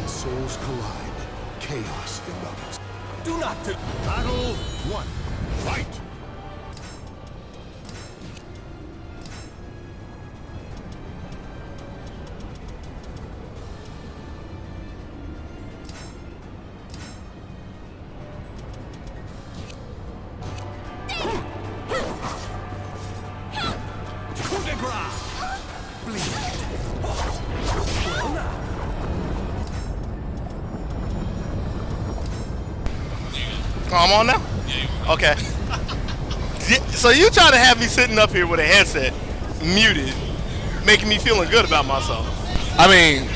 When souls collide, chaos erupts. Do not do. Battle 1. Fight! Oh, I'm on now? Okay. So you trying to have me sitting up here with a headset muted, making me feeling good about myself. I mean,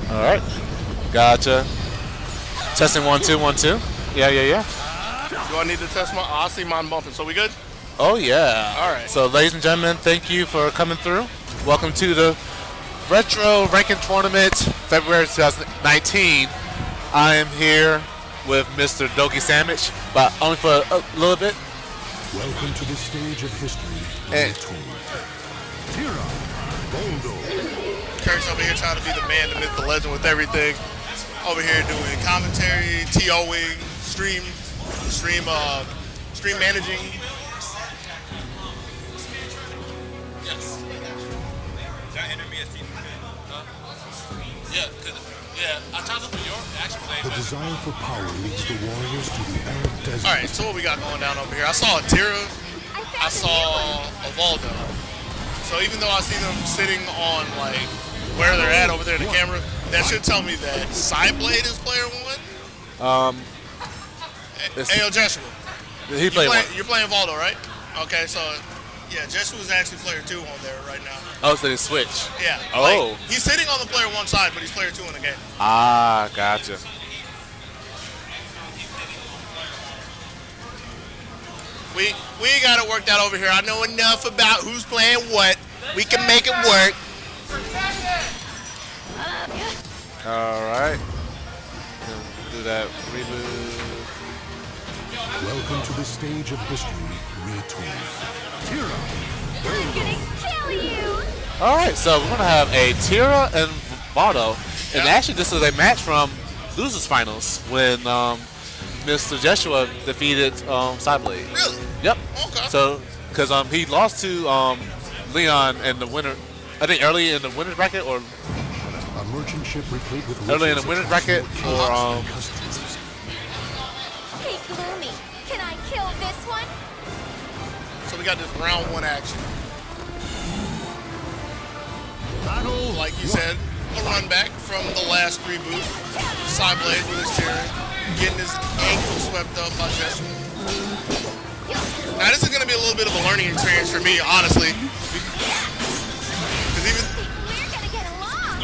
all right. Gotcha. Testing 1 2 1 2. Yeah. Do I need to test my? Oh, I see mine bumping. So we good? Oh yeah. All right. So ladies and gentlemen, thank you for coming through. Welcome to the Retro Ranking Tournament, February 2019. I am here with Mr. Doki Sandwich, but only for a little bit. Welcome to the stage of history. Tira, Voldo. Kirk's over here trying to be the man, the myth, the legend with everything. Over here doing commentary, TOing, stream managing. Yes. Did I enter me as team? Yeah. Yeah, I tried to look for your actual name. The desire for power leads the warriors to the arid desert. All right, so what we got going down over here? I saw a Tira. I saw a Voldo. So even though I see them sitting on like where they're at over there in the camera, that should tell me that Psyblade is player 1. Hey, yo, Joshua. He played one. You're playing Voldo, right? Okay, so yeah, Jessua's actually player 2 on there right now. Oh, so they switch. Yeah. Oh. Like, he's sitting on the player 1 side, but he's player 2 in the game. Ah, gotcha. We ain't got it worked out over here. I know enough about who's playing what. We can make it work. All right. Do that reboot. Welcome to the stage of history retold. Tira, I'm gonna kill you! All right, so we're gonna have a Tira and Voldo, and actually this is a match from losers finals when Mr. Joshua defeated Psyblade. Really? Yep. Okay. So because he lost to Leon in the winner, I think early in the winner's bracket or a merchant ship replete with early in the winner's bracket or Hey, Gloomy, can I kill this one? So we got this round 1 action. battle. Like you said, a run back from the last reboot. Psyblade with his Tira, getting his ankle swept up by Jessup. Now this is going to be a little bit of a learning experience for me, honestly. Because even We're gonna get along.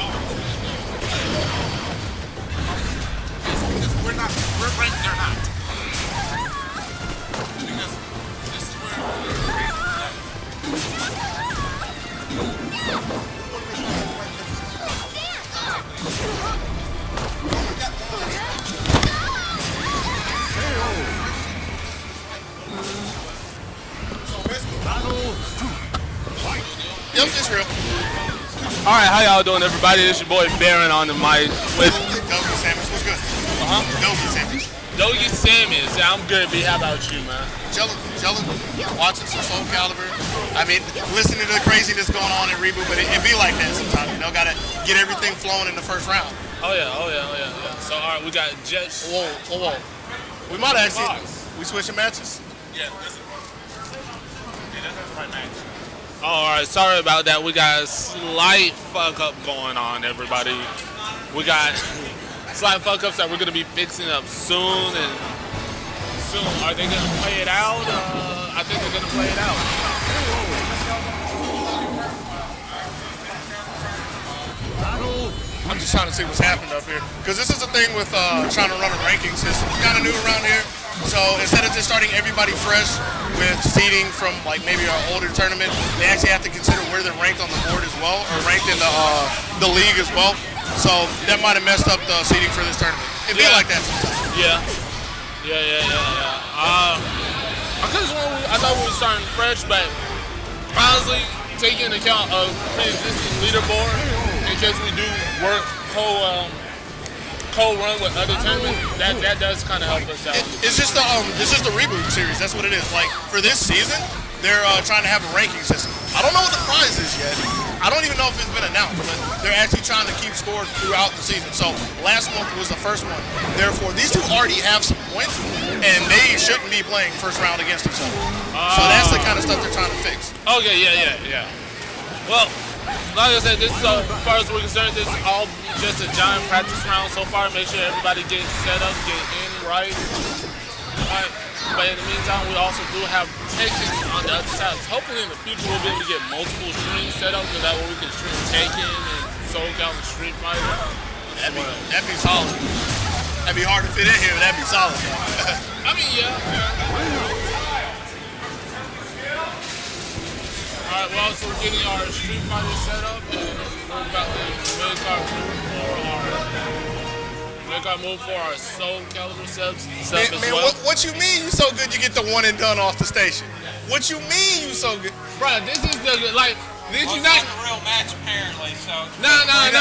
We're ranked, they're not. Because this is where yep, it's real. All right, how y'all doing, everybody? It's your boy Baron on the mic with Doki Sandwich, what's good? Doki Sandwich. Dogi Sammons. I'm good, B. How about you, man? Chillin', watching some Soul Calibur. I mean, listening to the craziness going on in Reboot, but it be like that sometimes, you know? Gotta get everything flowing in the first round. Oh yeah. So all right, we got Jets. Whoa. We might actually, we switching matches. yeah, that's the right match. All right, sorry about that. We got a slight fuck up going on, everybody. We got slight fuck ups that we're gonna be fixing up soon. And soon, are they gonna play it out? I think they're gonna play it out. I'm just trying to see what's happening up here. Because this is the thing with trying to run a ranking system. It's kind of new around here. So instead of just starting everybody fresh with seeding from like maybe our older tournament, they actually have to consider where they're ranked on the board as well, or ranked in the league as well. So that might have messed up the seeding for this tournament. It'd be like that sometimes. Yeah. I thought we were starting fresh, but honestly, taking into account a pre-existing leaderboard in case we do work co-run with other tournaments, that does kind of help us out. It's just the reboot series. That's what it is. Like for this season, they're trying to have a ranking system. I don't know what the prize is yet. I don't even know if it's been announced, but they're actually trying to keep score throughout the season. So last month was the first one. Therefore, these two already have some points, and they shouldn't be playing first round against each other. So that's the kind of stuff they're trying to fix. Okay, yeah. Well, like I said, this is, as far as we're concerned, this is all just a giant practice round so far. Make sure everybody gets set up, get in right. Alright. But in the meantime, we also do have Tekken on the other side. Hopefully in the future we'll be able to get multiple streams set up so that way we can stream Tekken and SoCal and Street Fighter. That'd be solid. That'd be hard to fit in here, but that'd be solid. I mean, yeah. Alright, we're also getting our Street Fighter set up, and we're about to make our move for our Soul Calibur subs as man, well. What you mean you so good you get the one and done off the station? What you mean you so good? Bro, this is the, like, did you not? It's not a real match apparently, so. No. I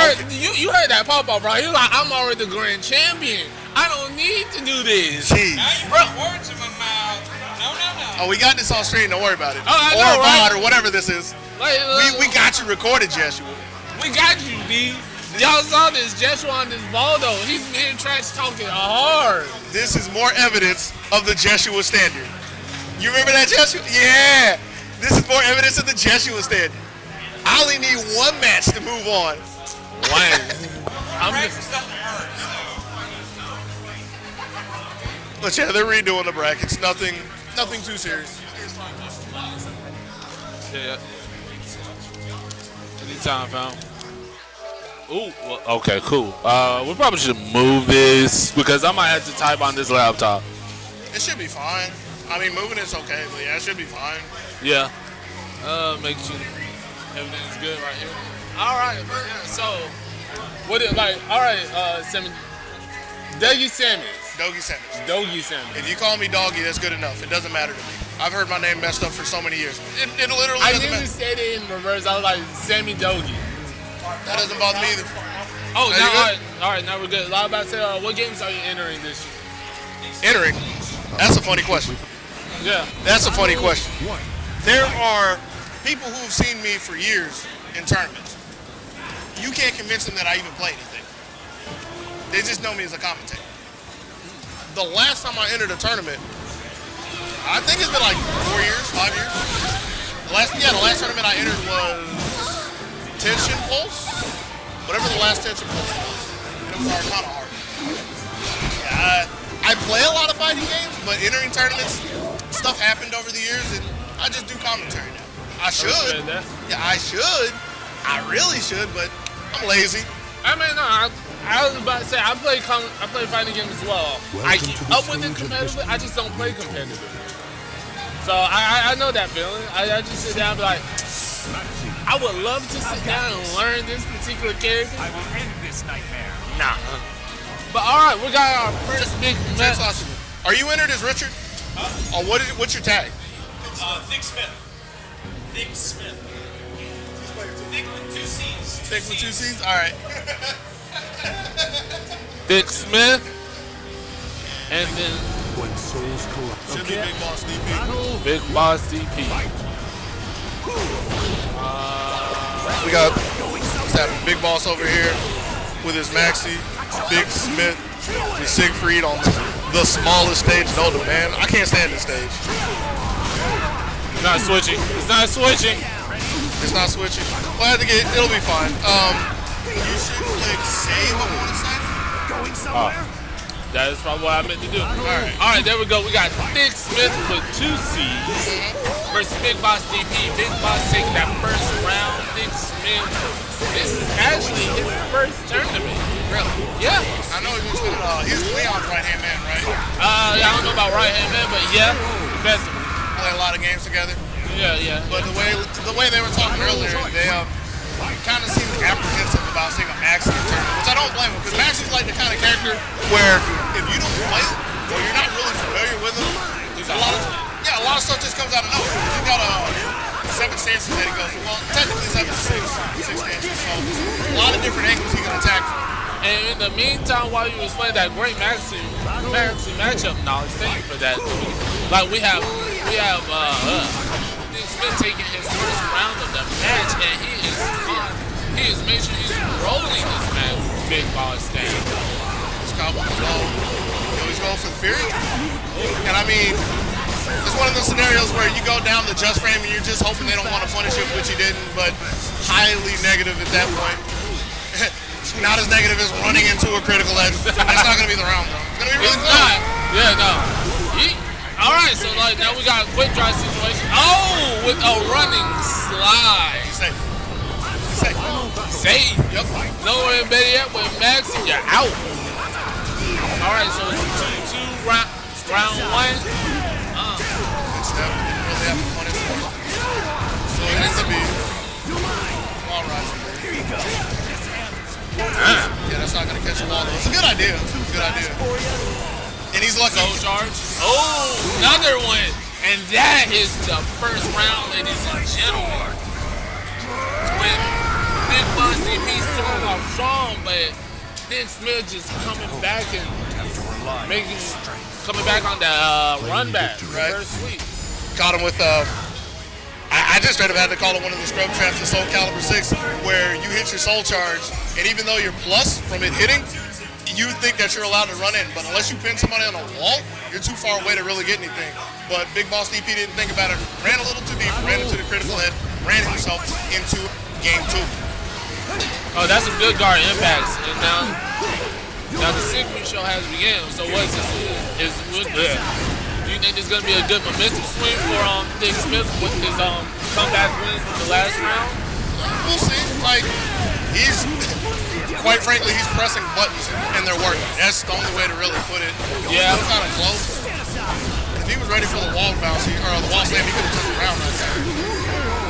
heard, you heard that pop-up, bro. He was like, I'm already the grand champion. I don't need to do this. Jeez. Now you put words in my mouth. No. Oh, we got this on stream, don't worry about it. Oh, I or know, right? VOD or whatever this is. Like, We got you recorded, Joshua. We got you, D. Y'all saw this Joshua on this Voldo. He's here trash talking hard. This is more evidence of the Joshua standard. You remember that, Joshua? Yeah. This is more evidence of the Joshua standard. I only need one match to move on. Practice doesn't hurt, so. But yeah, they're redoing the brackets. Nothing too serious. Yeah. Anytime, fam. Ooh, well, okay, cool. We probably should move this because I might have to type on this laptop. It should be fine. I mean, moving it's okay, but yeah, it should be fine. Yeah. Make sure everything's good right here. All right, man. Yeah, so, what is, like, all right, Dougie Sammons. If you call me Doggy, that's good enough. It doesn't matter to me. I've heard my name messed up for so many years. It literally I doesn't nearly matter. said it in reverse. I was like, Sammy Dougie. That doesn't bother me either. Oh, Are now, you good? all right, now we're good. I was about to say, what games are you entering this year? Entering? That's a funny question. Yeah. That's a funny question. There are people who've seen me for years in tournaments. You can't convince them that I even play anything. They just know me as a commentator. The last time I entered a tournament, I think it's been like 4 years, 5 years. The last tournament I entered was Tension Pulse, whatever the last Tension Pulse was. And it was kind of hard. Yeah, I play a lot of fighting games, but entering tournaments, stuff happened over the years, and I just do commentary now. I should. Yeah, I should. I really should, but I'm lazy. I mean, no, I was about to say, I play fighting games as well. I keep up with it competitively, I just don't play competitively. So I know that feeling. I just sit down and be like, I would love to sit down and learn this particular character. I will end this nightmare. Nah. But all right, we got our first big match. Are you entered as Richard? Or what's your tag? THICCSmitty. THICCSmitty. Thick with 2 C's. Thick with 2 C's? All right. THICCSmitty. And then When souls collide. Should be Big Boss DP. Big Boss DP. We got Big Boss over here with his Maxi, THICCSmitty, with Siegfried on the smallest stage. No, man, I can't stand this stage. It's not switching. It's not switching. It's not switching. We'll have to get. It'll be fine. You should click save. I want to say. Going somewhere? That is probably what I meant to do. All right, there we go. We got THICCSmitty with 2 C's versus Big Boss DP. Big Boss taking that first round. THICCSmitty. This is actually his first tournament. Really? Yeah. I know he's Leon's right-hand man, right? Yeah, I don't know about right-hand man, but yeah, effectively. Play a lot of games together. Yeah. But the way they were talking earlier, they kind of seemed apprehensive about seeing a Maxi in tournament, which I don't blame him, because Maxi's like the kind of character where if you don't play or you're not really familiar with him, a lot of stuff just comes out of nowhere. You got a 7 stage stances that he goes for. Well, technically it's up to six stances, so a lot of different angles he can attack from. And in the meantime, while you was playing that great Maxi matchup knowledge, thank you for that. Like we have Nick Smith taking his first round of the match, and he is making sure he's rolling this man big boss stand. This combo low. He's going for the Fury. And I mean, it's one of those scenarios where you go down the just frame and you're just hoping they don't want to punish you, which he didn't, but highly negative at that point. Not as negative as running into a critical edge. That's not going to be the round, though. It's going to be really close. Yeah, no. All right, so like now we got a quick drive situation. Oh, with a running slide. Safe. Safe. Yep. Nowhere better yet with Maxi, you're out. All right, so it's 2-2 round one. Good step. Didn't really have to punish him. So it needs to be. Come on, Roger. Yeah, that's not going to catch the wall, though. It's a good idea. And he's lucky. Soul charge. Oh, another one. And that is the first round, ladies and gentlemen. When Big Boss CP started off strong, but Nick Smith just coming back and coming back on the run back. Right. First sweep. Caught him with I just straight up had to call it one of the scrub traps in Soul Calibur 6 where you hit your soul charge, and even though you're plus from it hitting, you think that you're allowed to run in, but unless you pin somebody on a wall, you're too far away to really get anything. But Big Boss DP didn't think about it, ran a little too deep, ran into the critical hit, ran himself into game 2. Oh, that's some good guard impacts. And now the Siegfried show has begun. So what's this? Do you think there's going to be a good momentum swing for Nick Smith with his comeback wins from the last round? We'll see. Like, quite frankly, he's pressing buttons and they're working. That's the only way to really put it. Yeah. It's kind of close. If he was ready for the wall bounce, or the wall slam, he could have took the round right there.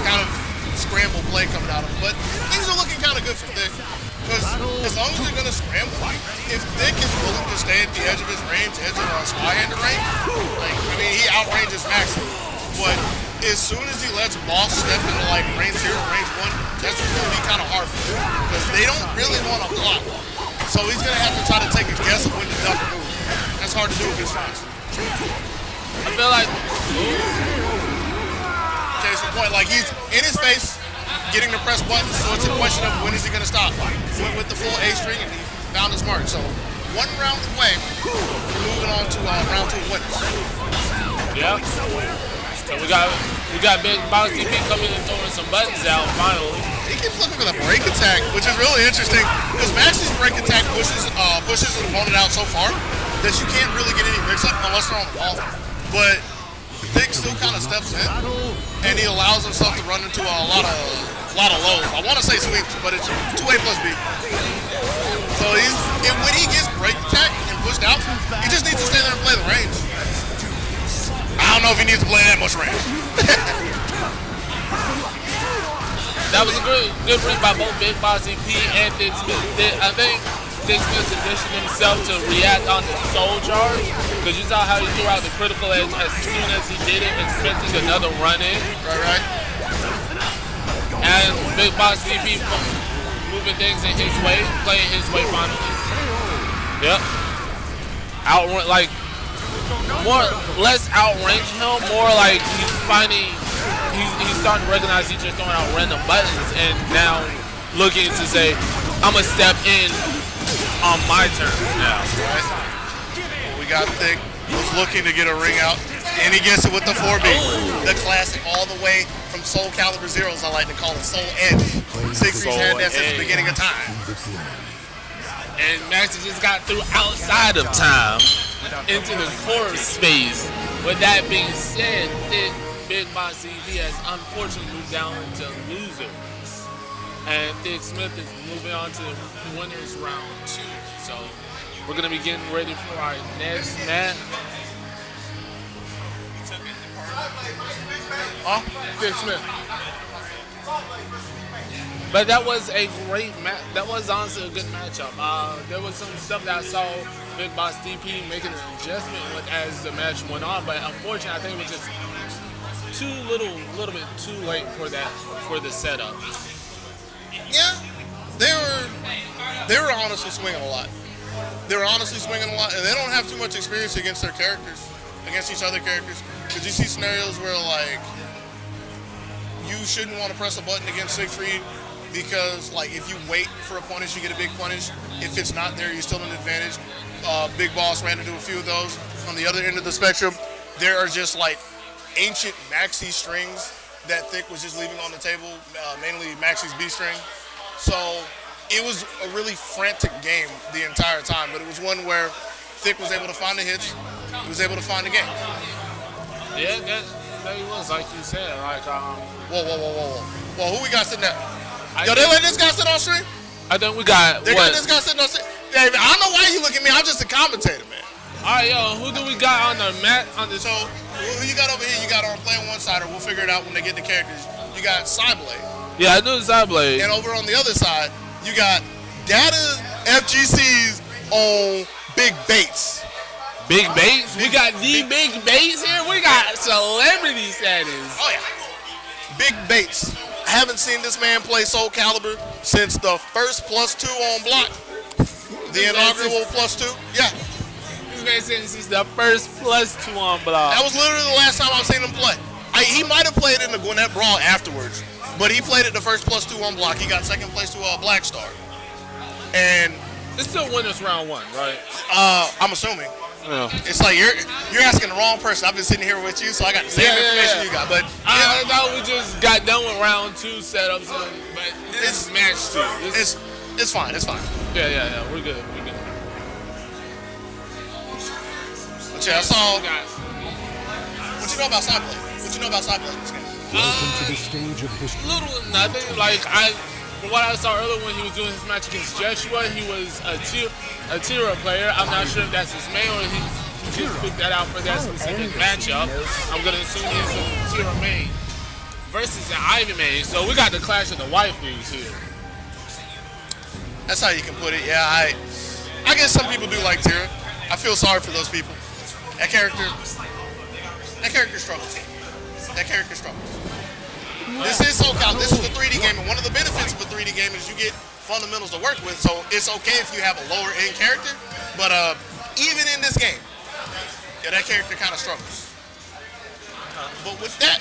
Kind of scramble play coming out of him. But things are looking kind of good for Thick. Because as long as they're going to scramble, if Thick is willing to stay at the edge of his range, edge of Skyhander range, he outranges Maxi. But as soon as he lets Boss step into range 0, range 1, that's going to be kind of hard for him. Because they don't really want to block. So he's going to have to try to take a guess of when to duck or move. That's hard to do against Maxi. I feel like... Case in point, he's in his face, getting to press buttons, so it's a question of when is he going to stop. He went with the full A string and he found his mark. So one round away, we're moving on to round 2 winners. Yeah. So we got Big Boss DP coming and throwing some buttons out finally. He keeps looking for the break attack, which is really interesting because Maxi's break attack pushes an opponent out so far that you can't really get any mix up unless they're on the wall. But Thick still kind of steps in, and he allows himself to run into a lot of lows. I want to say sweeps, but it's 2A plus B. So when he gets break attack and pushed out, he just needs to stay there and play the range. I don't know if he needs to play that much range. That was a good read by both Big Boss EP and Dick Smith. I think Dick Smith positioned himself to react on the soul charge, because you saw how he threw out the critical edge as soon as he did it, expecting another run in. Right. And Big Boss EP moving things in his way, playing his way finally. Yep. Less outrange him, more like he's starting to recognize he's just throwing out random buttons, and now looking to say, I'm gonna step in on my turn now. Right. We got Thick, was looking to get a ring out, and he gets it with the 4B. The classic, all the way from Soul Calibur 0, as I like to call it, Soul Edge. Siegfried's had that since the beginning of time. And Maxi just got through outside of time into the core space. With that being said, Big Boss EV has unfortunately moved down into losers. And Thick Smith is moving on to winners round 2. So we're going to be getting ready for our next match. Thick Smith. But that was a great match. That was honestly a good matchup. There was some stuff that I saw Big Boss DP making an adjustment with as the match went on. But unfortunately, I think it was just little bit too late for the setup. Yeah, they were honestly swinging a lot. They were honestly swinging a lot, and they don't have too much experience against their characters, against each other characters. Because you see scenarios where like you shouldn't want to press a button against Siegfried because like if you wait for a punish, you get a big punish. If it's not there, you're still an advantage. Big Boss ran into a few of those. On the other end of the spectrum, there are just like ancient Maxi strings that Thick was just leaving on the table, mainly Maxi's B string. So it was a really frantic game the entire time, but it was one where Thick was able to find the hits, he was able to find the game. Yeah, that was like you said, like Whoa. Well, who we got sitting there? Yo, they let this guy sit on stream? I think we got They got this guy sitting on stream? David, I don't know why you look at me, I'm just a commentator, man. Alright, yo, who do we got on the mat So who you got over here? You got on playing one side, or we'll figure it out when they get the characters. You got Psyblade. Yeah, I knew Psyblade. And over on the other side, you got Data FGC's on BigBates. BigBates? We got the BigBates here? We got celebrity status. Oh yeah. BigBates. I haven't seen this man play Soul Calibur since the first +2 on block. The inaugural +2. Yeah. This man said this is the first +2 on block. That was literally the last time I've seen him play. He might have played in the Gwinnett Brawl afterwards, but he played it the first +2 on block. He got second place to Black Star. And it's still winners round 1, right? I'm assuming. Yeah. It's like you're asking the wrong person. I've been sitting here with you, so I got the same information you got. But I thought we just got done with round 2 setups, but this is match 2. It's fine. It's fine. Yeah. We're good. But yeah, I saw. What you know about Psyblade? What you know about Psyblade in this game? Welcome to the stage of history. Little nothing. Like from what I saw earlier when he was doing his match against Joshua, he was a Tira player. I'm not sure if that's his main or he just picked that out for that specific matchup. I'm gonna assume he's a Tira main versus an Ivy main. So we got the clash of the waifus here. That's how you can put it. Yeah, I guess some people do like Tira. I feel sorry for those people. That character struggles. That character struggles. This is SoCal. This is a 3D game, and one of the benefits of a 3D game is you get fundamentals to work with. So it's okay if you have a lower end character, but even in this game, yeah, that character kind of struggles. But with that,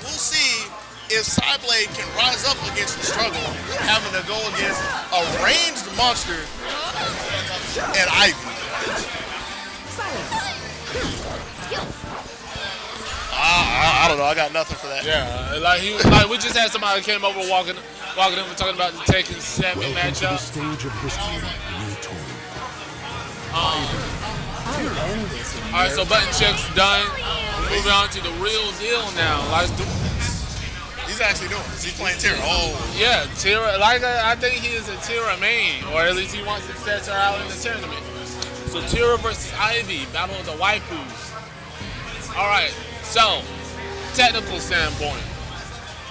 we'll see if Psyblade can rise up against the struggle, having to go against a ranged monster and Ivy. I don't know. I got nothing for that. Yeah, we just had somebody that came over walking over talking about the THICCSmitty matchup. Stage of history retold. All right, so button check's done. Moving on to the real deal now. He's actually doing this. He's playing Tira. Oh. Yeah, Tira. I think he is a Tira main, or at least he wants to test her out in the tournament. So Tira versus Ivy, battle of the waifus. All right, so technical standpoint,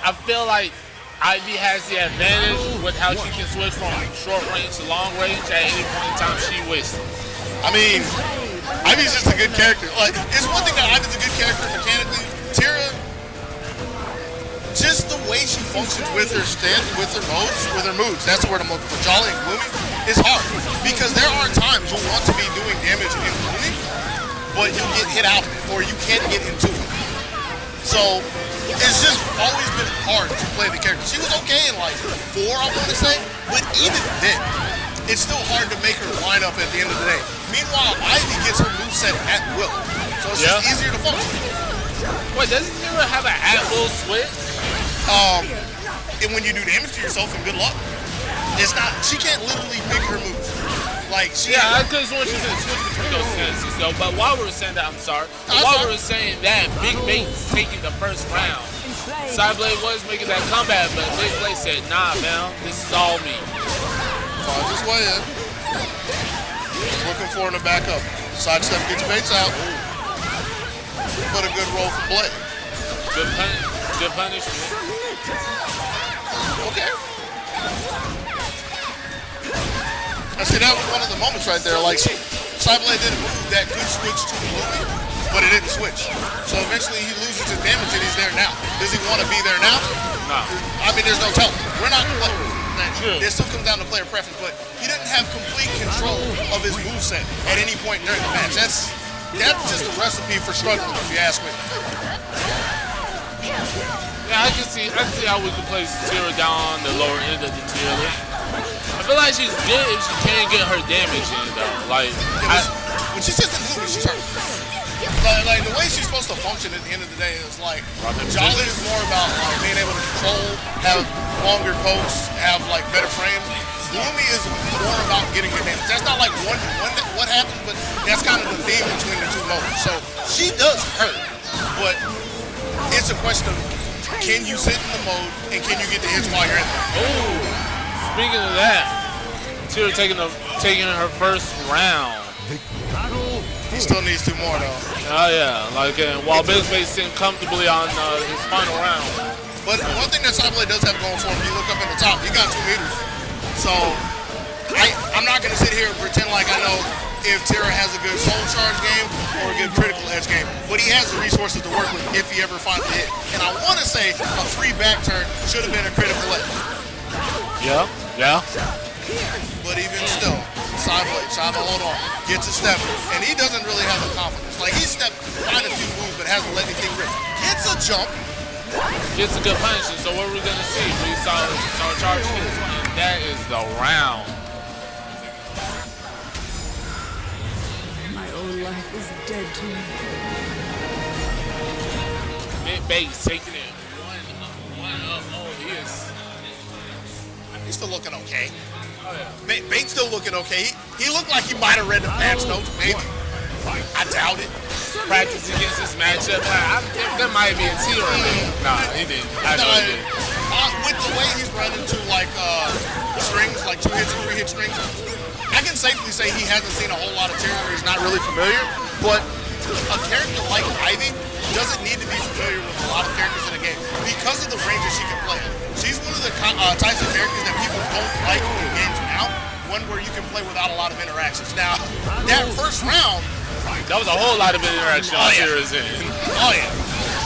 I feel like Ivy has the advantage with how she can switch from short range to long range at any point in time she wishes. I mean, Ivy's just a good character. Like, it's one thing that Ivy's a good character mechanically. Tira, just the way she functions with her moves. That's the word I'm looking for. Jolly and gloomy is hard because there are times you want to be doing damage in gloomy, but you get hit out or you can't get into it. So it's just always been hard to play the character. She was okay in like 4, I want to say, but even then, it's still hard to make her line up at the end of the day. Meanwhile, Ivy gets her moveset at will, so it's just easier to function. Wait, doesn't Tira have an at-will switch? And when you do damage to yourself, and good luck, it's not. She can't literally pick her moves. Like I just want you to switch between those sentences though. But while we were saying that, while we were saying that, BigBates taking the first round, Psyblade was making that comeback, but BigBates said, "Nah, man, this is all me." Finds his way in. Looking for him to back up. Sidestep gets Bates out. But a good roll for Blade. Good punishment. Okay. I see that was one of the moments right there. Like, Psyblade didn't move that good switch to gloomy. but it didn't switch. So eventually he loses his damage and he's there now. Does he want to be there now? No. I mean, there's no telling. We're not playing. Sure. It still comes down to player preference, but he didn't have complete control of his moveset at any point during the match. That's just a recipe for struggling, if you ask me. Yeah, I can see how we can place Tira down on the lower end of the tier list. I feel like she's good if she can get her damage in, though. Like, when she sits in movement, she's hurt. Like the way she's supposed to function at the end of the day is like Jolly is more about like being able to control, have longer posts, have like better frames. Gloomy is more about getting your damage. That's not like what happens, but that's kind of the theme between the two modes. So she does hurt, but it's a question of can you sit in the mode and can you get the hits while you're in there? oh, speaking of that, Tira taking her first round. He still needs 2 more though. Oh yeah, like while BigBates sitting comfortably on his final round. But one thing that Psyblade does have going for him, you look up at the top, he got 2 meters. So I'm not gonna sit here and pretend like I know if Tira has a good soul charge game or a good critical edge game. But he has the resources to work with if he ever finds a hit. And I wanna say a free back turn should have been a critical edge. Yeah. But even still, Psyblade trying to hold on, gets a step, and he doesn't really have the confidence. Like he stepped quite a few moves, but hasn't let anything rip. Gets a jump. Gets a good punch, and so what are we gonna see? We saw charge hits, and that is the round. My own life is dead to me. BigBates taking it one up. Oh, he is. He's still looking okay. Oh yeah. Bates still looking okay. He looked like he might have read the patch notes, maybe. I doubt it. Practice against this matchup. That might be a Tira. Nah, he didn't. I know he didn't. With the way he's running to like strings, like 2 hits and 3 hit strings, I can safely say he hasn't seen a whole lot of Tira or he's not really familiar. But a character like Ivy doesn't need to be familiar with a lot of characters in the game because of the ranges she can play. She's one of the types of characters that people don't like in games now, one where you can play without a lot of interactions. Now, that first round, That was a whole lot of interaction on Tira's end. oh yeah.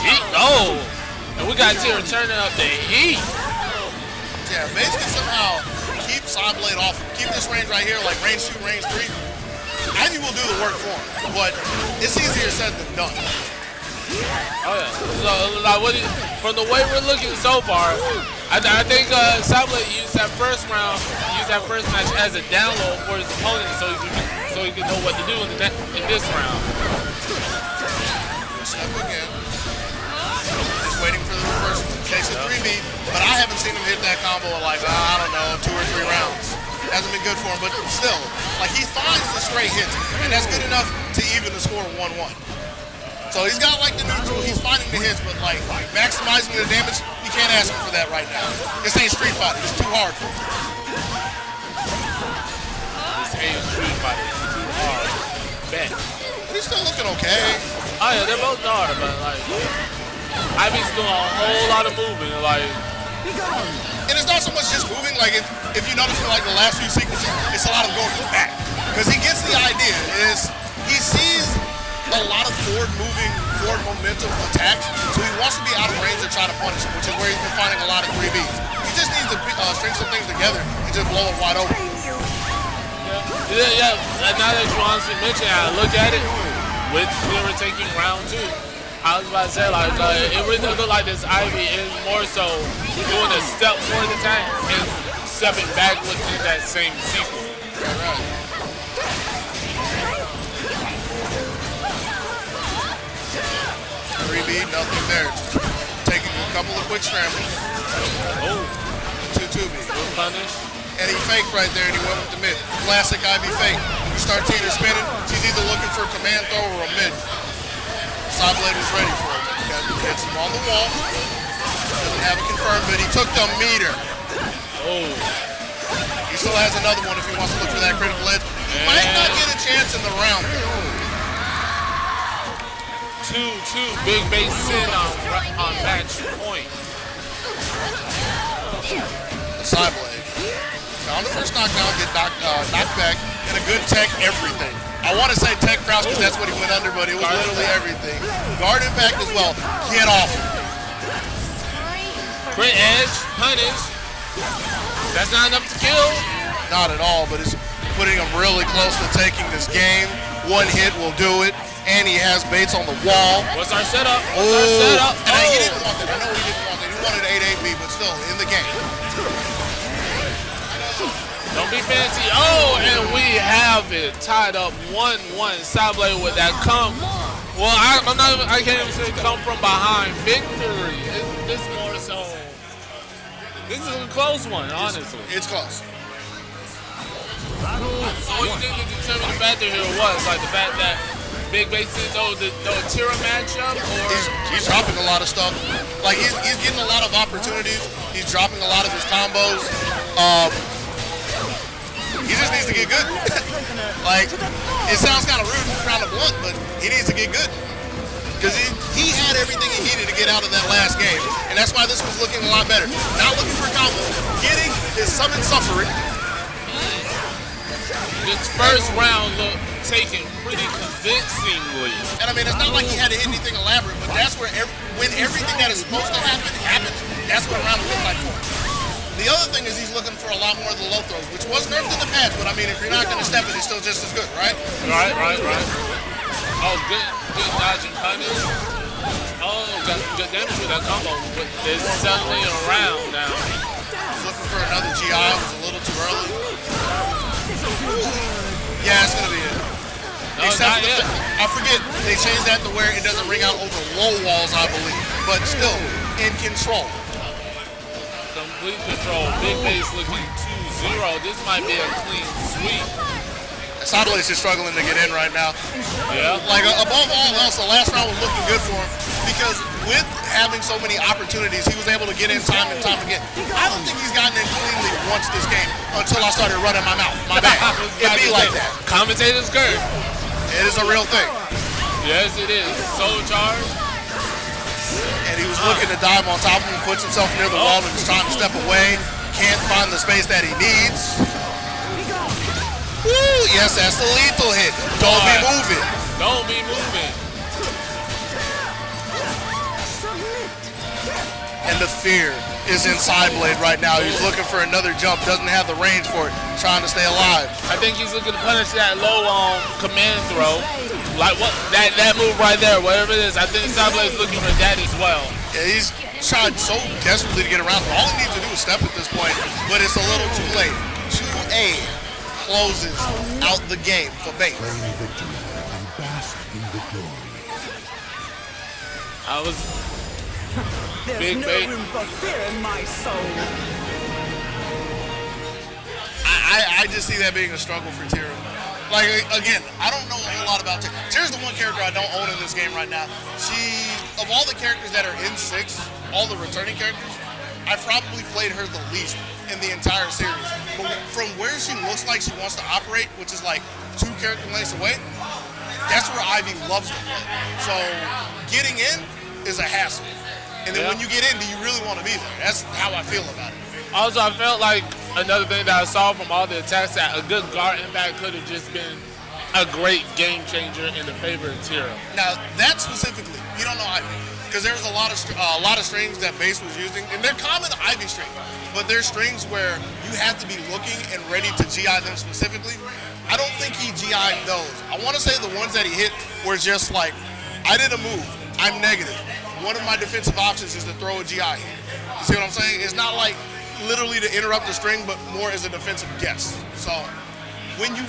Heat, oh! And we got Tira turning up the heat. Yeah, Bates can somehow keep Psyblade off, keep this range right here, like range 2, range 3. Ivy will do the work for him, but it's easier said than done. Oh yeah. So, like, from the way we're looking so far, I think Psyblade used that first match as a download for his opponent, so he can know what to do in this round. Step again. Just waiting for the reverse. Takes a 3B, but I haven't seen him hit that combo in like, I don't know, 2 or 3 rounds. Hasn't been good for him, but still, like he finds the straight hits, and that's good enough to even the score 1-1. So he's got like the neutral, he's finding the hits, but like maximizing the damage, you can't ask him for that right now. This ain't Street Fighter, it's too hard for him. This ain't Street Fighter, it's too hard. Bet. But he's still looking okay. Oh yeah, they're both hard, but like, Ivy's doing a whole lot of movement, like. And it's not so much just moving, like if you notice in like the last few sequences, it's a lot of going back. Because he gets the idea, is he sees a lot of forward momentum attacks, so he wants to be out of range to try to punish him, which is where he's been finding a lot of 3Bs. He just needs to string some things together and just blow it wide open. Yeah. Now that you honestly mention it, I look at it with Tira taking round 2. I was about to say, like, it really does look like this Ivy is more so doing a step forward attack and stepping back within that same sequence. Right. 3B, nothing there. Taking a couple of quick scrambles. Oh. 2-2B. Good punish. And he faked right there, and he went with the mid. Classic Ivy fake. When you start Tina spinning, she's either looking for a command throw or a mid. Psyblade was ready for it. Gets him on the wall. Doesn't have it confirmed, but he took the meter. Oh. He still has another one if he wants to look for that critical edge. He might not get a chance in the round. 2-2. BigBates in on match point. Psyblade found the first knockdown, get knocked back, and a good tech everything. I want to say tech crouch because that's what he went under, but it was literally everything. Guard impact as well. Get off. Crit edge, punish. That's not enough to kill. Not at all, but it's putting him really close to taking this game. One hit will do it, and he has Bates on the wall. What's our setup? And he didn't want that. I know he didn't want that. He wanted 8-8B, but still in the game. Don't be fancy. Oh, and we have it tied up 1-1. Psyblade with that come. Well, I can't even say come from behind victory. This more so. This is a close one, honestly. It's close. So what do you think the determining factor here was? Like the fact that BigBates didn't know the Tira matchup, or he's dropping a lot of stuff. Like he's getting a lot of opportunities. He's dropping a lot of his combos. He just needs to get good. Like, it sounds kind of rude and kind of blunt, but he needs to get good. Because he had everything he needed to get out of that last game. And that's why this was looking a lot better. Not looking for combo. Getting his summon suffering. This first round looked taken pretty convincingly. And I mean, it's not like he had to hit anything elaborate, but that's where when everything that is supposed to happen happens. That's what a round looked like for him. The other thing is he's looking for a lot more of the low throws, which was nerfed in the patch, but I mean, if you're not going to step it, it's still just as good, right? Right. Oh, good dodge and punish. Oh, got some good damage with that combo. It's suddenly around now. He's looking for another GI. It was a little too early. Yeah, it's going to be it. No, not yet. I forget, they changed that to where it doesn't ring out over low walls, I believe, but still in control. Complete control. BigBates looking 2-0. This might be a clean sweep. Psyblade's just struggling to get in right now. Yeah. Like, above all else, the last round was looking good for him because with having so many opportunities, he was able to get in time and time again. I don't think he's gotten in cleanly once this game until I started running my mouth. My bad. It'd be like that. Commentator's curse. It is a real thing. Yes, it is. Soul charge. And he was looking to dive on top of him, puts himself near the wall and is trying to step away. Can't find the space that he needs. Woo! Yes, that's the lethal hit. Don't be moving. Don't be moving. And the fear is in Psyblade right now. He's looking for another jump, doesn't have the range for it, trying to stay alive. I think he's looking to punish that low command throw. Like what that move right there, whatever it is, I think Psyblade's looking for that as well. Yeah, he's trying so desperately to get around. All he needs to do is step at this point, but it's a little too late. 2A closes out the game for Bates. Claim victory and bask in the glory. I was There's Big no Bates. room for fear in my soul. I just see that being a struggle for Tira. Like, again, I don't know a whole lot about Tira. Tira's the one character I don't own in this game right now. Of all the characters that are in 6, all the returning characters, I've probably played her the least in the entire series. But from where she looks like she wants to operate, which is like 2 character lengths away, that's where Ivy loves to play. So getting in is a hassle. And then when you get in, do you really want to be there? That's how I feel about it. Also, I felt like another thing that I saw from all the attacks that a good guard impact could have just been a great game changer in the favor of Tira. Now, that specifically, you don't know Ivy. Because there's a lot of strings that Base was using, and they're common Ivy strings, but there's strings where you have to be looking and ready to GI them specifically. I don't think he GI'd those. I want to say the ones that he hit were just like, I did a move, I'm negative. One of my defensive options is to throw a GI hit. You see what I'm saying? It's not like literally to interrupt the string, but more as a defensive guess. So when you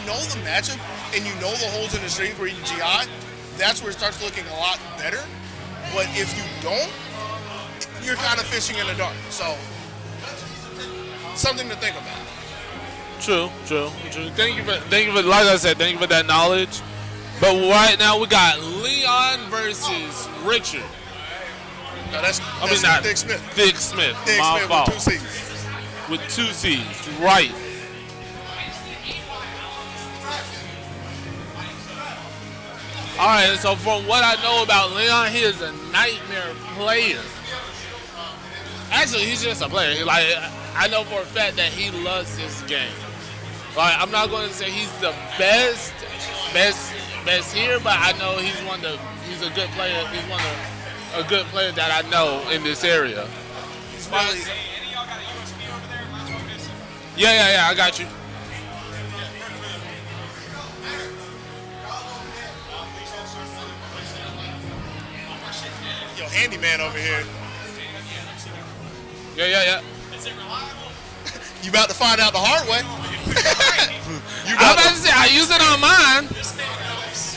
know the matchup and you know the holes in the strings where you GI, that's where it starts looking a lot better. But if you don't, you're kind of fishing in the dark. So something to think about. True. Thank you for like I said, thank you for that knowledge. But right now we got Leon versus Richard. No, that's not THICCSmitty. THICCSmitty. THICCSmitty My fault. with 2 C's. With 2 C's, right. All right, so from what I know about Leon, he is a nightmare player. Actually, he's just a player. Like, I know for a fact that he loves this game. Like, I'm not going to say he's the best best here, but I know he's a good player. He's a good player that I know in this area. Yeah, I got you. Yo, handyman over here. Yeah. Is it reliable? You about to find out the hard way. I'm about to say, I use it on mine. This thing goes.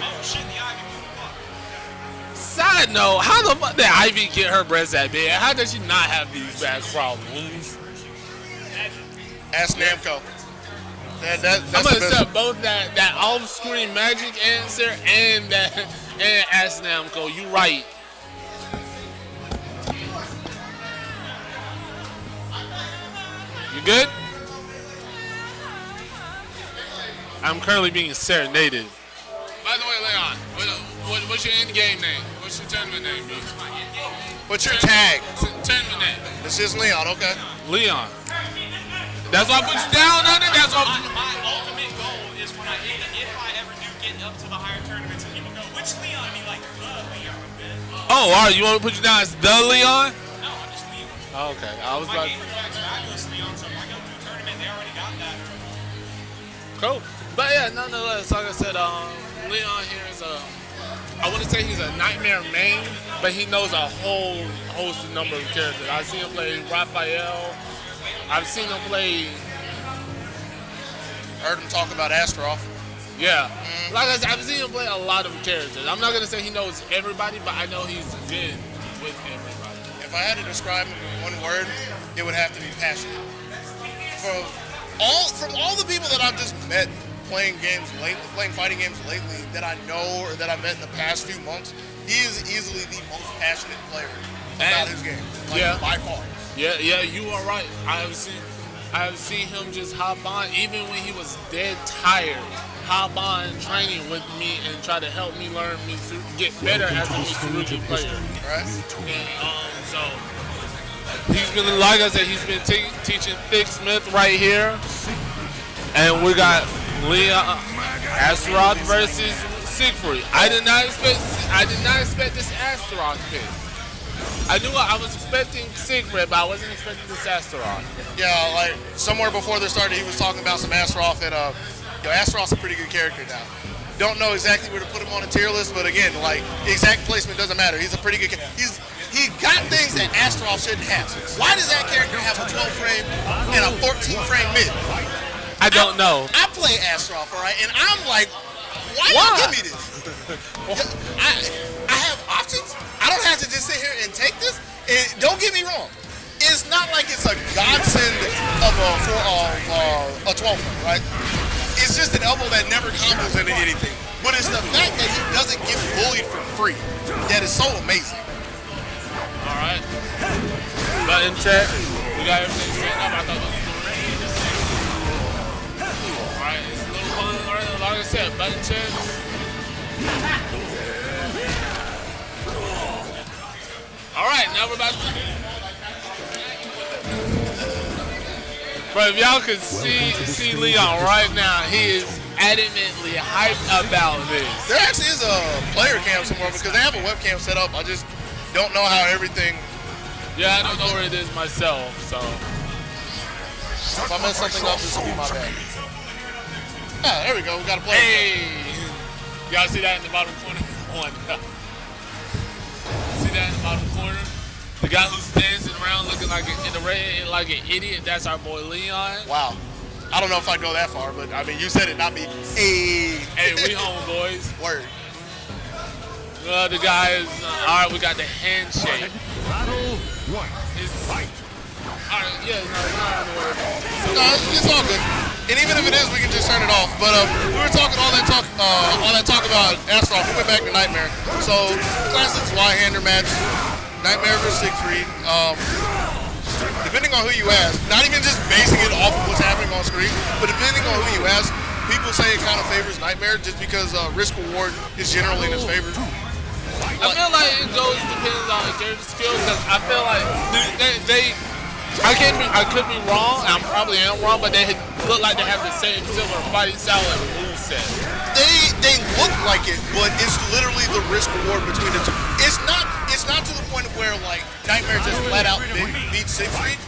Oh shit, the Ivy fuck. Side note, how the fuck did Ivy get her breasts that big? How does she not have these back problems? Ask Namco. That's I'm the gonna best. accept both that off-screen magic answer and ask Namco. You right. You good? I'm currently being serenaded. By the way, Leon, what's your in-game name? What's your tournament name, dude? What's your tag? Tournament name. This is Leon, okay? Leon. That's why I put you down on it. That's why. My ultimate goal is when if I ever do get up to the higher tournaments and people go, which Leon? I mean, like, the Leon. Oh, all right. You want me to put you down as the Leon? No, I'm just Leon. Oh, okay. I was My like, game tracks fabulous Leon, so if I go to a tournament, they already got that. cool. But yeah, nonetheless, like I said, Leon here is I wouldn't say he's a nightmare main, but he knows a whole host of number of characters. I've seen him play Raphael. I've seen him play. Heard him talk about Astroff. Yeah. Like I said, I've seen him play a lot of characters. I'm not gonna say he knows everybody, but I know he's good with everybody. If I had to describe him in one word, it would have to be passionate. From all the people that I've just met playing fighting games lately that I know or that I've met in the past few months, he is easily the most passionate player about his game. Like, by far. Yeah, you are right. I have seen him just hop on, even when he was dead tired, hop on training with me and try to help me learn to get better as a Mitsurugi player. Right? And so he's been, like I said, he's been teaching THICCSmitty right here, and we got Leon Astaroth versus Siegfried. I did not expect this Astaroth pick. I knew I was expecting Siegfried, but I wasn't expecting this Astaroth. Yeah, like somewhere before this started, he was talking about some Astaroth, and Astaroth's a pretty good character now. Don't know exactly where to put him on a tier list, but again, like exact placement doesn't matter. He's a pretty good. He got things that Astaroth shouldn't have. Why does that character have a 12 frame and a 14 frame mid? I don't know. I play Astaroth, all right, and I'm like, why you give me this? I have options. I don't have to just sit here and take this. And don't get me wrong, it's not like it's a godsend of a 12 frame, right? It's just an elbow that never combos into anything. But it's the fact that he doesn't get bullied for free that is so amazing. All right. Button check. We got everything set up. I thought this was all right, it's a little fun. All right, like I said, button check. All right, now we're about to. But if y'all could see Leon right now, he is adamantly hyped about this. There actually is a player cam somewhere because they have a webcam set up. I just don't know how everything. Yeah, I don't know where it is myself, so. If I mess something up, this will be my bad. Ah, there we go. We got a player. Hey! Y'all see that in the bottom corner? See that in the bottom corner? The guy who's dancing around looking like in the red like an idiot, that's our boy Leon. Wow. I don't know if I'd go that far, but I mean, you said it, not me. Hey, we homeboys. Word. The guy is, all right, we got the handshake. Battle one. Fight. All right, yeah, no, No, it's all good. And even if it is, we can just turn it off. But we were talking all that talk about Astaroth. We went back to Nightmare. So classic Y-hander match. Nightmare versus Siegfried. Depending on who you ask, not even just basing it off of what's happening on screen, but depending on who you ask, people say it kind of favors Nightmare just because risk reward is generally in his favor. I feel like it depends on the character skill because I feel like I could be wrong, and I probably am wrong, but they look like they have the same similar fighting style and moveset. They look like it, but it's literally the risk reward between the two. It's not to the point of where like Nightmare just flat out beats Siegfried,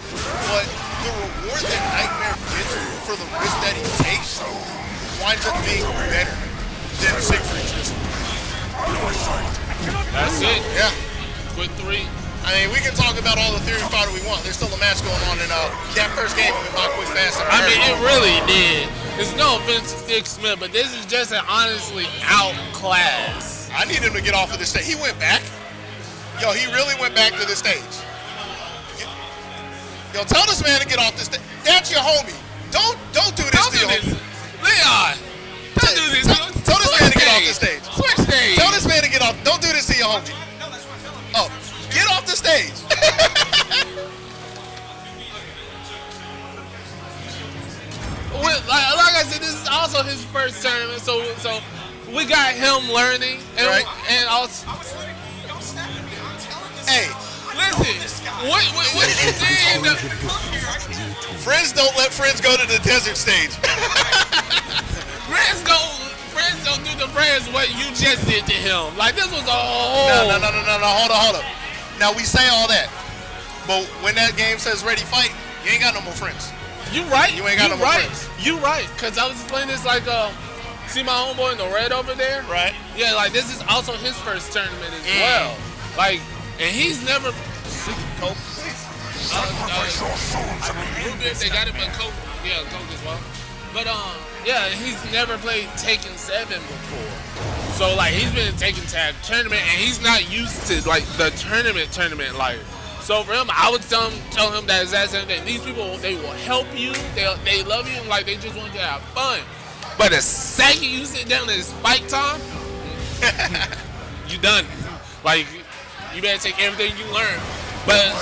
but the reward that Nightmare gets for the risk that he takes winds up being better than Siegfried's risk. That's it. Yeah. Quick 3. I mean, we can talk about all the theory fighter we want. There's still a match going on in that first game with my quick fast. I mean, it really did. It's no offense to THICCSmitty, but this is just an honestly outclass. I need him to get off of this stage. He went back. Yo, he really went back to the stage. Yo, tell this man to get off this stage. That's your homie. Don't do this to your homie. Leon, don't do this. Tell this man to get off the stage. Switch stage. Tell this man to get off. Don't do this to your homie. Oh, get off the stage. Like I said, this is also his first tournament, so we got him learning, and, right. And also, Hey, listen, what you did? friends don't let friends go to the desert stage. Friends don't do to friends what you just did to him. Like this was a whole. No. Hold up. Now we say all that, but when that game says ready fight, you ain't got no more friends. You right. You ain't got no more friends. You right. Cause I was playing this like see my homeboy in the red over there. Right. Yeah, like this is also his first tournament as well. Like, and he's never. Coke. They got it, but Coke. Yeah, Coke as well. But yeah, he's never played Tekken 7 before. So like he's been in Tekken Tag tournament, and he's not used to like the tournament life. So for him, I would tell him that exact same thing. These people, they will help you. They love you, and like they just want you to have fun. But the second you sit down and it's fight time, you done. Like you better take everything you learn. But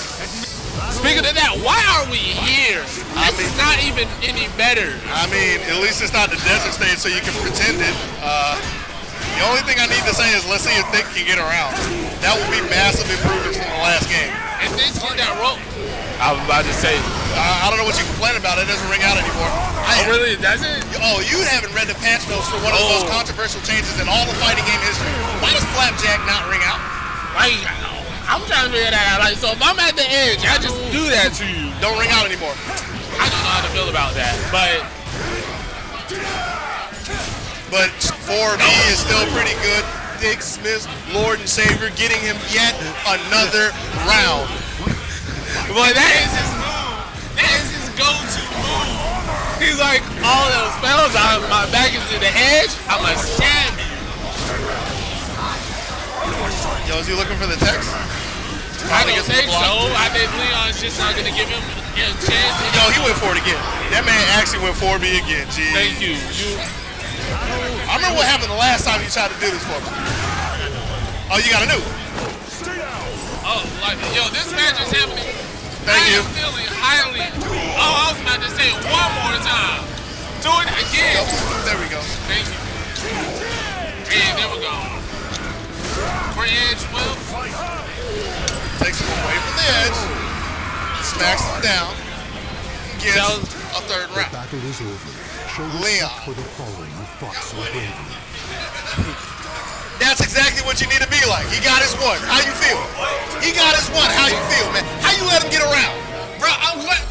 speaking of that, why are we here? It's not even any better. I mean, at least it's not the desert stage, so you can pretend it. The only thing I need to say is let's see if Thick can get around. That would be massive improvements from the last game. And Thick's on that rope. I was about to say. I don't know what you complain about. It doesn't ring out anymore. Really? Does it? Oh, you haven't read the patch notes for one of the most controversial changes in all the fighting game history. Why does Flapjack not ring out? Like, I'm trying to figure that out. Like, so if I'm at the edge, I just do that to you. Don't ring out anymore. I don't know how to feel about that, but 4B is still pretty good. THICCSmitty's Lord and Savior getting him yet another round. Boy, that is his move. That is his go-to move. He's like, all those spells, my back is to the edge, I'm a champion. Yo, is he looking for the text? I don't think so. I think Leon's just not going to give him a chance. Yo, he went for it again. That man actually went 4B again, G. Thank you. I remember what happened the last time you tried to do this for me. Oh, you got a new. Oh, like, yo, this match is happening. Thank you. I am feeling highly. Oh, I was about to say it one more time. Do it again. There we go. Thank you. And there we go. Free edge flip. Takes him away from the edge. Smacks him down. Gets a third The round. battle is over. Show Leon. respect for the fallen who fought so bravely. That's exactly what you need to be like. He got his one. How you feel? He got his one. How you feel, man? How you let him get around? Bro, I'm glad.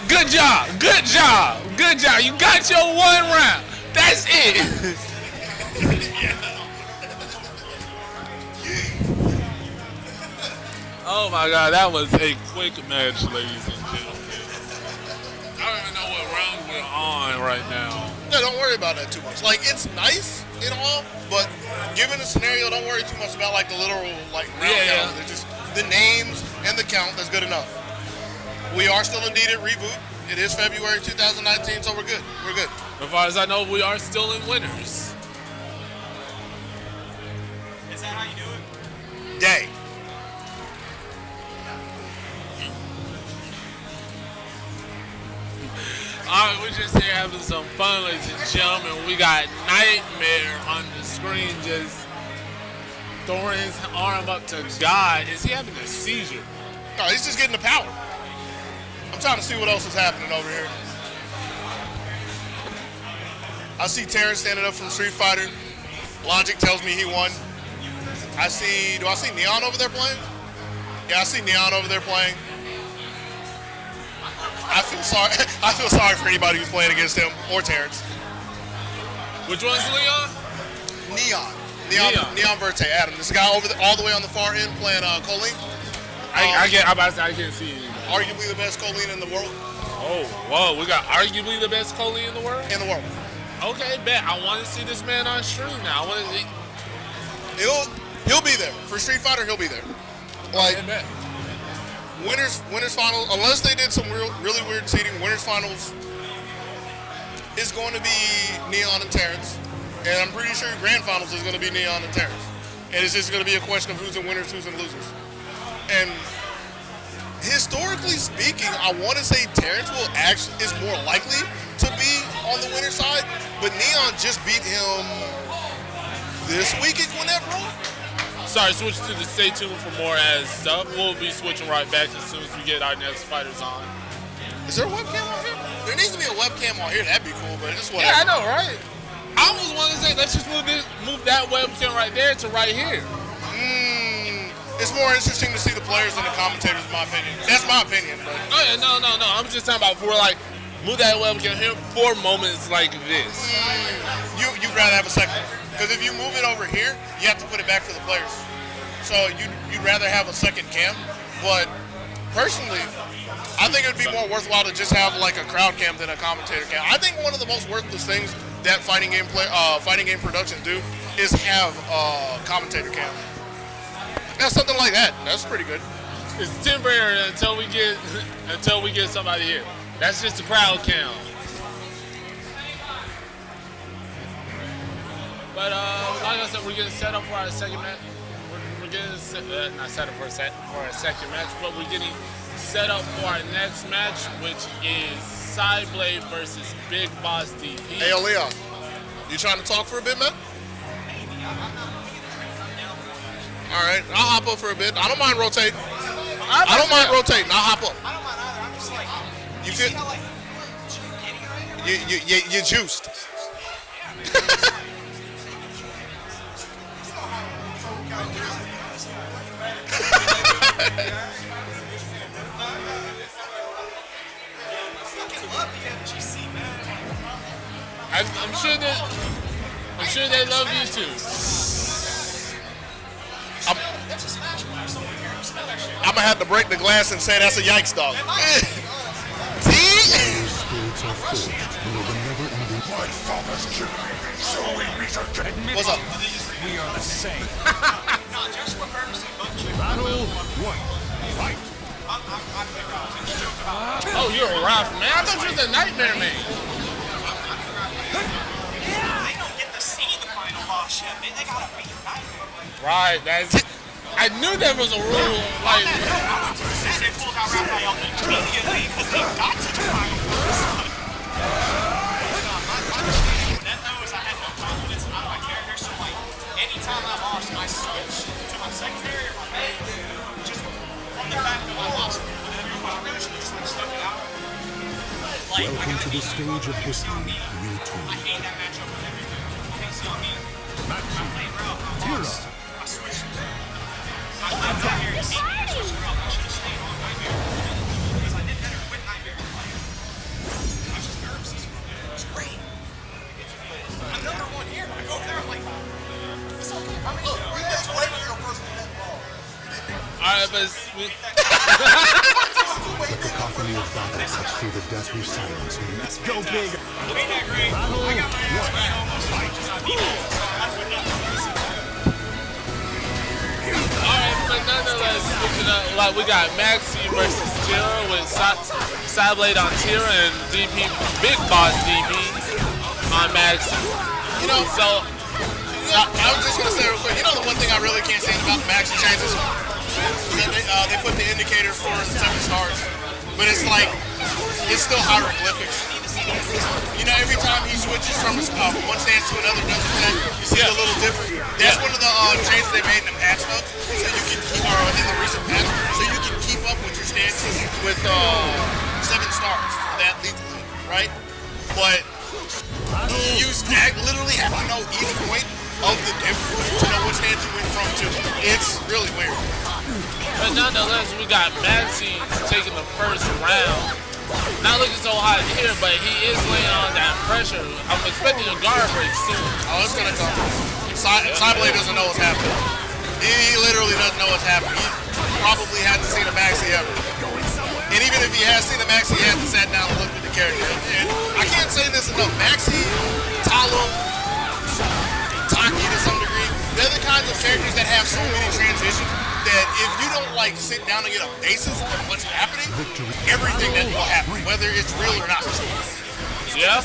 Good job. Good job. Good job. You got your one round. That's it. Oh my God, that was a quick match, ladies and gentlemen. I don't even know what round we're on right now. No, don't worry about that too much. Like, it's nice and all, but given the scenario, don't worry too much about like the literal like round count. It's just the names and the count. That's good enough. We are still indeed at Reboot. It is February 2019, so we're good. We're good. As far as I know, we are still in winners. Is that how you do it? Day. Alright, we're just here having some fun, ladies and gentlemen. We got Nightmare on the screen just throwing his arm up to God. Is he having a seizure? No, he's just getting the power. I'm trying to see what else is happening over here. I see Terrence standing up from Street Fighter. Logic tells me he won. Do I see Neon over there playing? Yeah, I see Neon over there playing. I feel sorry for anybody who's playing against him or Terrence. Which one's Leon? Neon Verte, Adam. This guy all the way on the far end playing Colleen. I can't see you. Arguably the best Colleen in the world. Oh, whoa, we got arguably the best Colleen in the world? In the world. Okay, bet. I want to see this man on stream now. He'll be there. For Street Fighter, he'll be there. Like, bet. winners finals, unless they did some really weird seeding, winners finals is going to be Neon and Terrence. And I'm pretty sure grand finals is going to be Neon and Terrence. And it's just going to be a question of who's in winners, who's in losers. And historically speaking, I want to say Terrence is more likely to be on the winner's side, but Neon just beat him this week at Gwinnett, bro. Sorry, switch to the stay tuned for more as stuff. We'll be switching right back as soon as we get our next fighters on. Is there a webcam on here? There needs to be a webcam on here. That'd be cool, but it's whatever. Yeah, I know, right? I was wanting to say, let's just move that webcam right there to right here. It's more interesting to see the players than the commentators, in my opinion. That's my opinion, but. Oh yeah, no. I'm just talking about for like, move that webcam here for moments like this. You'd rather have a second. Because if you move it over here, you have to put it back for the players. So you'd rather have a second cam. But personally, I think it would be more worthwhile to just have like a crowd cam than a commentator cam. I think one of the most worthless things that fighting game productions do is have a commentator cam. Yeah, something like that. That's pretty good. It's temporary until we get somebody here. That's just a crowd cam. But like I said, we're getting set up for our second match. We're getting not set up for our second match, but we're getting set up for our next match, which is Psyblade versus Big Boss DP. Hey, Leon, you trying to talk for a bit, man? All right, I'll hop up for a bit. I don't mind rotating. I don't mind rotating. I'll hop up. I don't mind either. I'm just like, You feel? You juiced. I'm sure they love you too. I'm gonna have to break the glass and say that's a yikes dog. Spirits are forged below the never-ending. My father's children, so we meet again. What's up? We are the same. Battle 1. Fight. Oh, you're a Raphael, man. I thought you was a Nightmare Man. they don't get to see the final boss yet. They gotta beat Nightmare. Right, I knew there was a rule. Like, They pulled out Raphael immediately because they got to the final boss. That knows I had no confidence in my character, so like anytime I lost, I switched to my secondary or my main. Just from the fact that I lost, I really should have just like stuck it out. Like, Welcome to the stage of history I retooled. hate that matchup with everything. Okay, so I mean, I played Ralph, I lost. I switched. I played Nightmare, he beat me, I switched Ralph. I should have stayed on Nightmare. Because I did better with Nightmare. I was just nervous as fuck. It was great. Another one here, but I go over there, I'm like, it's okay. I mean, look, we just wait for your first minute ball. alright, but The cacophony of battle cuts through the deathly silence. Go big. Ain't that great? I got my ass beat almost as much as I beat him. So that's what alright, but nonetheless, switching up, like we got Maxi versus Tira with Psyblade on Tira and DP Big Boss DP on Maxi. You know, So I was just gonna say real quick. You know the one thing I really can't stand about the Maxi changes? They put the indicator for 7 stars, but it's like it's still hieroglyphics. You know, every time he switches from one stance to another, you see it a little different. That's one of the changes they made in the patch notes, so you can keep, or in the recent patch, so you can keep up with your stances with 7 stars for that lethally, right? But You literally have to know each point of the dip to know which hand you went from to. It's really weird. But nonetheless, we got Maxi taking the first round. Not looking so hot here, but he is laying on that pressure. I'm expecting a guard break soon. Oh, it's gonna come. Psyblade doesn't know what's happening. He literally doesn't know what's happening. He probably hasn't seen a Maxi ever. And even if he has seen a Maxi, he hasn't sat down and looked at the character. And I can't say this enough. Maxi, Talo, Taki to some degree, they're the kinds of characters that have so many transitions that if you don't like sit down and get a basis of what's happening, everything that will happen, whether it's real or not. Yeah.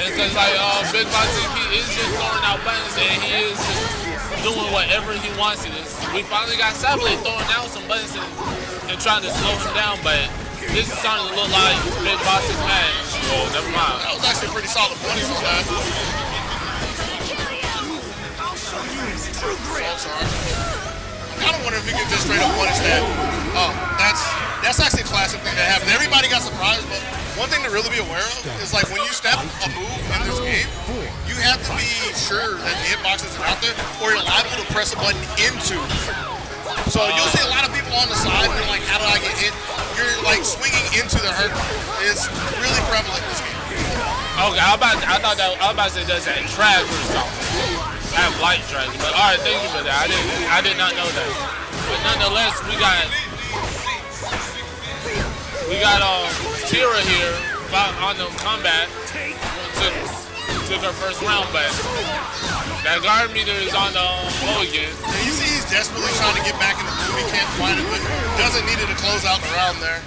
And because like BigBates, he is just throwing out buttons and he is just doing whatever he wants to do. We finally got Psyblade throwing out some buttons and trying to slow him down, but this is starting to look like BigBates' match. Oh, never mind. That was actually pretty solid points on that. I don't wonder if he could just straight up punish that. Oh, that's actually a classic thing that happened. Everybody got surprised, but one thing to really be aware of is like when you step a move in this game, you have to be sure that the hitboxes are out there or you're liable to press a button into. So you'll see a lot of people on the side and they're like, how do I get hit? You're like swinging into the hurt. It's really prevalent in this game. Okay, I was about to say does that drag or something. I have light drag, but alright, thank you for that. I did not know that. But nonetheless, we got Tira here on the combat. Took her first round, but that guard meter is on the low again. And you see he's desperately trying to get back in the move. He can't find it, but doesn't need it to close out the round there.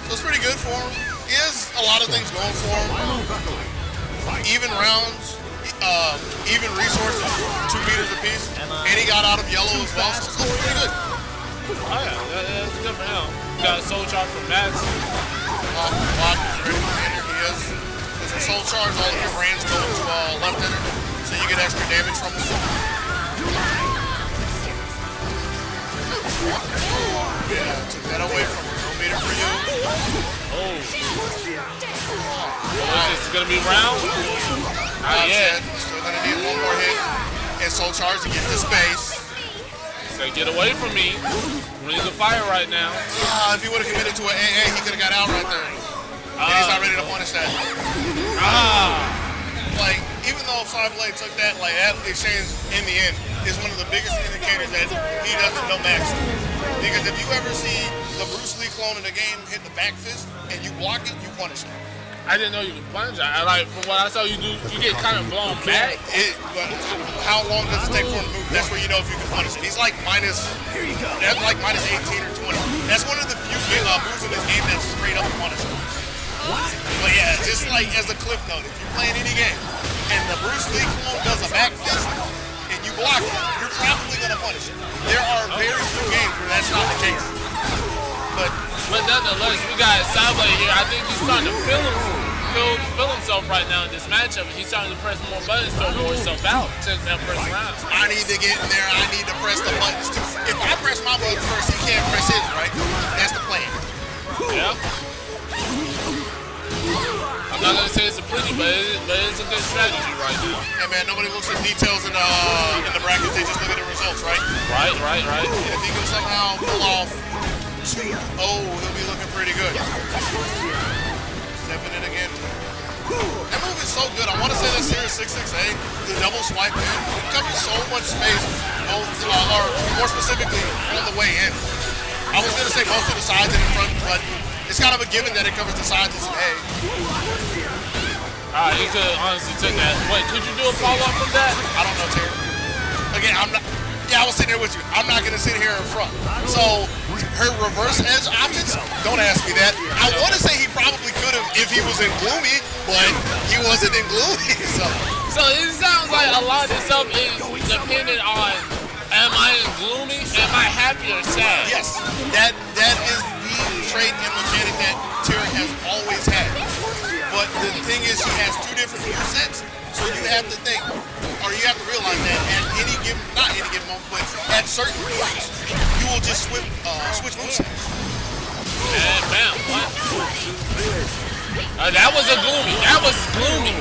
So it's pretty good for him. He has a lot of things going for him. Even rounds, even resources, 2 meters apiece. And he got out of yellow as well, so it's pretty good. Oh yeah, that's good for him. Got a soul charge from Maxi. Block is ready for the ender. He is. With the soul charge, all of your brands go to left ender, so you get extra damage from him. Yeah, took that away from him. No meter for you. Oh. Is this gonna be round? Not yet. Still gonna need one more hit and soul charge to get to space. So get away from me. We're in the fire right now. If he would have committed to an AA, he could have got out right there. And he's not ready to punish that. Like, even though Psyblade took that, like that exchange in the end is one of the biggest indicators that he doesn't know Maxi. Because if you ever see the Bruce Lee clone in the game hit the back fist and you block it, you punish it. I didn't know you could plunge. I like from what I saw you do, you get kind of blown back. But how long does it take for him to move? That's where you know if you can punish it. He's like minus 18 or 20. That's one of the few moves in this game that's straight up punishable. But yeah, just like as a cliff note, if you're playing any game and the Bruce Lee clone does a back fist and you block it, you're probably gonna punish it. There are very few games where that's not the case. But nonetheless, we got Psyblade here. I think he's starting to feel himself right now in this matchup. He's starting to press more buttons to wear himself out. Took that first round. I need to get in there. I need to press the buttons too. If I press my button first, he can't press his, right? That's the plan. Yeah. I'm not gonna say it's a pretty, but it's a good strategy right now. Hey man, nobody looks at details in the brackets. They just look at the results, right? Right. And if he can somehow pull off, he'll be looking pretty good. Stepping in again. That move is so good. I want to say that's here 6-6-A. The double swipe in. It covers so much space, both, or more specifically, on the way in. I was going to say both to the sides and in front, but it's kind of a given that it covers the sides as an A. He could honestly take that. Wait, could you do a follow-up from that? I don't know, Tira. Again, I'm not. Yeah, I was sitting here with you. I'm not going to sit here in front. So, her reverse edge options, don't ask me that. I want to say he probably could have if he was in Gloomy, but he wasn't in Gloomy. So it sounds like a lot of this stuff is dependent on, am I in Gloomy? Am I happy or sad? Yes, that is the trait and mechanic that Tira has always had. But the thing is, he has 2 different movesets, so you have to think, or you have to realize that at any given, not any given moment, but at certain points, you will just switch movesets. And bam, 1, 2, 3. That was a gloomy. That was gloomy.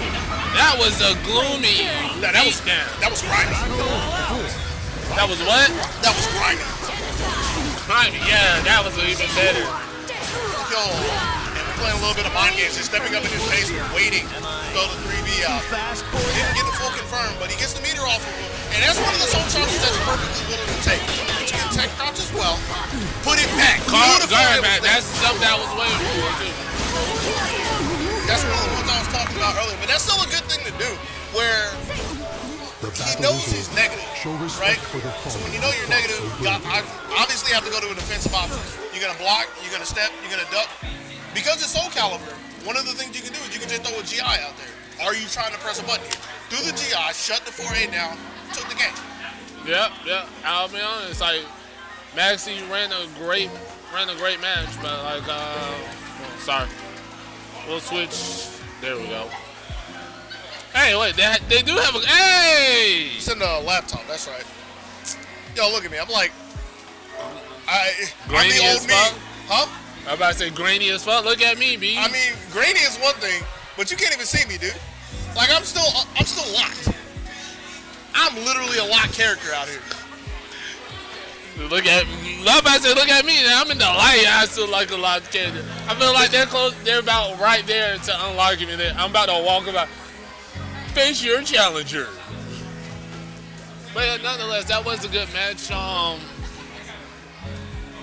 That was a gloomy. That was grimy. That was what? That was grimy. Grimy. Yeah, that was even better. Yo, and we're playing a little bit of mind games, just stepping up in his face, waiting to go to 3B out. Didn't get the full confirm, but he gets the meter off of him. And that's one of the soul charges that's perfectly willing to take. But you can tech crouch as well. Put it back. That's something I was waiting for, too. That's one of the ones I was talking about earlier. But that's still a good thing to do, where he knows he's negative, right? So when you know you're negative, you obviously have to go to a defensive option. You're going to block, you're going to step, you're going to duck. Because it's Soul Calibur, one of the things you can do is you can just throw a GI out there. Are you trying to press a button here? Do the GI, shut the 4A down, took the game. Yep. I'll be honest, like Maxi ran a great match, but like sorry. We'll switch. There we go. Hey, wait, they do have a It's in the laptop, that's right. Yo, look at me. I'm like I'm the old me. Huh? I'm about to say grainy as fuck. Look at me, B. I mean, grainy is one thing, but you can't even see me, dude. Like I'm still locked. I'm literally a locked character out here. Look at me. I'm about to say, look at me. I'm in the light. I still like a locked character. I feel like they're close. They're about right there to unlocking me. I'm about to walk about. Face your challenger. But nonetheless, that was a good match.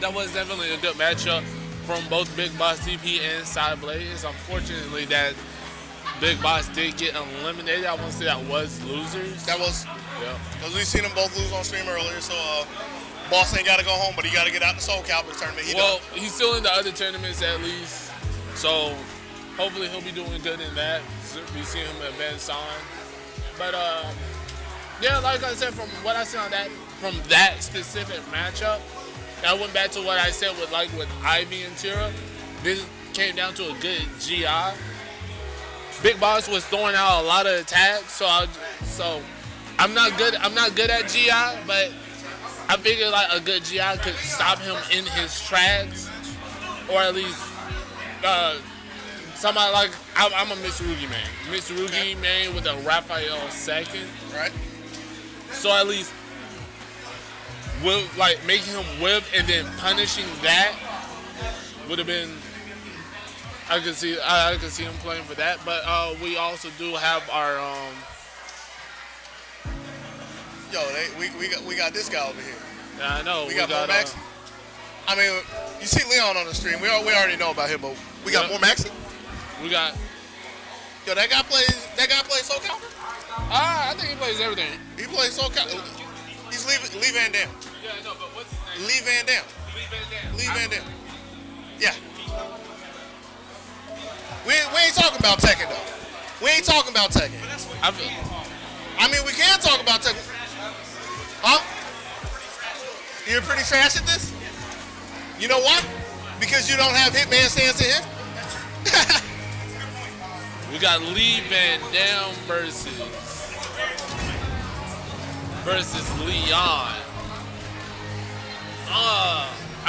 That was definitely a good matchup from both Big Boss CP and Psyblade. It's unfortunately that Big Boss did get eliminated. I want to say that was losers. That was, yeah. Because we seen them both lose on stream earlier, so Boss ain't got to go home, but he got to get out the Soul Calibur tournament. He's still in the other tournaments at least, so hopefully he'll be doing good in that. We see him advance on. But yeah, like I said, from what I see on that, from that specific matchup, I went back to what I said with Ivy and Tira. This came down to a good GI. Big Boss was throwing out a lot of attacks, so I'm not good at GI, but I figured like a good GI could stop him in his tracks, or at least somebody like I'm a Mitsurugi main with a Raphael second, right? So at least like making him whip and then punishing that would have been. I could see him playing for that, but we also do have our we got this guy over here. Yeah, I know. We got more Maxi. I mean, you see Leon on the stream. We already know about him, but we got more Maxi. We got. Yo, that guy plays Soul Calibur? I think he plays everything. He plays Soul Calibur. He's LeeVanDam. Yeah, I know, but what's his name? LeeVanDam. LeeVanDam. Yeah. We ain't talking about Tekken though. We ain't talking about Tekken. I mean, we can talk about Tekken. Huh? You're pretty trash at this? You know why? Because you don't have Hitman stance in him? We got LeeVanDam versus Leon.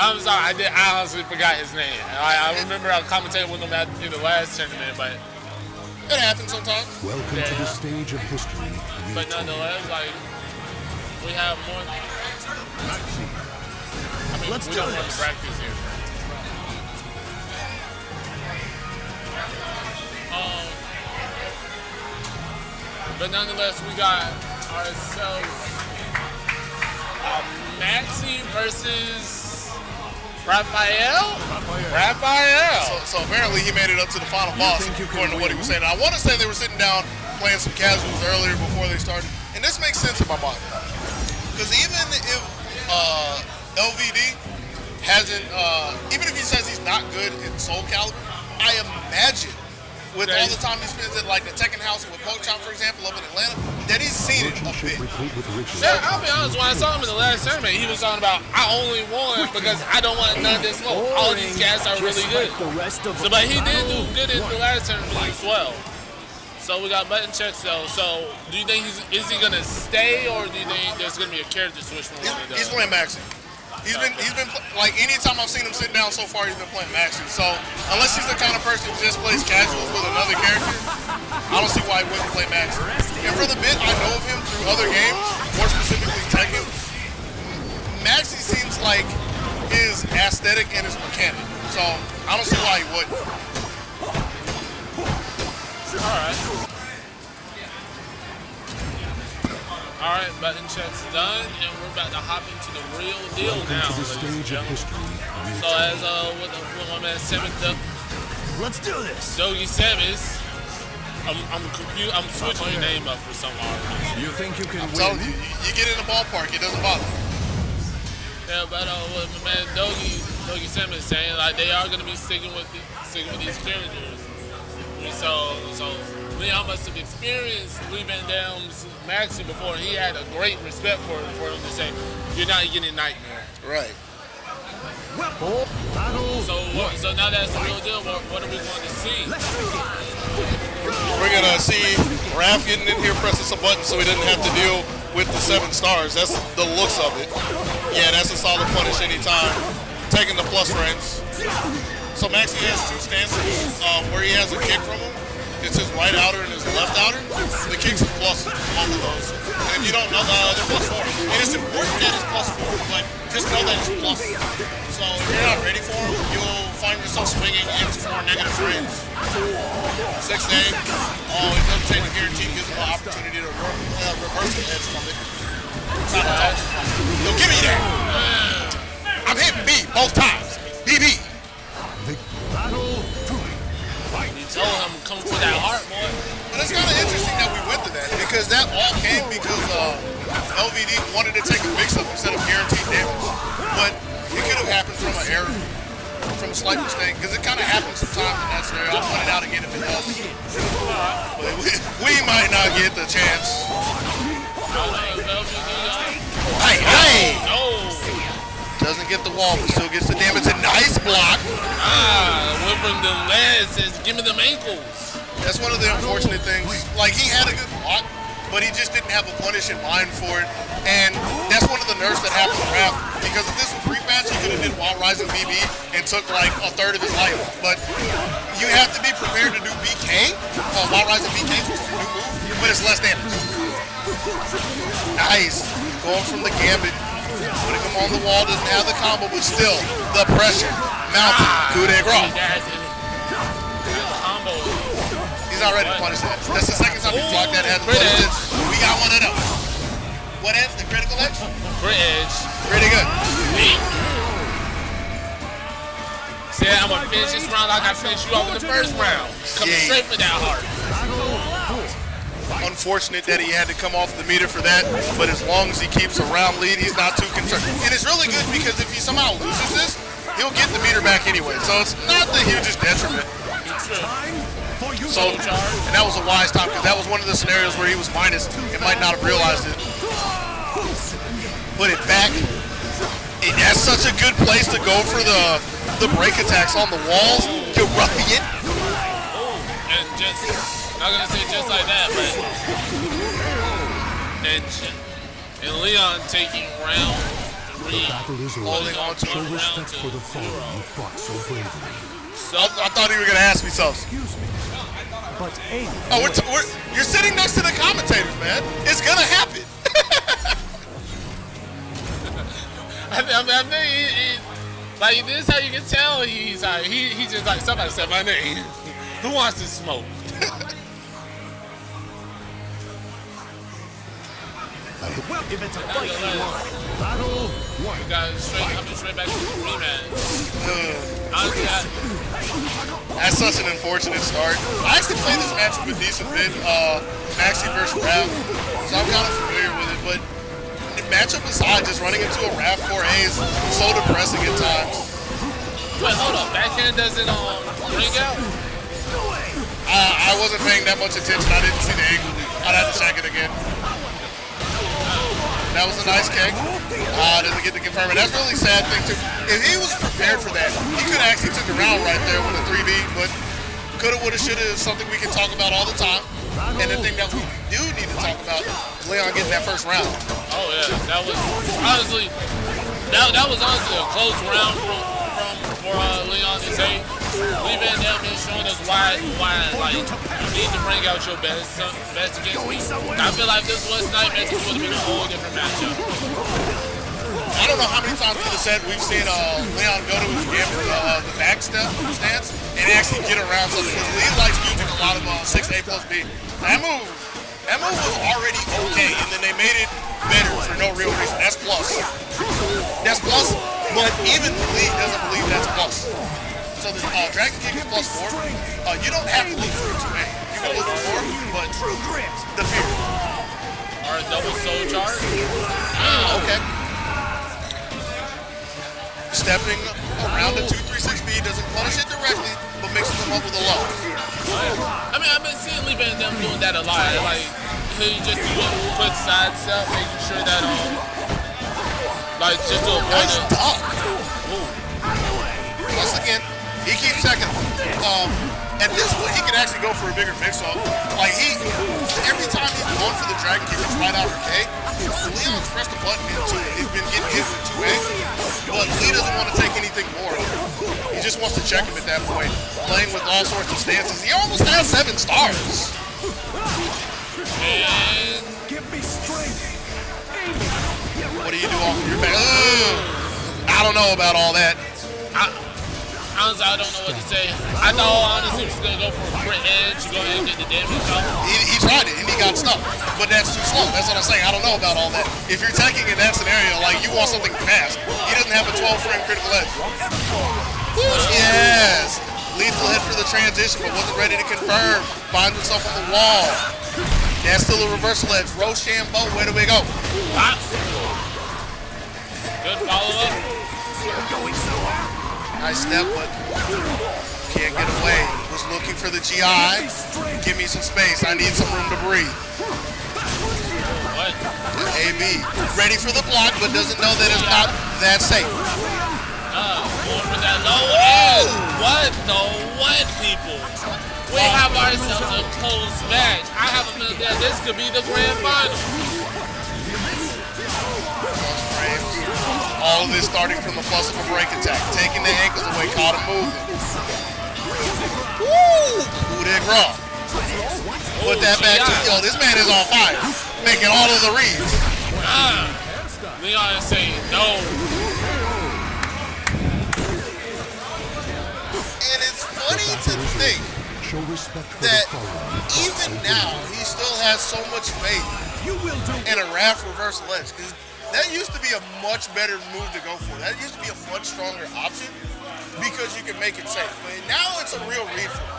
I'm sorry, I honestly forgot his name. I remember I commentated with him in the last tournament, but it happens sometimes. Welcome to the stage of history. But nonetheless, like we have more. I mean, we don't want to practice here. But nonetheless, we got ourselves Maxi versus Raphael. So apparently he made it up to the final boss, according to what he was saying. And I want to say they were sitting down playing some casuals earlier before they started, and this makes sense in my mind. Because even if LVD hasn't, even if he says he's not good in Soul Calibur, I imagine with all the time he spends at like the Tekken house with Pochop, for example, up in Atlanta, that he's seen it a bit. Yeah, I'll be honest, when I saw him in the last tournament, he was talking about, I only won because I don't want none of this smoke. All these cats are really good. So, but he did do good in the last tournament as well. So we got button checks though. So do you think is he gonna stay, or do you think there's gonna be a character switch when he does? He's playing Maxi. He's been like anytime I've seen him sit down so far, he's been playing Maxi. So unless he's the kind of person who just plays casuals with another character, I don't see why he wouldn't play Maxi. And for the bit I know of him through other games, more specifically Tekken, Maxi seems like his aesthetic and his mechanic. So I don't see why he wouldn't. All right, button checks done, and we're about to hop into the real deal now. To the stage of history. So as with my man Seven, Let's do this. DomoChaos, I'm confused. I'm switching your name up for some reason. You think you can I'm telling you, you get in the ballpark, it doesn't bother. Yeah, but what my man DomoChaos is saying, like they are gonna be sticking with these characters. So Leon must have experienced LeeVanDam's Maxi before. He had a great respect for him to say, "You're not getting Nightmare." Right. So now that's the real deal. What are we going to see? We're gonna see Raph getting in here pressing some buttons so he doesn't have to deal with the 7 stars. That's the looks of it. Yeah, that's a solid punish anytime. Taking the plus friends. So Maxi has 2 stances where he has a kick from him. It's his right outer and his left outer. The kicks are plus both of those. And if you don't know, they're plus 4. And it's important that it's plus 4, but just know that it's plus. So if you're not ready for him, you'll find yourself swinging into 4 negative frames. 6 8. Oh, it doesn't take the guarantee, gives him an opportunity to reverse the edge from it. Yo, give me that! I'm hitting B both times. BB. Told him come for that heart, boy. But it's kind of interesting that we went to that because that all came because LVD wanted to take a mix-up instead of guaranteed damage. But it could have happened from an error, from a slight mistake, because it kind of happens sometimes in that scenario. I'll point it out again if it does. But we might not get the chance. Hey! No. Doesn't get the wall, but still gets the damage. A nice block. Went from the legs says, give me them ankles. That's one of the unfortunate things. Like, he had a good block, but he just didn't have a punish in mind for it. And that's one of the nerfs that happened to Raph. Because if this was rematch, he could have did Wild Rising BB and took like a third of his life. But you have to be prepared to do BK. Wild Rising BK, which is a new move, but it's less damage. Nice. Going from the gambit. Putting him on the wall, doesn't have the combo, but still, the pressure mounted. Coup de grace. He's not ready to punish that. That's the second time he's blocked that. Has punished it. We got one of those. What edge? The critical edge? Crit edge. Pretty good. Said I'm gonna finish this round like I finished you off in the first round. Coming straight for that heart. Unfortunate that he had to come off the meter for that, but as long as he keeps a round lead, he's not too concerned. And it's really good because if he somehow loses this, he'll get the meter back anyway. So it's not the hugest detriment. So, and that was a wise time because that was one of the scenarios where he was minus and might not have realized it. Put it back. And that's such a good place to go for the break attacks on the walls. You ruffian. And just, not gonna say just like that, but and Leon taking round 3, holding on to Show round respect 2. for the fallen you fought so bravely. I thought you were gonna ask me something. But hey, You're sitting next to the commentators, man. It's gonna happen. I think like this is how you can tell he's like he just like somebody said my name. Who wants to smoke? Well, if it's a fight, battle one. We got coming straight back to the rematch. Honestly, That's such an unfortunate start. I actually played this matchup a decent bit, Maxi versus Raph, so I'm kind of familiar with it, but the matchup aside, just running into a Raph 4A is so depressing at times. Wait, hold up. Backhand doesn't ring out? I wasn't paying that much attention. I didn't see the angle. I'd have to check it again. That was a nice kick. Doesn't get to confirm it. That's a really sad thing too. If he was prepared for that, he could have actually took the round right there with a 3B, but coulda, woulda, shoulda is something we can talk about all the time. And the thing that we do need to talk about is Leon getting that first round. Oh yeah, that was honestly That was honestly a close round for Leon to say. LeeVanDam is showing us why like you need to bring out your best against me. I feel like this was night match would have been a whole different matchup. I don't know how many times we've said we've seen Leon go to his gym for the back stance and actually get around something. Because Lee likes using a lot of 6A plus B. That move was already okay, and then they made it better for no real reason. That's plus. That's plus, but even Lee doesn't believe that's plus. So the Dragon Kick is plus 4. You don't have to look for 2A. You can look for 4, but the fear. Alright, double soul charge. Okay. Stepping around the 2-3-6 B doesn't punish it directly, but mixes them up with a low. I mean, I've been seeing LeeVanDam doing that a lot. Like, he just do a quick side step, making sure that, like, just to avoid nice duck. Once again, he keeps second. At this point, he can actually go for a bigger mix-up. Like, every time he's going for the Dragon Kick, it's right out of K. Leon's pressed the button into it. He's been getting hit with 2A, but Lee doesn't want to take anything more of it. He just wants to check him at that point, playing with all sorts of stances. He almost has 7 stars. And what do you do off of your back? I don't know about all that. Honestly, I don't know what to say. I thought, honestly, he was going to go for a crit edge, go ahead and get the damage off. He tried it, and he got stuck. But that's too slow. That's what I'm saying. I don't know about all that. If you're taking in that scenario, like, you want something fast. He doesn't have a 12-frame critical edge. Yes! Lethal hit for the transition, but wasn't ready to confirm. Finds himself on the wall. That's still a reversal edge. Rochambeau, where do we go? Good follow-up. Nice step, but can't get away. Was looking for the GI. Give me some space. I need some room to breathe. What? AB. Ready for the block, but doesn't know that it's not that safe. Going for that low end. What the what, people? We have ourselves a close match. I have a feeling that this could be the grand final. All of this starting from the plus of a break attack. Taking the ankles away, caught him moving. Woo! Coup de grace. Put that back to, yo, this man is on fire. Making all of the reads. Leon is saying no. And it's funny to think that even now, he still has so much faith in a Raph reverse ledge. That used to be a much better move to go for. That used to be a much stronger option because you can make it safe. But now it's a real read for him.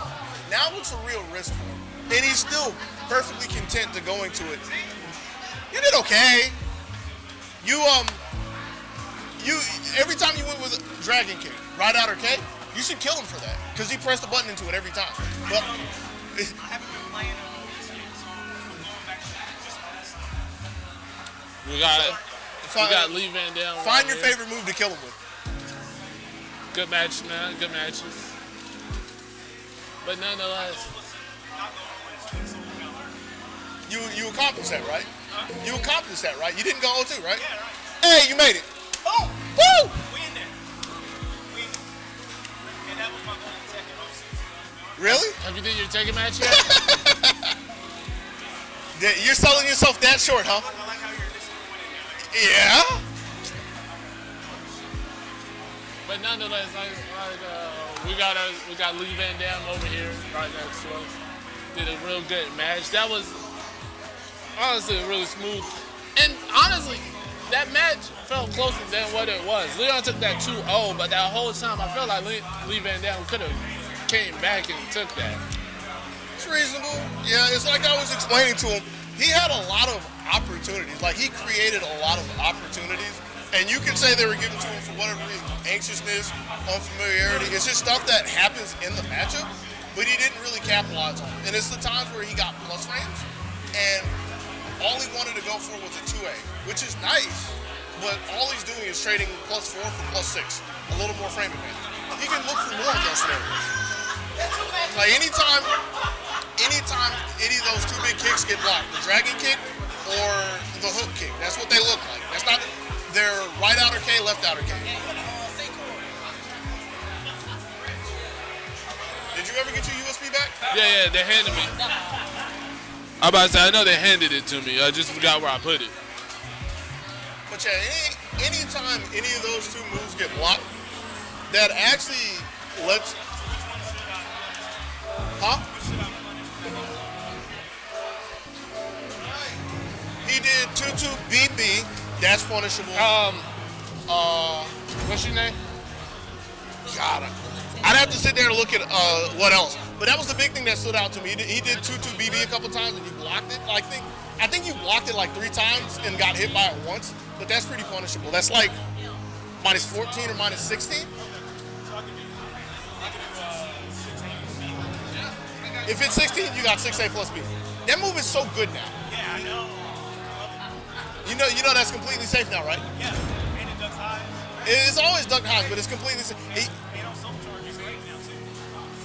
Now it's a real risk for him. And he's still perfectly content to go into it. You did okay. You every time you went with a Dragon Kick, right out or K, you should kill him for that. Because he pressed the button into it every time. But I haven't been playing this year, so I'm going back to that. We got LeeVanDam. Find your favorite move to kill him with. Good match, man. Good matches. But nonetheless, You accomplished that, right? You accomplished that, right? You didn't go 0-2, right? Yeah, right. Hey, you made it. Boom! Woo! We in there. And that was my goal in Tekken also. Really? have you did your Tekken match yet? Yeah, you're selling yourself that short, huh? I like how you're disappointed now. Yeah. But nonetheless, we got LeeVanDam over here right next to us. Did a real good match. That was honestly really smooth. And honestly, that match felt closer than what it was. Leon took that 2-0, but that whole time I felt like LeeVanDam could have came back and took that. It's reasonable. Yeah, it's like I was explaining to him. He had a lot of opportunities. Like, he created a lot of opportunities. And you can say they were given to him for whatever reason. Anxiousness, unfamiliarity. It's just stuff that happens in the matchup, but he didn't really capitalize on it. And it's the times where he got plus frames, and all he wanted to go for was a 2A, which is nice, but all he's doing is trading +4 for +6. A little more frame advantage. He can look for more of those scenarios. Like, anytime any of those two big kicks get blocked, the dragon kick or the hook kick, that's what they look like. They're right outer K, left outer K. Did you ever get your USB back? Yeah, they handed me. I'm about to say, I know they handed it to me. I just forgot where I put it. But yeah, anytime any of those two moves get blocked, that actually lets... Huh? He did 2-2 BB. That's punishable. What's your name? God, I'd have to sit there and look at what else. But that was the big thing that stood out to me. He did 2-2 BB a couple times and you blocked it. I think you blocked it like 3 times and got hit by it once. But that's pretty punishable. That's like minus 14 or minus 16. If it's 16, you got 6A plus B. That move is so good now. Yeah, I know. You know that's completely safe now, right? Yeah. And it ducks high. It's always duck high, but it's completely safe. And on soul charge, it's great now too.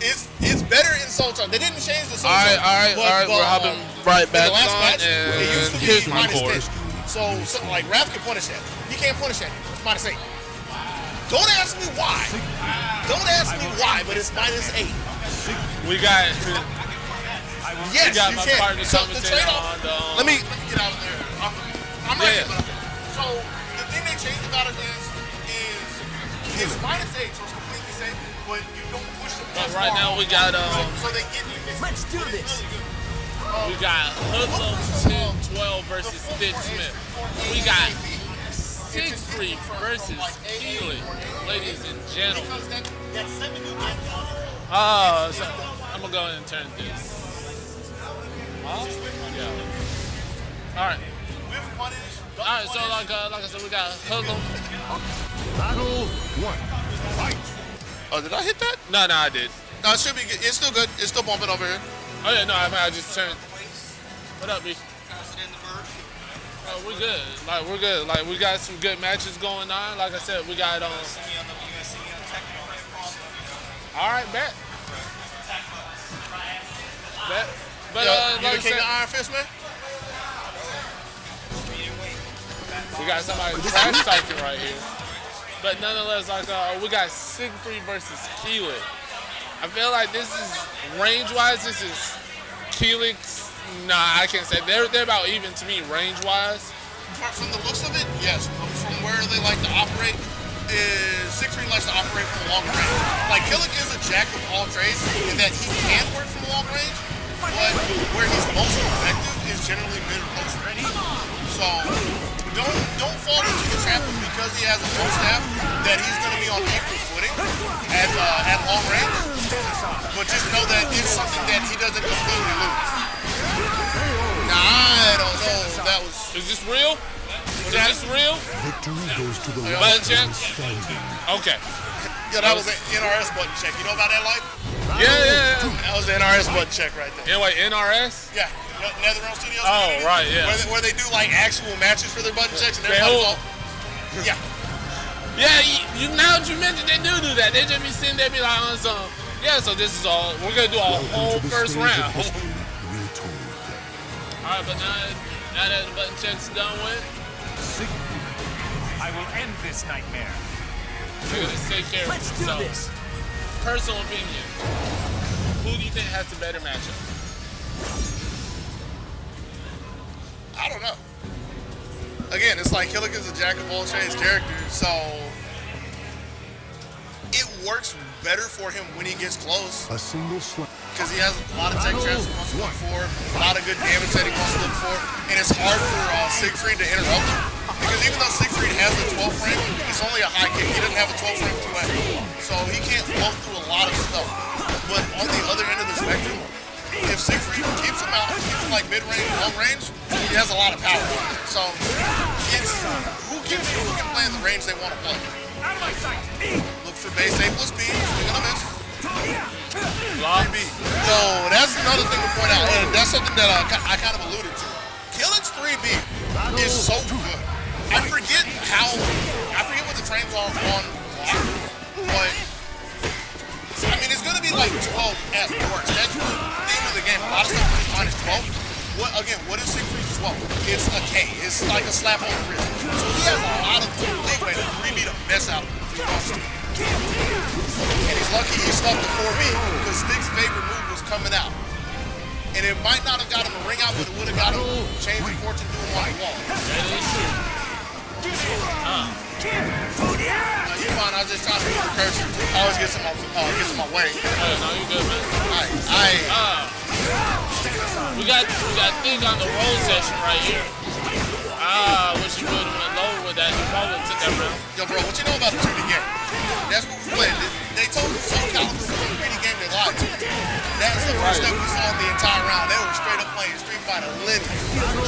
It's better in Soul Charge. They didn't change the Soul All Charge. right. We're hopping right back in the last on, match, it used and to here's be my minus board. 10. So something like Raph can punish that. He can't punish that. It's minus 8. Don't ask me why. Don't ask me why, but it's minus 8. We got... Yes, got you my can. partner So the commentating trade-off. on the, Let me get out of there. I'm right Yeah. here. So the thing they changed about it is it's minus 8, so it's completely safe, but you don't push them. But right now we got So they get you. Let's do this. we got Hoodlum 10-12 versus THICCSmitty. We got Siegfried versus Kilik, ladies and gentlemen. So I'm gonna go ahead and turn this. Yeah. All right. So like I said, we got Hoodlum. Battle 1. Fight. Oh, did I hit that? No, I did. No, it should be good. It's still good. It's still bumping over here. Oh yeah, no, I just turned. What up, B? Oh, we're good. We're good. We got some good matches going on. Like I said, we got all right, bet. But You like I the king said, of Iron Fist, man? we got somebody trash talking right here. But nonetheless, we got Siegfried versus Kilik. I feel like this is range-wise. This is Kilik's. Nah, I can't say they're about even to me range-wise. From the looks of it, yes. From where they like to operate, Siegfried likes to operate from a long range. Like Kilik is a jack of all trades in that he can work from a long range, but where he's most effective is generally mid or close range. So don't fall into the trap of because he has a full staff that he's going to be on equal footing at long range. But just know that it's something that he doesn't completely lose. Nah, I don't know. That was. Is this real? Is this real? Victory goes to the Button check? standing. Okay. Yeah, that was an NRS button check. You know about that, life? Yeah. That was the NRS button check right there. Anyway, NRS? Yeah, NetherRealm Studios. Oh, community, right, yeah. Where they do like actual matches for their button checks and They everybody's hold- all. Yeah. Yeah, you now that you mentioned they do that. They just be sitting there be like on some. Yeah, so this is all. We're gonna do our whole Welcome to the first stage of round. history retold. All right, but now that the button check's done with, I will end this nightmare. we're gonna take care of Let's do yourself. this. Personal opinion. Who do you think has the better matchup? I don't know. Again, it's like Kilik is a jack of all trades character, so it works better for him when he gets close A single slap. because he has a lot of tech traps he wants to look for, a lot of good damage that he wants to look for, and it's hard for Siegfried to interrupt him because even though Siegfried has a 12 frame, it's only a high kick. He doesn't have a 12 frame 2X, so he can't blow through a lot of stuff. But on the other end of the spectrum, if Siegfried keeps him out, keeps him like mid-range, long range, he has a lot of power. So it's who can play in the range they want to play. Look for base A plus B. You're gonna miss. 3B. So that's another thing to point out, and that's something that I kind of alluded to. Kilik's 3B is so good. I forget what the frames are on block, but I mean, it's going to be like 12 at worst. That's the theme of the game. A lot of stuff is minus 12. what is Siegfried's swallow? It's a K. It's like a slap on the wrist. So he has a lot of leeway to 3B to mess out of him if he wants to. And he's lucky he stuck the 4B because Stig's favorite move was coming out. And it might not have got him a ring out, but it would have got him changing fortune doing on the wall. That is true. You're fine. I was just trying to move the cursor. I always gets in my way. No, you good, man. We got Thing on the roll session right here. Wish you would have went lower with that. You probably took that round. Yo, bro, what you know about the 2D game? That's what we played. They told us Soul Calibur was a 3D game they lied to. That's the first step we saw in the entire round. They were straight up playing Street Fighter lineage.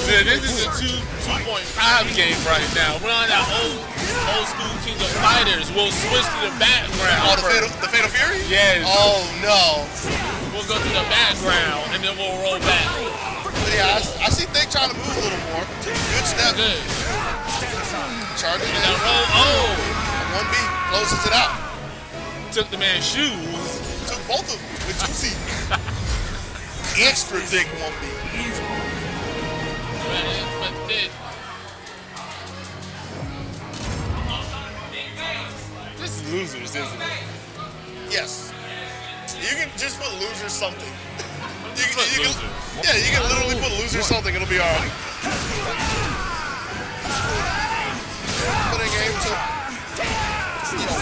Yeah, this is a 2.5 game right now. We're on that old school King of Fighters. We'll switch to the background. Oh, the Fatal Fury? Yes. Oh, no. We'll go to the background, and then we'll roll back. But yeah, I see Thing trying to move a little more. Good step. Good. Charging And in. then roll. 1B closes it out. Took the man's shoes. Took both of them with 2C. Extra thick 1B. But this is losers, isn't it? Yes. You can just put loser something. You Losers. can literally put loser something. It'll be alright. Putting aim to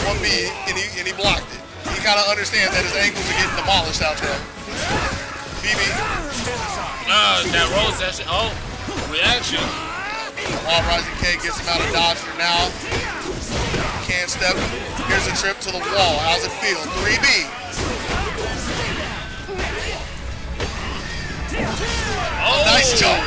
1B and he blocked it. He kind of understands that his ankles are getting demolished out there. BB. That roll session. Oh, reaction. Wall rising K gets him out of dodge for now. Can't step. Here's a trip to the wall. How's it feel? 3B. Oh, Nice jump.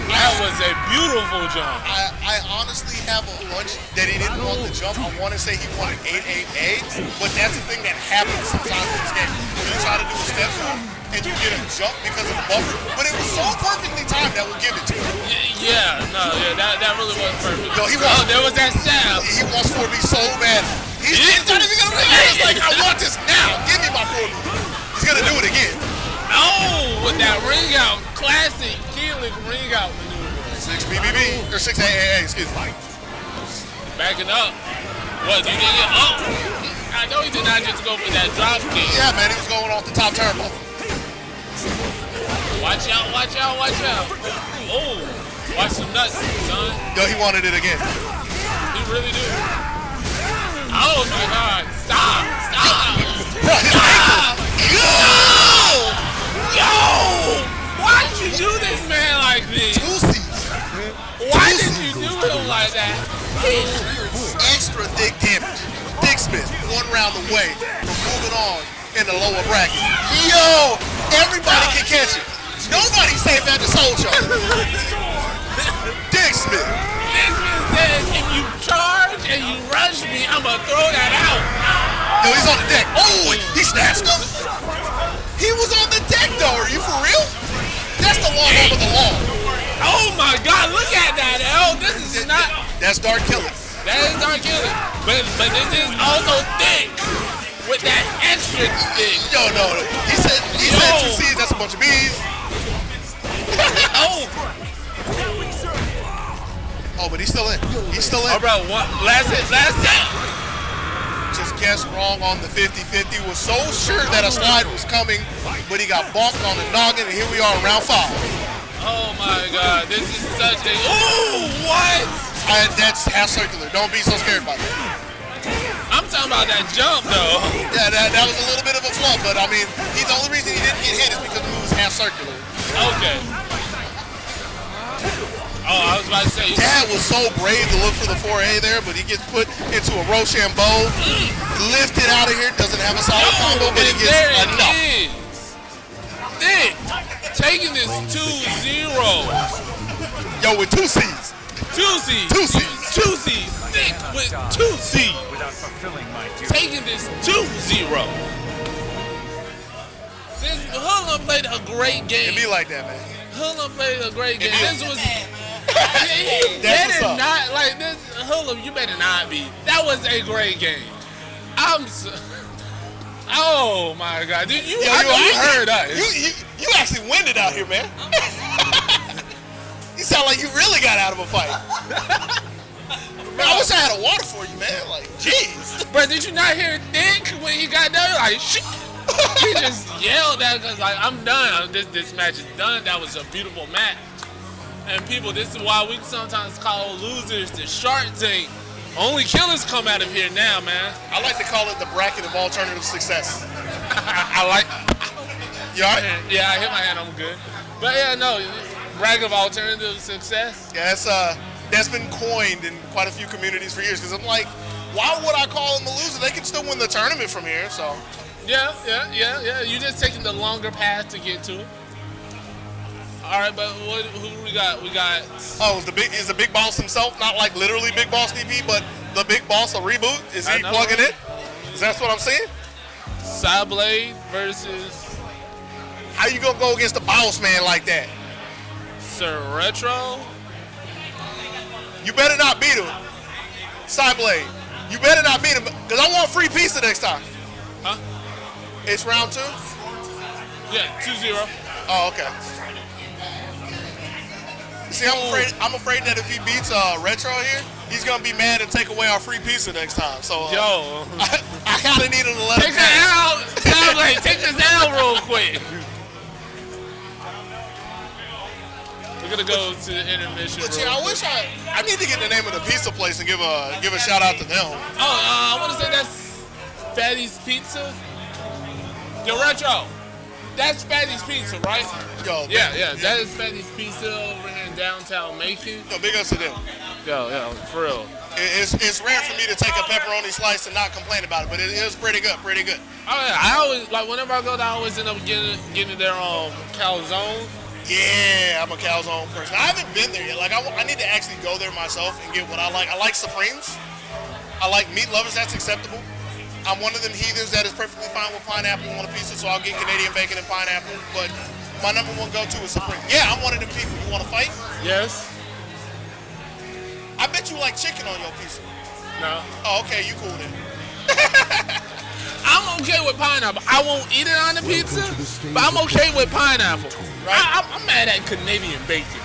That was a beautiful jump. I honestly have a hunch that he didn't want the jump. I want to say he wanted 888, but that's the thing that happens sometimes in this game. When you try to do a step move and you get a jump because of the buffer, but it was so perfectly timed that we'll give it to him. That really was perfect. Yo, he wants, there was that stab. He wants 4B so bad. He's not even gonna ring it. He's like, I want this now. Give me my 4B. He's gonna do it again. Oh, with that ring out, classic Kilik ring out maneuver. 6BBB, or 6AAA, excuse me. Backing up. What, you didn't get up? I know he did not just go for that drop kick. Yeah, man, he was going off the top turbo. Watch out, watch out, watch out. Oh, watch some nuts, son. Yo, he wanted it again. He really do. Oh my God, stop. Bro, his ankle. Yo! Why did you do this man like this? Why did you do him like that? Extra thick damage. THICCSmitty, 1 round away from moving on in the lower bracket. Yo! Everybody can catch it. Nobody's safe at the Soul Show. THICCSmitty. THICCSmitty says if you charge and you rush me, I'm gonna throw that out. Yo, he's on the deck. Oh, he snatched him. He was on the deck though. Are you for real? That's the long over the long. Oh my God! Look at that, L. This is not. That's Dark Kilik. That is Dark Kilik. But this is also thick with that extra thick. Yo, no. He said 2 C's. That's a bunch of B's. Oh. Oh, but he's still in. He's still in. Oh, bro. Last hit. Just guessed wrong on the 50-50. Was so sure that a slide was coming, but he got bonked on the noggin, and here we are in round 5. Oh my God, this is such a. Ooh, what? That's half circular. Don't be so scared about that. I'm talking about that jump though. Yeah, that was a little bit of a flub, but I mean, the only reason he didn't get hit is because the move was half circular. Okay. Oh, I was about to say. Dad was so brave to look for the 4A there, but he gets put into a Rochambeau, lifted out of here, doesn't have a solid combo, but he gets enough. Thick, taking this 2-0. Yo, with 2 C's. 2 C's. 2 C's. 2 C's. Thick with 2 C's. Taking this 2-0. This Hoodlum played a great game. It be like that, man. Hoodlum played a great game. This was. That's Better what's up. not like this. Hoodlum, you better not be. That was a great game. Oh my God, dude! I know you heard us. You actually winded out here, man. You sound like you really got out of a fight. Man, I wish I had a water for you, man. Like, jeez. Bro, did you not hear Dick when he got done? Like, shit. He just yelled at us like, I'm done. This match is done. That was a beautiful match. And people, this is why we sometimes call losers the Shark Tank. Only killers come out of here now, man. I like to call it the bracket of alternative success. I like. You all right? Yeah, I hit my hand. I'm good. But yeah, no, bracket of alternative success. Yeah, that's been coined in quite a few communities for years. Because I'm like, why would I call them a loser? They can still win the tournament from here. So. Yeah. You just taking the longer path to get to it. All right, but who we got? We got. Oh, is the big boss himself, not like literally Big Boss DP, but the big boss of Reboot? Is he plugging it? Is that what I'm saying? Psyblade versus. How you gonna go against the boss man like that? Sir Retro. You better not beat him. Psyblade. You better not beat him, because I want free pizza next time. Huh? It's round 2? Yeah, 2-0. Oh, okay. See, I'm afraid that if he beats Retro here, he's gonna be mad and take away our free pizza next time. So yo, I kind of need him to let him. Take the L. Psyblade, take this L real quick. We're gonna go to the intermission. But yeah, I wish I need to get the name of the pizza place and give a shout out to them. Oh, I want to say that's Fatty's Pizza. Yo, Retro, that's Fatty's Pizza, right? Yo, yeah, that is Fatty's Pizza over here in downtown Macon. Yo, big ups to them. Yo, for real. It's rare for me to take a pepperoni slice and not complain about it, but it was pretty good. Oh yeah, I always like whenever I go there, I always end up getting their calzone. Yeah, I'm a calzone person. I haven't been there yet. Like I need to actually go there myself and get what I like. I like Supremes. I like meat lovers. That's acceptable. I'm one of them heathens that is perfectly fine with pineapple on a pizza, so I'll get Canadian bacon and pineapple. But my number one go-to is Supreme. Yeah, I'm one of them people. You want to fight? Yes. I bet you like chicken on your pizza. No. Oh, okay. You cool then. I'm okay with pineapple. I won't eat it on the pizza, but I'm okay with pineapple. Right? I'm mad at Canadian bacon.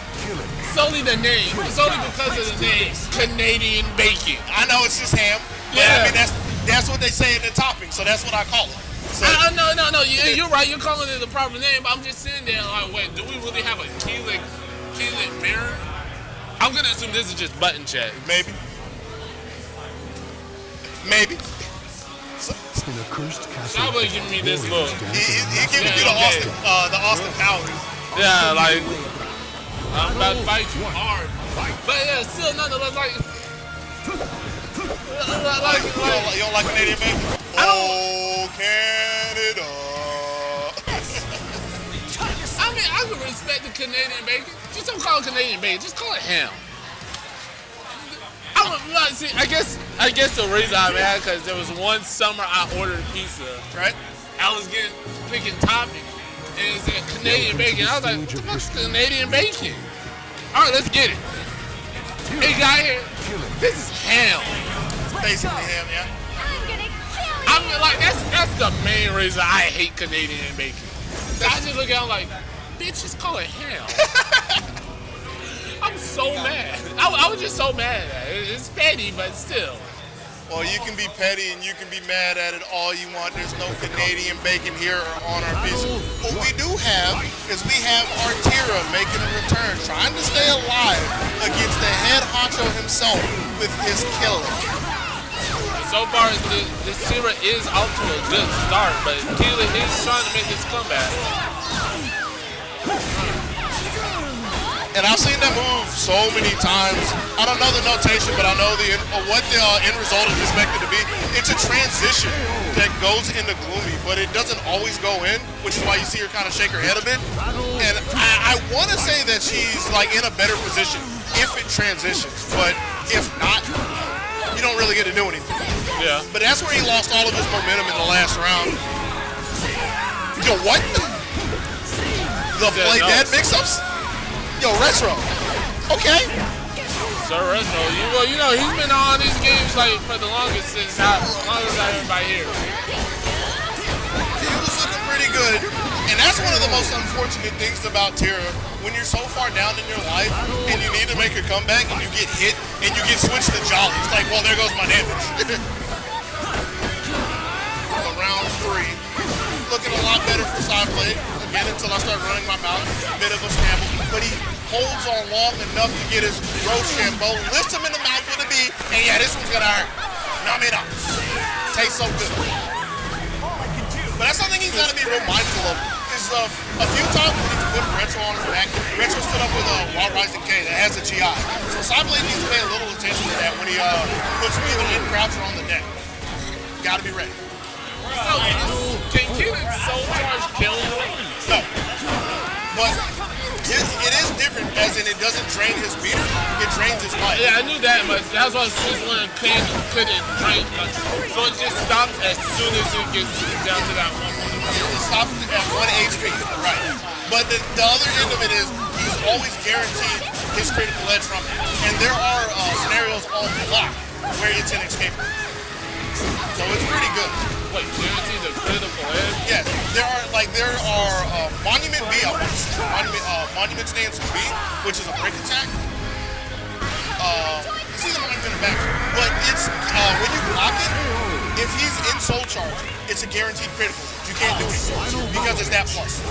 Solely the name. Solely because of the name. Canadian bacon. I know it's just ham. But yeah. I mean, that's what they say in the topping, so that's what I call it. So, no. You're right. You're calling it the proper name, but I'm just sitting there like, wait, do we really have a Kilik mirror? I'm going to assume this is just button check. Maybe. In a cursed castle. Probably giving me this look. He giving you the Austin Powers. Yeah, like I'm about to fight you hard. But yeah, still nonetheless like you don't like Canadian bacon? Oh, Canada. I mean, I can respect the Canadian bacon. Just don't call it Canadian bacon. Just call it ham. I guess the reason I'm mad because there was one summer I ordered pizza, right? I was picking topping, and it said Canadian bacon. I was like, what the fuck's Canadian bacon? All right, let's get it. Hey, guy here, this is ham. Basically ham, yeah. I'm gonna kill you. I mean, like that's the main reason I hate Canadian bacon. I just look at it like, bitch, just call it ham. I'm so mad. I was just so mad at it. It's petty, but still. Well, you can be petty and you can be mad at it all you want. There's no Canadian bacon here or on our pizza. What we do have is we have our Tira making a return, trying to stay alive against the head honcho himself with his Kilik. So far, the Tira is off to a good start, but Kilik is trying to make his comeback. And I've seen that move so many times. I don't know the notation, but I know what the end result is expected to be. It's a transition that goes into Gloomy, but it doesn't always go in, which is why you see her kind of shake her head a bit. And I want to say that she's like in a better position if it transitions, but if not, you don't really get to do anything. Yeah. But that's where he lost all of his momentum in the last round. Yo, what? The play dead mix-ups? Yo, Retro. Okay. Sir Retro, you know he's been on these games like for the longest since as long as I everybody here. He was looking pretty good. And that's one of the most unfortunate things about Tira. When you're so far down in your life and you need to make a comeback and you get hit and you get switched to Jolly. It's like, well, there goes my damage. Round 3. Looking a lot better for Psyblade. Again, until I start running my mouth. Bit of a scramble. But he holds on long enough to get his Rochambeau. Lifts him in the mouth with a B. And yeah, this one's going to hurt. Numb it up. Tastes so good. But that's something he's got to be real mindful of. Is a few times when he's put Retro on his back, Retro stood up with a Wild Rising K that has a GI. So Psyblade needs to pay a little attention to that when he puts me either in crouch or on the deck. Got to be ready. So, can Kilik soul charge kill him? No. But it is different, as in it doesn't drain his meter, it drains his life. Yeah, I knew that, but that's why Siegfried couldn't drain. So it just stops as soon as it gets down to that 1. It stops at 1 HP, right. But the other end of it is he's always guaranteed his critical edge from it. And there are scenarios on block where it's inescapable. So it's pretty good. Wait, guaranteed the critical edge? Yes, there are Monument B, I want to say. Monument stands for B, which is a break attack. It's either Monument or back. But it's, when you block it, if he's in soul charge, it's a guaranteed critical. You can't do anything because it's that plus.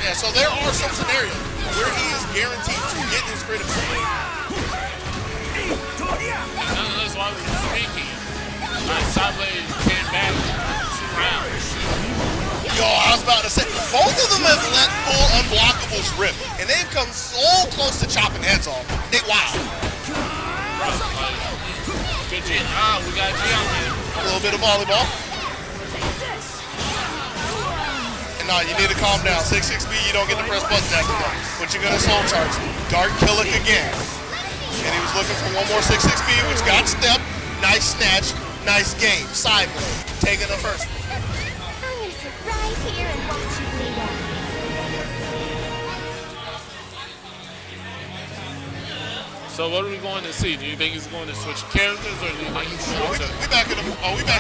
Yeah, so there are some scenarios where he is guaranteed to get his critical. That's why we were speaking. Psyblade came back 2 rounds. Yo, I was about to say, both of them have let full unblockables rip, and they've come so close to chopping heads off. They wow. Good G. We got G on here. A little bit of volleyball. And no, you need to calm down. 6-6B, you don't get to press buttons after that. But you're gonna soul charge. Dark Kilik again. And he was looking for one more 6-6B, which got step. Nice snatch. Nice game. Psyblade taking the first one. I'm gonna sit right here and watch you bleed out. So what are we going to see? Do you think he's going to switch characters, or do you think he's going to... We back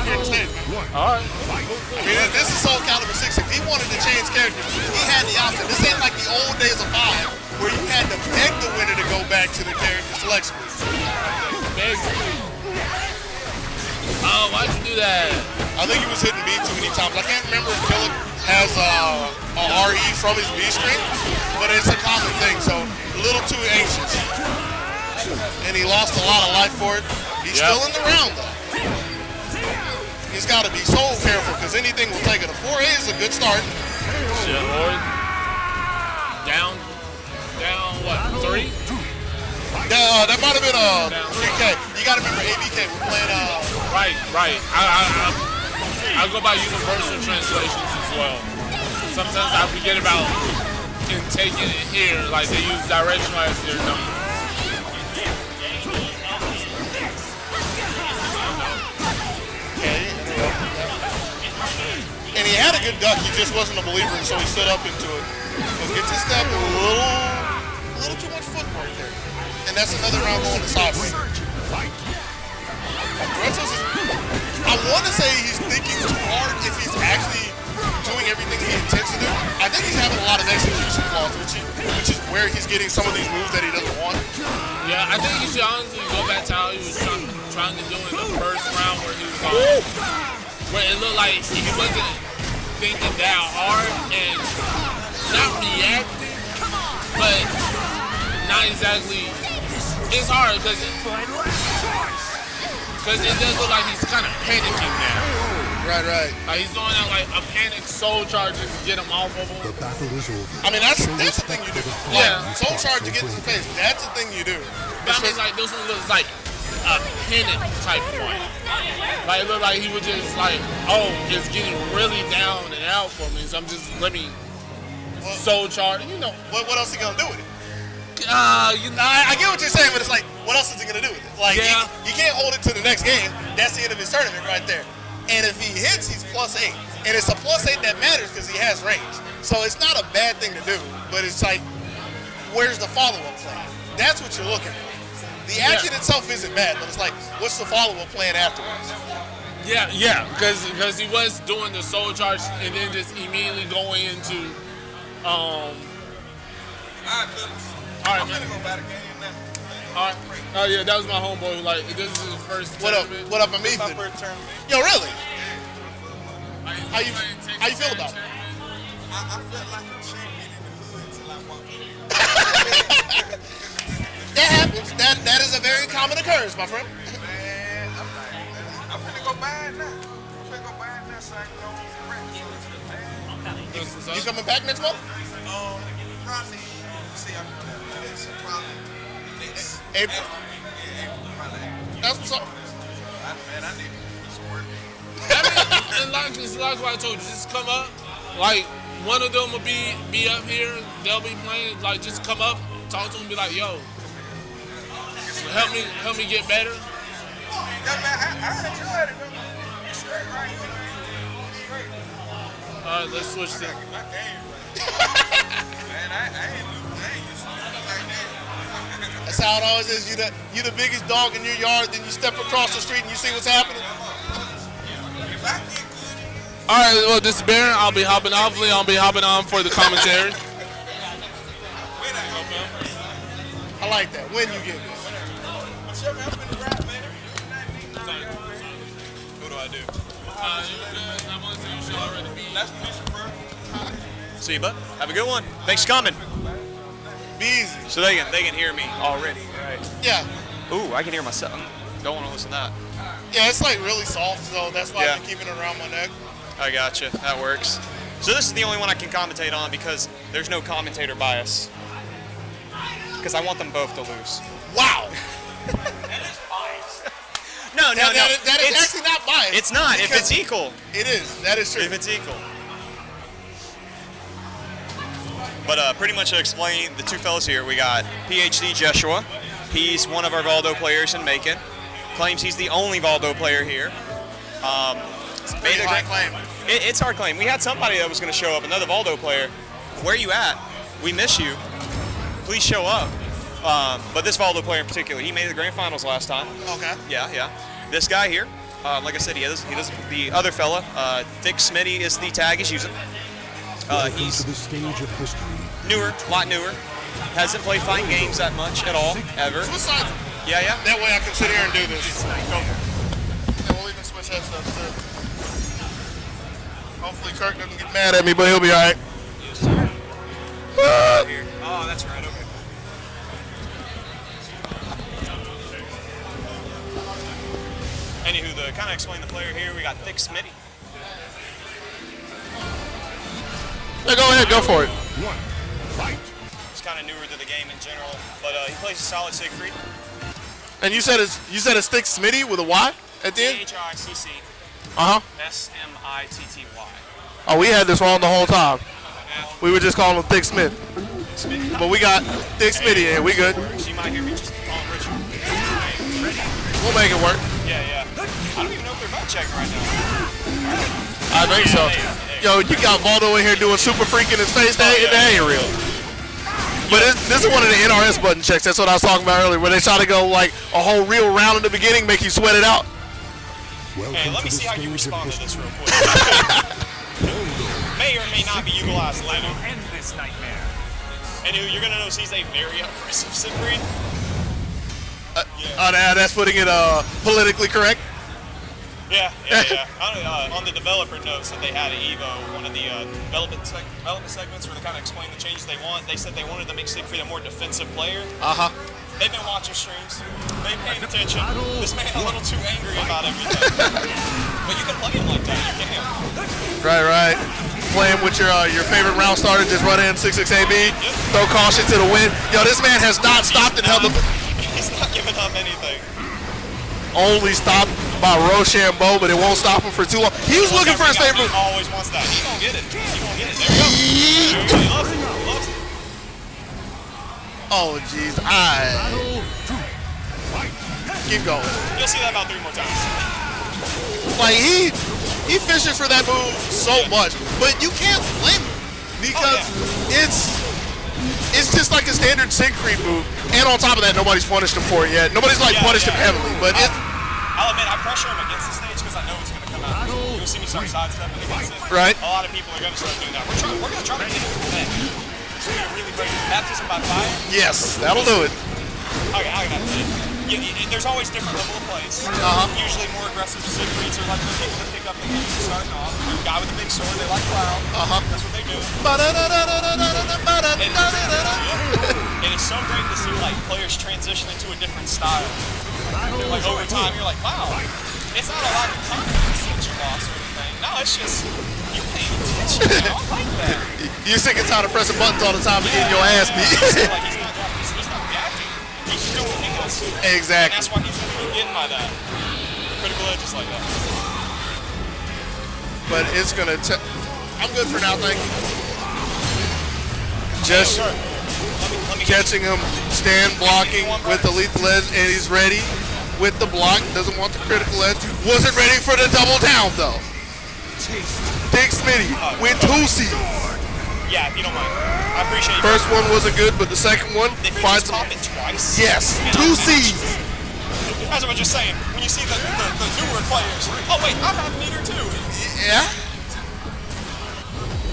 here in the stage, man. All right. I mean, this is Soul Calibur 6. If he wanted to change characters, he had the option. This ain't like the old days of 5, where you had to beg the winner to go back to the character selection. Beg. Oh, why'd you do that? I think he was hitting B too many times. I can't remember if Kilik has a RE from his B string, but it's a common thing, so a little too anxious. And he lost a lot of life for it. He's still in the round, though. He's got to be so careful, because anything will take it. A 4A is a good start. Shit, Lord. Down what, 3? That might have been a 3K. You got to remember ABK. We're playing. Right. I go by universal translations as well. Sometimes I forget about in Tekken and here, like they use directional as their number. And he had a good duck. He just wasn't a believer, and so he stood up into it. But gets his step a little too much footwork there. And that's another round going to Siegfried. I want to say he's thinking too hard if he's actually doing everything he intends to do. I think he's having a lot of execution flaws, which is where he's getting some of these moves that he doesn't want. Yeah, I think he should honestly go back to how he was trying to do in the first round where he was on. Where it looked like he wasn't thinking that hard and not reacting, but not exactly. It's hard because it does look like he's kind of panicking now. Right. Like he's throwing out like a panic soul charge just to get him off of him. The battle is over. I mean, that's the thing you do. Yeah. Like, soul charge to get in his face. That's the thing you do. But I mean, like this one looks like a panic type point. Like it looked like he was just like, oh, it's getting really down and out for me, so let me soul charge. You know, what else is he gonna do with it? I get what you're saying, but it's like, what else is he gonna do with it? Like, he can't hold it to the next game. That's the end of his tournament right there. And if he hits, he's +8, and it's a +8 that matters because he has range. So it's not a bad thing to do, but it's like, where's the follow-up plan? That's what you're looking for. The action itself isn't bad, but it's like, what's the follow-up plan afterwards? Yeah, because he was doing the soul charge and then just immediately going into All right, fellas. All right, I'm man. gonna go back again now. All right. Oh yeah, that was my homeboy. Like this is his first. What up? tournament. What up, My Ethan? first tournament. Yo, really? How you feel about it? I felt like a champion in the hood until I walked in. That happens. That is a very common occurrence, my friend. Man, I'm finna go buy it now. I'm finna go buy it now so I can go practice. Man. You coming back next month? Probably. See, I'm probably next April. Yeah, April. Probably April. That's what's up. Man, I need to do some work. And like what I told you, just come up. Like one of them will be up here. They'll be playing. Like just come up, talk to them, be like, yo, help me get better. Yeah, man, I enjoyed it. Man. Straight right here, man. Straight. All right, let's switch I to. gotta get my game right. Man, I ain't used to nothing like that. That's how it always is. You the biggest dog in your yard, then you step across the street and you see what's happening. If I get good, All right, well, this is Baron. I'll be hopping off. I'll be hopping on for the commentary. I like that. When you get it. what's up, man? I'm finna rap, man. What do I do? I'm on to you. Should already be. That's the bro. See you, bud. Have a good one. Thanks for coming. Be easy. So they can hear me already, right? Yeah. Ooh, I can hear myself. Don't want to listen to that. Yeah, it's like really soft, so that's why Yeah. I've been keeping it around my neck. I gotcha. That works. So this is the only one I can commentate on because there's no commentator bias. Because I want them both to lose. Wow. No. That is It's- actually not biased. It's not. If because it's equal. It is. That is true. If it's equal. But pretty much to explain the two fellas here, we got PhD Joshua. He's one of our Voldo players in Macon. Claims he's the only Voldo player here. Pretty high claim. It's our claim. We had somebody that was going to show up, another Voldo player. Where are you at? We miss you. Please show up. But this Voldo player in particular, he made the grand finals last time. Okay. Yeah. This guy here, like I said, he does the other fella. THICCSmitty is the tag he's using. Welcome He's to the stage of history. newer, a lot newer. Hasn't played fighting games that much at all, ever. Switch sides. Yeah. That way I can sit here and do this. Go. Yeah, we'll even switch that stuff too. Hopefully Kirk doesn't get mad at me, but he'll be alright. Oh, that's right. Okay. Anywho, to kind of explain the player here, we got THICCSmitty. Yeah, go ahead, go for it. One, fight. He's kind of newer to the game in general, but he plays a solid Siegfried. And you said it's THICCSmitty with a Y at the end? THICCSmitty. Oh, we had this wrong the whole time. We were just calling him Thick Smith. But we got THICCSmitty in. We good. She might hear me just call him Richard. We'll make it work. Yeah. I don't even know if they're butt checking right now. I think so. Yo, you got Voldo in here doing super freak in his face. That ain't real. But this is one of the NRS button checks. That's what I was talking about earlier, where they try to go like a whole real round in the beginning, make you sweat it out. Welcome Hey, let me to the see how you stage of respond to history. this real quick. May or may not be utilized later. End this nightmare. Anywho, you're gonna notice he's a very aggressive Siegfried. Oh, that's putting it politically correct. Yeah. On the developer notes that they had at EVO, one of the development segments where they kind of explain the changes they want, they said they wanted to make Siegfried a more defensive player. Uh-huh. They've been watching streams. They paying attention. This man a little too angry about everything. But you can play him like that. You can. Right. Playing with your favorite round starter, just run in 6-6-AB, throw caution to the wind. Yo, this man has not stopped and held the... He's not giving up anything. Only stopped by Rochambeau, but it won't stop him for too long. He was looking for his favorite... He always wants that. He gonna get it. There you go. He loves it. Loves it. Oh, jeez. Keep going. You'll see that about 3 more times. Like, he fishes for that move so much, but you can't blame him because it's just like a standard Siegfried move, and on top of that, nobody's punished him for it yet. Nobody's punished him heavily, but I'll admit I pressure him against the stage because I know it's gonna You'll see me start sidestepping against it. Right. A lot of people are going to start doing that. We're going to try to get it today. It's going to be a really great baptism by fire. Yes, that'll do it. Okay, I got it. There's always different level of plays. Usually more aggressive Siegfrieds are like the people that pick up the games starting off. The guy with the big sword, they like cloud. That's what they do. And it's so great to see like players transition into a different style. Like over time, you're like, wow, it's not a lot of confidence that you lost or anything. No, it's just you paying attention. I like that. You're sick and tired of pressing buttons all the time and getting your ass beat. Like he's not reacting. He's just doing what he wants to. Exactly. And that's why he's going to be getting by that. Critical edges like that. But it's going to... I'm good for now, thank you. Just let me catching him, stand blocking with the lethal edge, and he's ready with the block. Doesn't want the critical edge. Wasn't ready for the double down, though. THICCSmitty with 2 C's. Yeah, if you don't mind. I appreciate it. First one wasn't good, but the second one finds him. It twice. Yes, 2 C's. As I was just saying, when you see the newer players, oh wait, I'm half meter too. Yeah.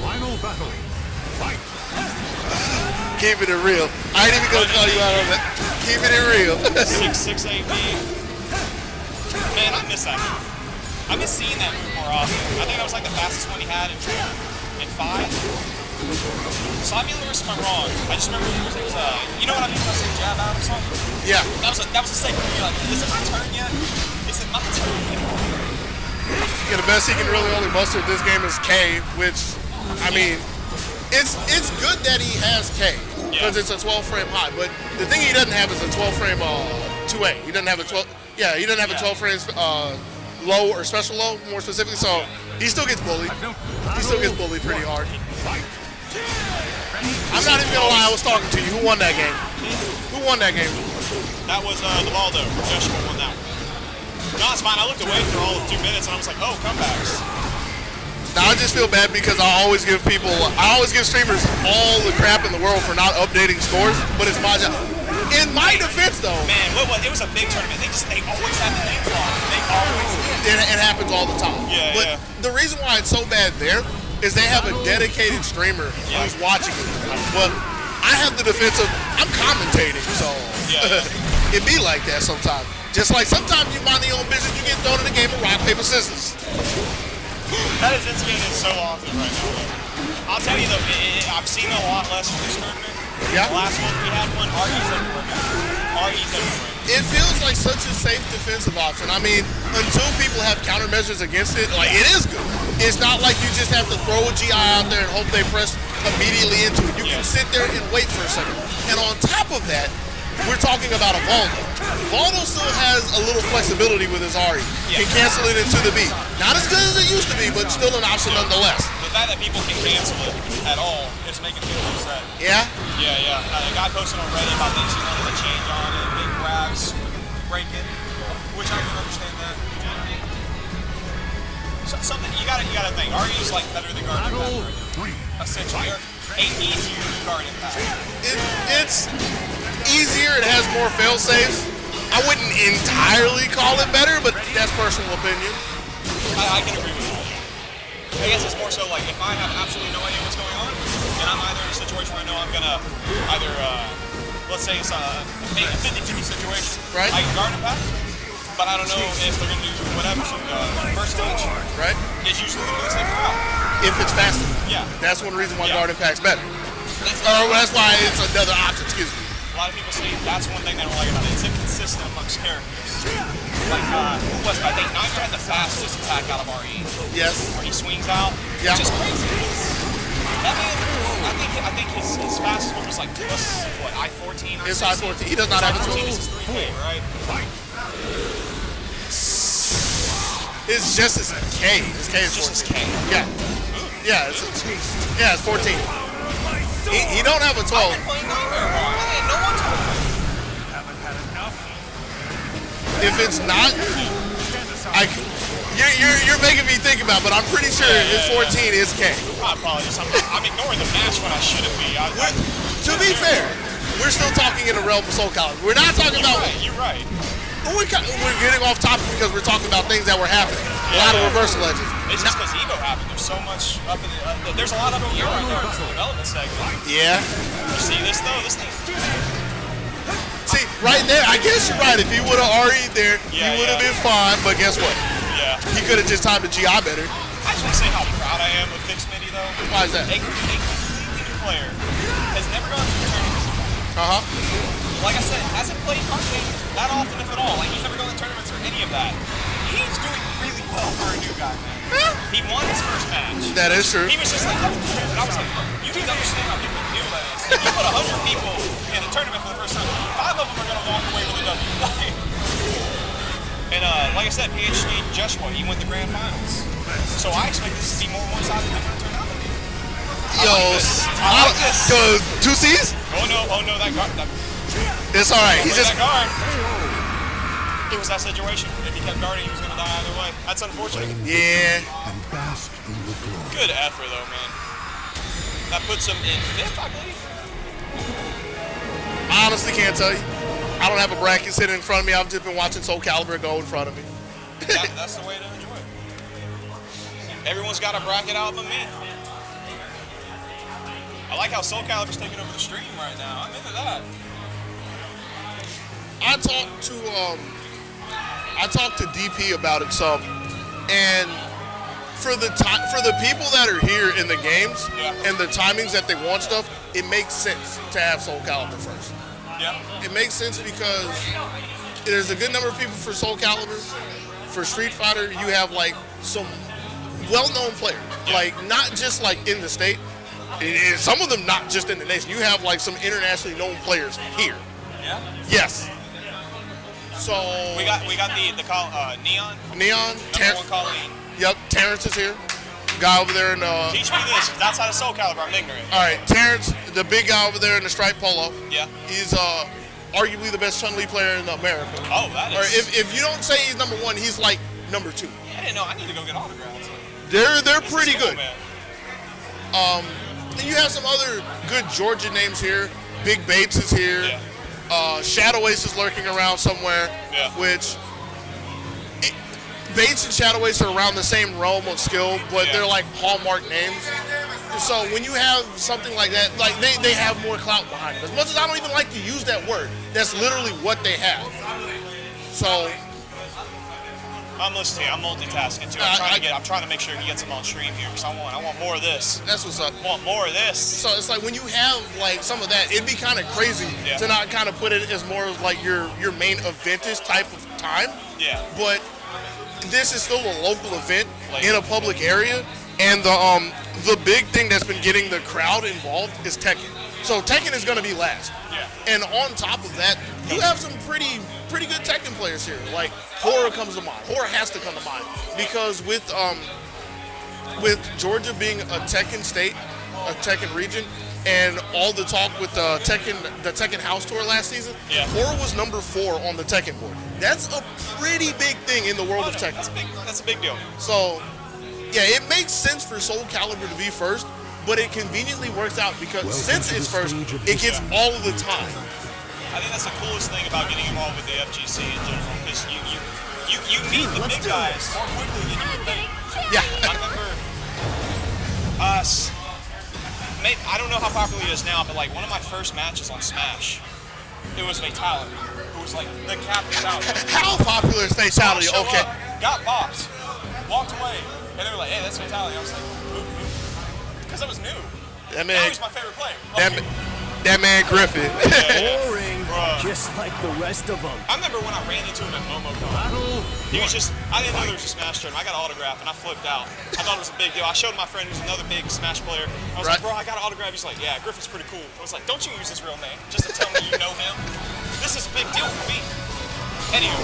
Final battle. Fight. Keeping it real. I ain't even gonna call you out on that. Keeping it real. 6'8" Man, I miss that move. I miss seeing that move more often. I think that was like the fastest one he had in 5. Slap me if I'm wrong. I just remember it was you know what I mean when I say jab out or something? Yeah. That was a statement where you're like, is it my turn yet? Is it my turn yet? Yeah, the best he can really only muster this game is K, which, I mean, it's good that he has K, because it's a 12 frame high, but the thing he doesn't have is a 12 frame 2A. He doesn't have a 12, he doesn't have a 12 frames low or special low, more specifically, so he still gets bullied. He still gets bullied pretty hard. I'm not even gonna lie, I was talking to you. Who won that game? Who won that game? That was the Voldo. Joshua won that one. No, it's fine. I looked away for all of 2 minutes and I was like, oh, comebacks. Now I just feel bad because I always give streamers all the crap in the world for not updating scores, but it's my job. In my defense though. Man, it was a big tournament. They always had the names on. They always did. It happens all the time. Yeah, but the reason why it's so bad there is they have a dedicated streamer who's watching it. Well, I have the defense of, I'm commentating, so it be like that sometimes. Just like sometimes you mind your own business, you get thrown in a game of rock, paper, scissors. That is instigated so often right now. I'll tell you though, I've seen a lot less in this tournament. Yeah. The last one we had one, RE's everywhere. It feels like such a safe defensive option. I mean, until people have countermeasures against it, like it is good. It's not like you just have to throw a GI out there and hope they press immediately into it. You can sit there and wait for a second. And on top of that, we're talking about a Voldo. Voldo still has a little flexibility with his RE. Can cancel it into the B. Not as good as it used to be, but still an option nonetheless. The fact that people can cancel it at all is making people upset. Yeah? Yeah. A guy posted on Reddit about things he wanted to change on it, big grabs, break it, which I can understand that. Something you gotta think. RE is like better than guard impact right now. Essentially, ain't easier than guard impact. It's easier. It has more fail safes. I wouldn't entirely call it better, but that's personal opinion. I can agree with that. I guess it's more so like if I have absolutely no idea what's going on, and I'm either in a situation where I know I'm gonna either let's say it's a 50-50 situation. Right. I can guard impact. But I don't know if they're going to do whatever. So first stage, right, is usually going to be the safer route. If it's faster. Yeah. That's one reason why guard impact's better. That's why it's another option, excuse me. A lot of people say that's one thing they don't like about it. It's inconsistent amongst characters. Like, who was it? I think Niner had the fastest attack out of RE. Yes. Where he swings out. Yeah. Which is crazy. That man, I think his fastest one was like, what, I-14? It's I-14. He does not have a tool. This is 3K, right? It's just as K. It's K is 14. Just as K. Yeah. Yeah, it's 14. He don't have a 12. I've been playing Nightmare wrong. No one told me. If it's not, you're making me think about it, but I'm pretty sure it's 14 is K. I apologize. I'm ignoring the match when I shouldn't be. To be fair, we're still talking in the realm of Soul College. We're not talking about... You're right. we're getting off topic because we're talking about things that were happening. A lot of reversal edges. It's just because Evo happened. There's so much up in the. There's a lot up in the air right now in the development segment. Yeah. You see this though? This thing. See, right there, I guess you're right. If he would have RE'd there, he would have been fine. But guess what? Yeah. He could have just timed the GI better. I just want to say how proud I am of THICCSmitty though. Why is that? A completely new player has never gone to a tournament. Like I said, hasn't played Arcade that often, if at all. Like, he's never gone to tournaments or any of that. He's doing really well for a new guy, man. He won his first match. That is true. He was just like, and I was like, you need to understand how people feel that is. If you put 100 people in a tournament for the first time, 5 of them are going to walk away with a W. And like I said, PhD Joshua, he went to grand finals. So I expect this to be more one-sided than it turned out to be. I like this. 2 C's? Oh no, that guard. It's all right. He just. That guard. It was that situation. If he kept guarding, he was going to die either way. That's unfortunate. Yeah. And bask in the glory. Good effort, though, man. That puts him in 5th, I believe. I honestly can't tell you. I don't have a bracket sitting in front of me. I've just been watching Soul Calibur go in front of me. That's the way to enjoy it. Everyone's got a bracket out but me. I like how Soul Calibur's taking over the stream right now. I'm into that. I talked to DP about it some, and for the people that are here in the games and the timings that they want stuff, it makes sense to have Soul Calibur first. Yeah. It makes sense because there's a good number of people for Soul Calibur. For Street Fighter, you have like some well-known players, like not just like in the state. And some of them not just in the nation. You have like some internationally known players here. Yeah. Yes. So we got the Neon. Neon. Number 1 Colleen. Yep. Terrence is here. Guy over there in Teach me this. It's outside of Soul Calibur. I'm ignorant. All right, Terrence, the big guy over there in the striped polo. Yeah. He's arguably the best Chun-Li player in America. Oh, that is. Or if you don't say he's number 1, he's like number 2. I didn't know. I need to go get autographs. They're pretty good. Man. And you have some other good Georgia names here. BigBates is here. Yeah. Shadow Ace is lurking around somewhere. Yeah. Which Bates and Shadow Ace are around the same realm of skill, but they're like hallmark names. So when you have something like that, like they have more clout behind them. As much as I don't even like to use that word, that's literally what they have. So I'm listening. I'm multitasking too. I'm trying to make sure he gets him on stream here because I want more of this. That's what's up. I want more of this. So it's like when you have like some of that, it'd be kind of crazy to not kind of put it as more of like your main eventish type of time. Yeah. But this is still a local event in a public area, and the big thing that's been getting the crowd involved is Tekken. So Tekken is going to be last. Yeah. And on top of that, you have some pretty good Tekken players here. Like Horror comes to mind. Horror has to come to mind because with Georgia being a Tekken state, a Tekken region, and all the talk with the Tekken House Tour last season, Horror was number 4 on the Tekken board. That's a pretty big thing in the world of Tekken. That's a big deal. So, yeah, it makes sense for Soul Calibur to be first, but it conveniently works out because since it's first, it gets all of the time. I think that's the coolest thing about getting involved with the FGC in general, because you meet the big guys more quickly than you would think. Yeah. I remember I don't know how popular it is now, but like one of my first matches on Smash, it was Fatality. It was like the captain's out. How popular is Fatality? Okay. Got bopped, walked away, and they were like, "Hey, that's Fatality." I was like, because I was new. That man, now he's my favorite player. That man Griffin. Boring, just like the rest of them. I remember when I ran into him at DomoChaos. He was I didn't know there was a Smash tournament. I got an autograph and I flipped out. I thought it was a big deal. I showed my friend who's another big Smash player. I was like, bro, I got an autograph. He's like, yeah, Griffin's pretty cool. I was like, don't you use his real name just to tell me you know him? This is a big deal for me. Anyway,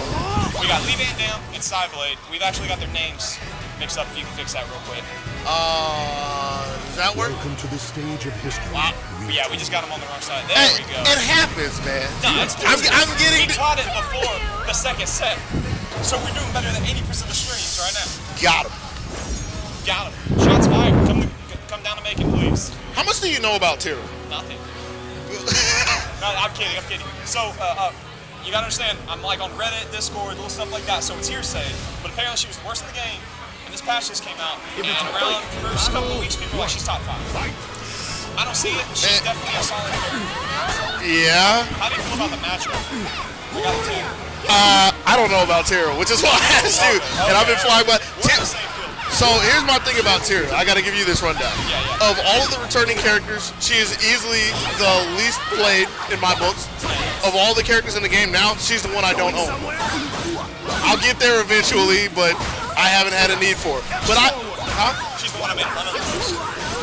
we got LeeVanDam and Psyblade. We've actually got their names mixed up. If you can fix that real quick. Does that work? Welcome to the stage of history. Wow. Yeah, we just got him on the wrong side. There we go. It happens, man. No, I'm getting. We caught it before the second set, so we're doing better than 80% of the streams right now. Got him. Got him. Shots fired. Come down to make it, please. How much do you know about Tira? Nothing. No, I'm kidding. So, you gotta understand, I'm like on Reddit, Discord, little stuff like that, so it's hearsay. But apparently she was the worst in the game, and this patch just came out, and around the first couple of weeks, people were like, she's top 5. I don't see it. She's definitely a solid character. Yeah. How do you feel about the matchup? We got Tira. I don't know about Tira, which is why I asked you. And I've been flying by. So here's my thing about Tira. I got to give you this rundown. Of all of the returning characters, she is easily the least played in my books. Of all the characters in the game now, she's the one I don't own. I'll get there eventually, but I haven't had a need for it. But She's the one I made fun of the most.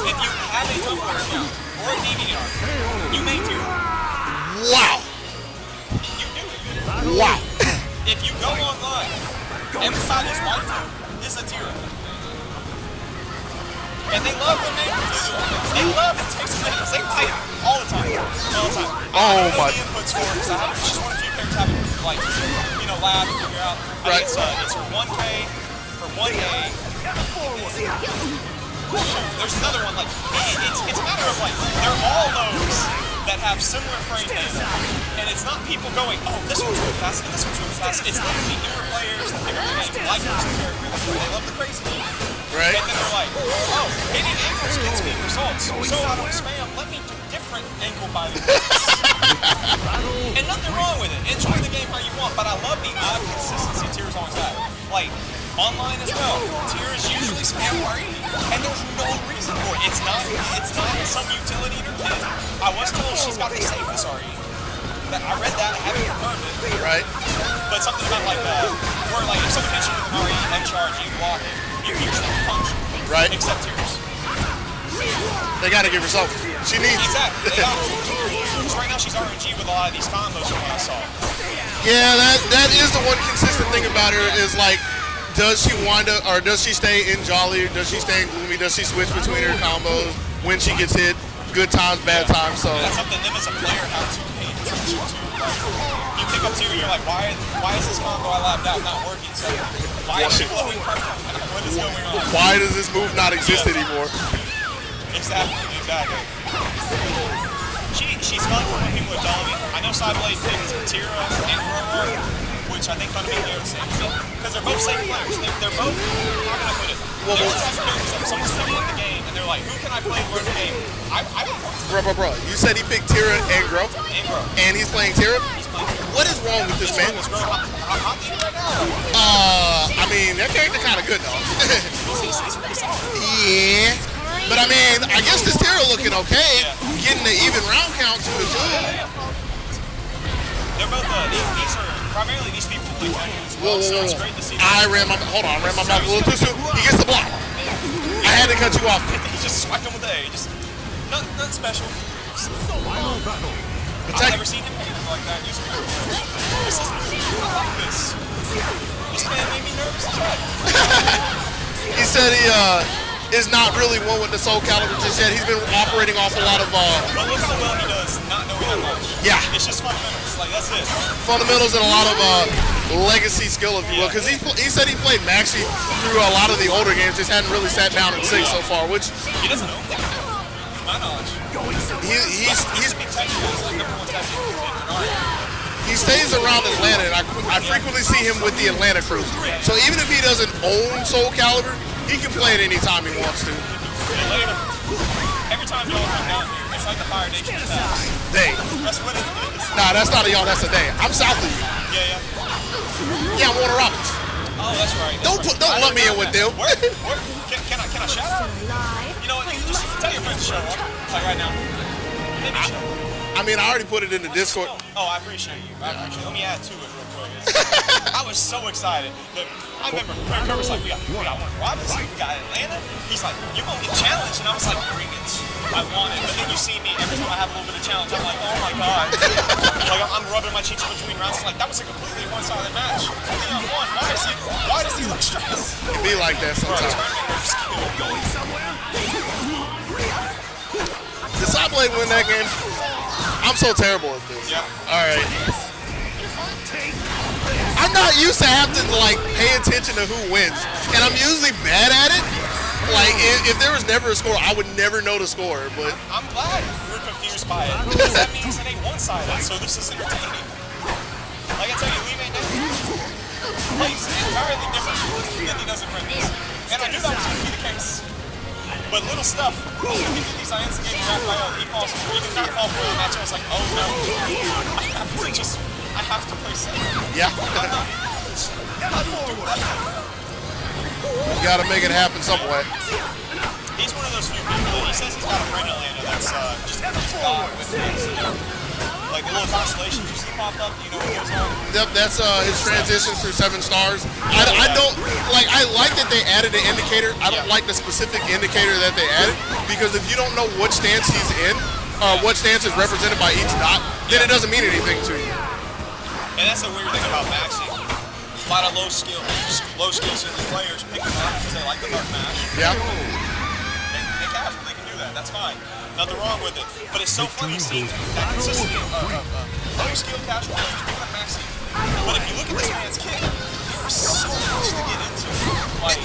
If you have a Tumblr account or a DVR, you may Tira. Wow. You do it. Wow. If you go online, everybody's wife is a Tira. And they love when they love it. Takes minutes. They fight all the time. All the time. Oh my. The inputs for it, because she's one of the few characters I haven't, like, you know, lab to figure out. Right. It's her 1K, her 1A. There's another one, like, it's a matter of, like, they're all those that have similar frame data. And it's not people going, oh, this one's really fast and this one's really fast. It's literally newer players that figure out the game, like those characters. They love the crazy. Right. And then they're like, oh, hitting ankles gets me results. So I don't spam. Let me do different ankle biting. And nothing wrong with it. Enjoy the game how you want. But I love the odd consistency Tira's always had. Like, online as well. Tira's usually spam RE. And there's no reason for it. It's not some utility in her kit. I was told she's got the safest RE. I read that, I haven't confirmed it. Right. But something about like where like if someone hits you with an RE and charge, you block it. You usually punch. Right. Except Tira's. They gotta give her something. She needs it. Exactly. They got it. So right now she's RNG with a lot of these combos from what I saw. Yeah, that is the one consistent thing about her is like, does she wind up, or does she stay in Jolly, or does she stay in Gloomy, does she switch between her combos when she gets hit, good times, bad times, so. And that's something them as a player have to pay attention to. Like, you pick up Tira, you're like, why is this combo I labbed out not working? So why is she blowing perfect? What is going on? Why does this move not exist anymore? Exactly. She's fun for when people are telling me. I know Psyblade picked Tira and Grover, which I think fundamentally are the same. Because they're both safe players. They're both, how can I put it? They're the type of characters that someone's putting in the game and they're like, who can I play to learn the game? Bro. You said he picked Tira and Grow? And he's playing Tira? What is wrong with this man? I mean, that character kind of good though. Yeah. But I mean, I guess this Tira looking okay. Getting the even round count to it too. They're both, these are primarily these people play Tekken as well, so it's great to see. I ran my mouth a little too soon. He gets the block. I had to cut you off. He just smacked him with the A. Just nothing special. I've never seen him like that. Usually, this is I like this. This man made me nervous as well. He said he is not really one with the Soul Calibur just yet. He's been operating off a lot of but look how well he does, not knowing that much. Yeah. It's just fundamentals, like that's it. Fundamentals and a lot of legacy skill, if you will. Because he said he played Maxi through a lot of the older games, just hadn't really sat down and sing so far, which he doesn't know that. To my knowledge. He's big Tekken guys, like number one Tekken in he stays around Atlanta, and I frequently see him with the Atlanta crew. So even if he doesn't own Soul Calibur, he can play it anytime he wants to. Every time y'all come down here, it's like the Fire Nation attacks. Day. That's what it is. Nah, that's not a y'all, that's a day. I'm south of you. Yeah. Yeah, I'm Warner Roberts. Oh, that's right. Don't lump me in with them. Can I shout out? You know what? You just tell your friends to show up. Like right now. Maybe show up. I mean, I already put it in the Discord. Oh, I appreciate you. Let me add to it real quick. I was so excited. I remember Kirby's like, we got one Robinson, we got Atlanta. He's like, you're going to get challenged. And I was like, bring it. I want it. But then you see me, every time I have a little bit of challenge, I'm like, oh my God. Like, I'm rubbing my cheeks in between rounds. Like, that was a completely one-sided match. Only on one. Why does he look stressed? It be like that sometimes. Did Psyblade win that game? I'm so terrible at this. Yeah. All right. I'm not used to having to like pay attention to who wins, and I'm usually bad at it. Like if there was never a score, I would never know the score. But I'm glad you're confused by it because that means it ain't one-sided. So this is entertaining. Like I tell you, LeeVanDam plays entirely different than he does in friendlies. And I knew that was going to be the case. But little stuff, even if he did these instigating Raphael, he did not fall for the match. I was like, oh no, I have to play safe. Yeah. You gotta make it happen some way. He's one of those few people that he says he's got a friend in Atlanta that's just gone with things. Like the little constellations you see pop up, you know what goes on? Yep, that's his transition through 7 stars. I don't like. I like that they added an indicator. I don't like the specific indicator that they added because if you don't know what stance he's in, what stance is represented by each dot, then it doesn't mean anything to you. And that's the weird thing about Maxi. A lot of low skill ceiling players pick him up because they like the dark mash. Yeah. They casual, they can do that. That's fine. Nothing wrong with it. But it's so funny seeing that consistency of low skill casual players picking up Maxi. But if you look at this man's kick, there's so much to get into. Like,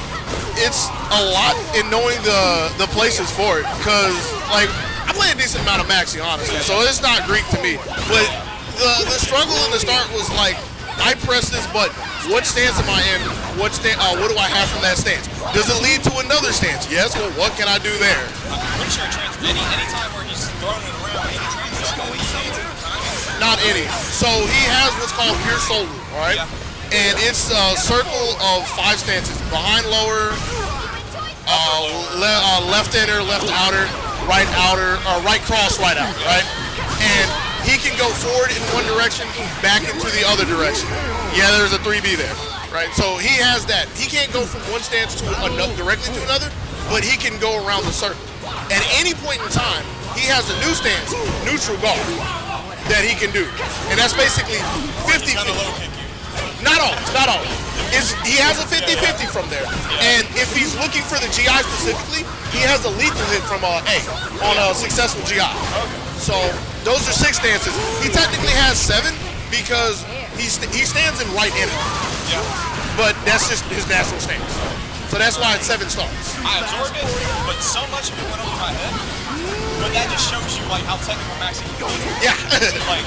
it's a lot in knowing the places for it because like I play a decent amount of Maxi honestly, so it's not Greek to me. But the struggle in the start was like I press this button. What stance am I in? What do I have from that stance? Does it lead to another stance? Yes. Well, what can I do there? I'm pretty sure any time where he's throwing it around, any transition, any stance at the time. Not any. So he has what's called pure soul loop, all right? Yeah. And it's a circle of 5 stances: behind lower, left inner, left outer, right cross, right out, right? And he can go forward in one direction, back into the other direction. Yeah, there's a 3B there, right? So he has that. He can't go from one stance to another, directly to another, but he can go around the circle. At any point in time, he has a new stance, neutral guard, that he can do. And that's basically 50-50. Not all. He has a 50-50 from there. And if he's looking for the GI specifically, he has a lethal hit from A on a successful GI. So those are 6 stances. He technically has 7 because he stands in right in it. Yeah. But that's just his natural stance. So that's why it's 7 stars. I absorbed it, but so much of it went over my head. But that just shows you like how technical Maxi can be. Yeah. Like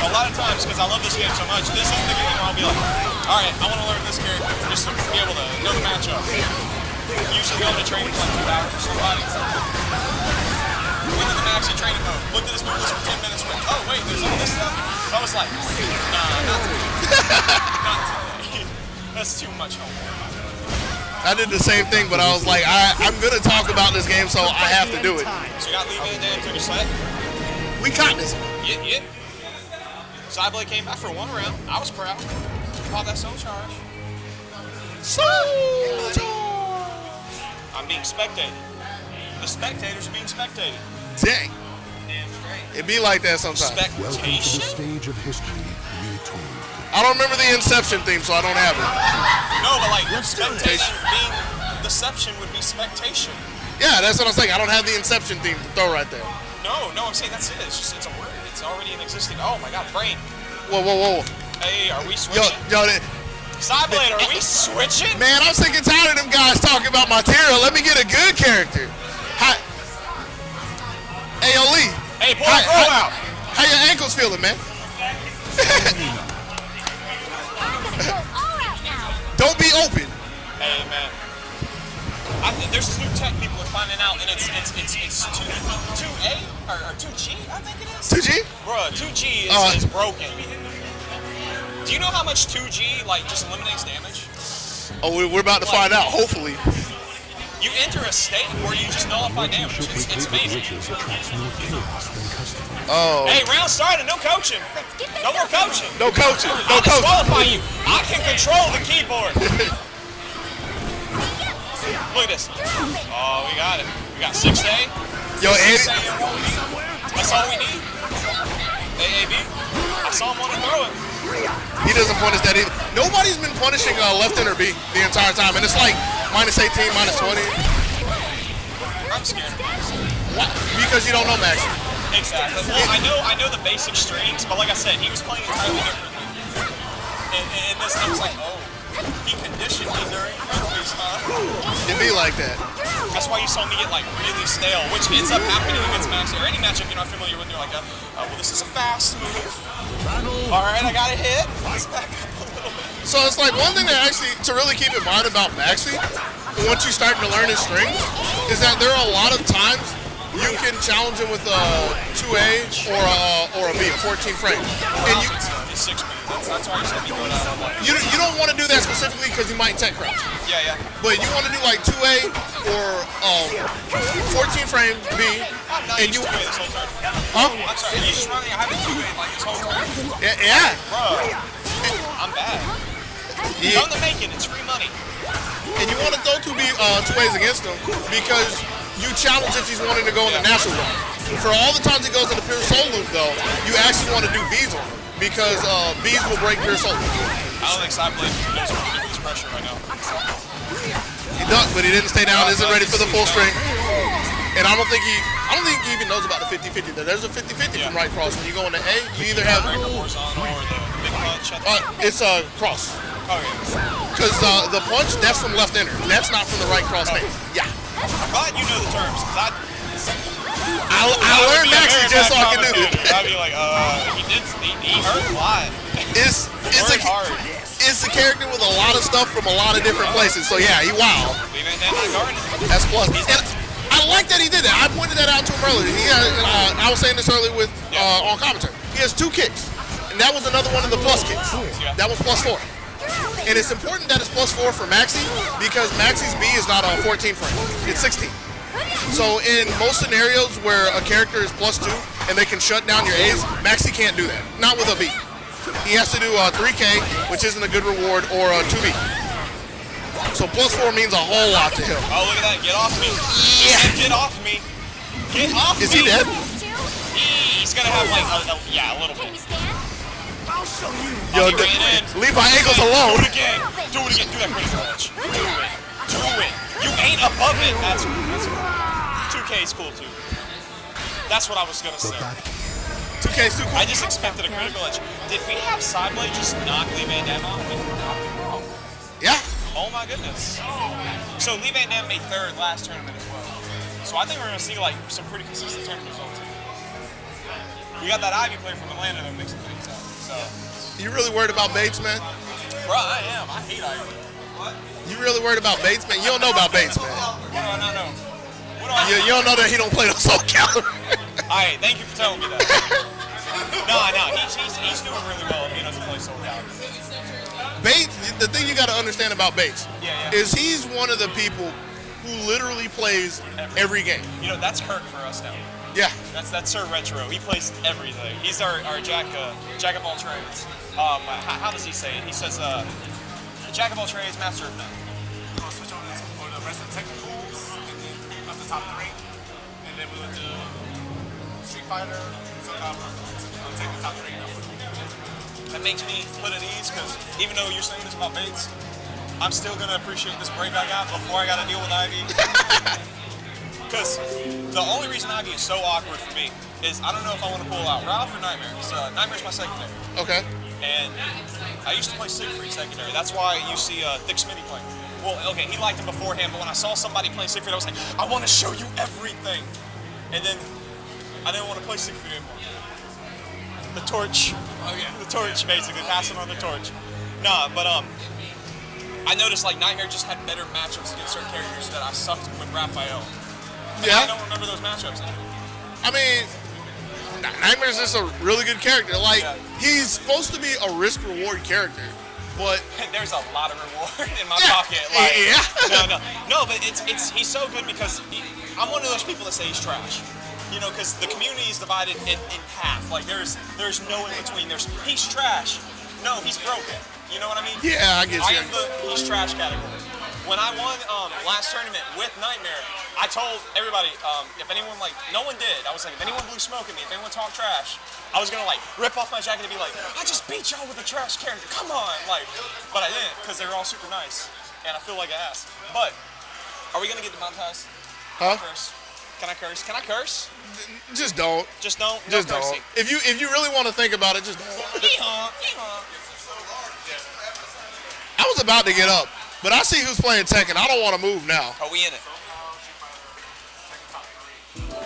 a lot of times, because I love this game so much, this is the game where I'll be like, all right, I want to learn this character just to be able to know the matchup. Usually going to training for like 2 hours or somebody. Into the Maxi training mode. Looked at this move for 10 minutes. Went, oh wait, there's all this stuff. So I was like, nah, not today. Not today. That's too much homework. I did the same thing, but I was like, I'm gonna talk about this game, so I have to do it. So you got LeeVanDam, took a set. We caught this. Yeah. Psyblade came back for 1 round. I was proud. Caught that soul charge. I'm being spectated. The spectators are being spectated. Dang. Damn straight. It be like that sometimes. Welcome to the stage of history retold. I don't remember the Inception theme, so I don't have it. No, but like spectation being deception would be spectation. Yeah, that's what I'm saying. I don't have the Inception theme to throw right there. No, I'm saying that's it. It's a word. It's already an existing. Oh my God, brain. Whoa. Hey, are we switching? Yo, Psyblade, are we switching? Man, I'm sick and tired of them guys talking about my Tira. Let me get a good character. Hey, yo, Lee. Hey, pull that roll out. How your ankles feeling, man? Don't be open. Hey, man. There's this new tech people are finding out, and it's 2A or 2G, I think it is. 2G? Bruh, 2G is broken. Do you know how much 2G like just eliminates damage? Oh, we're about to find out. Hopefully. You enter a state where you just nullify damage. It's amazing. Oh. Hey, round started. No coaching. No more coaching. No coaching. I'll disqualify you. I can control the keyboard. Look at this. Oh, we got it. We got 6A. Yo, Eddie. That's all we need. AAB. I saw him want to throw it. He doesn't punish that either. Nobody's been punishing left inner B the entire time, and it's like -18, -20. I'm scared. What? Because you don't know Maxi. Exactly. Well, I know the basic strings, but like I said, he was playing entirely differently. And this, I was like, oh, he conditioned me during friendlies matches, huh? It be like that. That's why you saw me get like really stale, which ends up happening against Maxi or any matchup you're not familiar with. You're like, well, this is a fast move. All right, I got a hit. Let's back up a little bit. So it's like one thing that actually to really keep in mind about Maxi, once you starting to learn his strings, is that there are a lot of times you can challenge him with a 2A or a B, a 14 frame, and you. It's 6 minutes. That's why you said me going out. You don't want to do that specifically because you might tech crouch. Yeah. But you want to do like 2A or 14 frame B, and you. 2A this whole turn. Huh? I'm sorry. You just running. I haven't 2A like this whole turn. Yeah. Bro, I'm bad. Yeah. Come to making. It's free money. And you want to go 2As against him because you challenge if he's wanting to go in the natural run. For all the times he goes in the pure soul loop, though, you actually want to do B's on him because B's will break pure soul loop. I don't think Psyblade knows what to do with this pressure right now. He ducked, but he didn't stay down. Isn't ready for the full string. And I don't think he even knows about the 50-50. There's a 50-50 from right cross. When you go into A, you either have horizontal or the big punch. it's a cross. Because the punch, that's from left inner. That's not from the right cross hand. Yeah. I'm glad you know the terms, because I learned Maxi just so I can do it. I'd be like, he hurt a lot. It's hard. It's a character with a lot of stuff from a lot of different places. So yeah, he wild. That's plus. And I like that he did that. I pointed that out to him earlier. He had, I was saying this earlier with on commentary. He has 2 kicks, and that was another one of the plus kicks. That was +4. And it's important that it's +4 for Maxi because Maxi's B is not a 14 frame. It's 16. So in most scenarios where a character is +2 and they can shut down your A's, Maxi can't do that. Not with a B. He has to do a 3K, which isn't a good reward, or a 2B. So +4 means a whole lot to him. Oh, look at that. Get off me. Yeah. Get off me. Get off me. Is he dead? He's going to have like, a little bit. Yo, leave my ankles alone. Do it again. Do that critical edge. Do it. You ain't above it. That's cool. 2K is cool too. That's what I was gonna say. 2K is too cool. I just expected a critical edge. Did we have Psyblade just knock LeeVanDam off? Yeah. Oh my goodness. So LeeVanDam made 3rd last tournament as well. So I think we're gonna see like some pretty consistent tournament results. We got that Ivy player from Atlanta that mixing things up. So. You really worried about Bates, man? Bro, I am. I hate Ivy. What? You really worried about Bates, man? You don't know about Bates, man. What do I not know? You don't know that he don't play no Soul Calibur. Alright, thank you for telling me that. No, he's doing really well if he doesn't play Soul Calibur. Bates, the thing you got to understand about Bates is he's one of the people who literally plays every game. You know, that's Kirk for us now. Yeah. That's Sir Retro. He plays everything. He's our jack of all trades. How does he say it? He says, jack of all trades, master of none. I'll switch on for the rest of the Tekken Pools, and then up the top of the ring, and then we would do Street Fighter, so I'll take the top of the ring. That makes me put at ease, because even though you're saying this about Bates, I'm still going to appreciate this break I got before I got to deal with Ivy. Because the only reason Ivy is so awkward for me is I don't know if I want to pull out Ralph or Nightmare. Nightmare's my secondary. Okay. And I used to play Siegfried secondary. That's why you see THICCSmitty playing. Well, okay, he liked him beforehand, but when I saw somebody playing Siegfried, I was like, I want to show you everything. And then I didn't want to play Siegfried anymore. The torch. Oh yeah. The torch, basically, passing on the torch. Nah, but I noticed like Nightmare just had better matchups against certain characters that I sucked with Raphael. Yeah. I don't remember those matchups anymore. I mean, Nightmare's just a really good character. Like, he's supposed to be a risk-reward character, but there's a lot of reward in my pocket. Like, no, but he's so good because I'm one of those people that say he's trash. You know, because the community is divided in half. Like, there's no in between. He's trash. No, he's broken. You know what I mean? Yeah, I guess. I am the he's trash category. When I won last tournament with Nightmare, I told everybody, if anyone no one did. I was like, if anyone blew smoke at me, if anyone talked trash, I was gonna rip off my jacket and be like, I just beat y'all with a trash character. Come on, but I didn't because they were all super nice, and I feel like an ass. But are we gonna get demonetized? Huh? Can I curse? Can I curse? Just don't. Just don't. Just don't. If you really want to think about it, just don't. I was about to get up. But I see who's playing Tekken. I don't want to move now. Are we in it?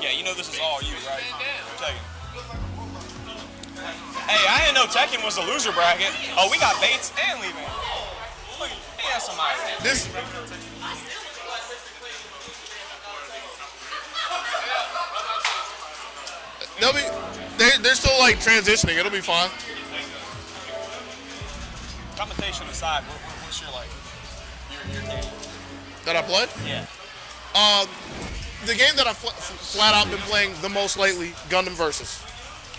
Yeah, you know this is all you, right? Tekken. Hey, I didn't know Tekken was a loser bracket. Oh, we got Bates and LeeVanDam. Look, he has some eyes. This. They're still like transitioning. It'll be fine. Commentation aside, what's your your game? That I played? Yeah. The game that I flat out been playing the most lately, Gundam Versus.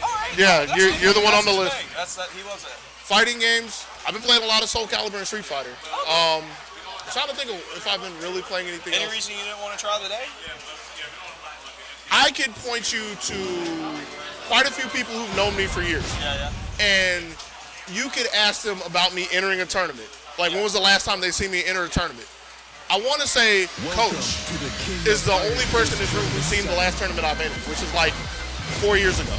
All right. Yeah, you're the one on the list. He loves it. Fighting games. I've been playing a lot of Soul Calibur and Street Fighter. I'm trying to think of if I've been really playing anything else. Any reason you didn't want to try today? I could point you to quite a few people who've known me for years. Yeah. And you could ask them about me entering a tournament. Like, when was the last time they seen me enter a tournament? I want to say Coach is the only person in this room who's seen the last tournament I've entered, which is like 4 years ago.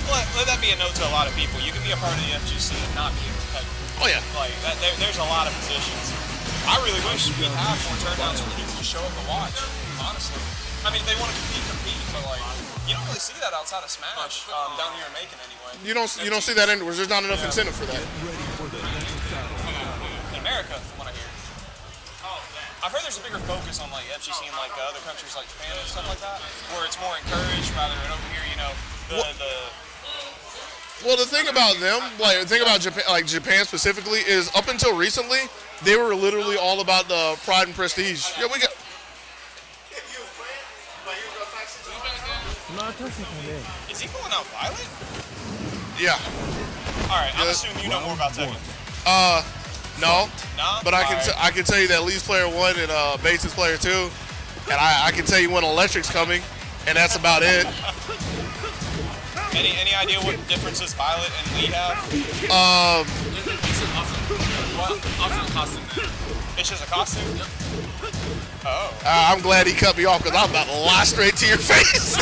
Let that be a note to a lot of people. You can be a part of the FGC and not be a competitor. Oh, yeah. Like, there's a lot of positions. I really wish we had more turnouts where kids just show up and watch, honestly. I mean, if they want to compete, but like, you don't really see that outside of Smash, down here in Macon anyway. You don't see that anywhere. There's not enough incentive for that. In America, from what I hear. I've heard there's a bigger focus on like FGC in like other countries like Japan and stuff like that, where it's more encouraged rather than over here, Well, the thing about them, like the thing about Japan specifically, is up until recently, they were literally all about the pride and prestige. Yeah, we got. Is he pulling out Violet? Yeah. All right, I'm assuming you know more about Tekken. No. No? But I can tell you that Lee's player 1 and Bates is player 2, and I can tell you when Electric's coming, and that's about it. Any idea what differences Violet and Lee have? It's just a costume? Yep. Oh. I'm glad he cut me off because I'm about to lie straight to your face.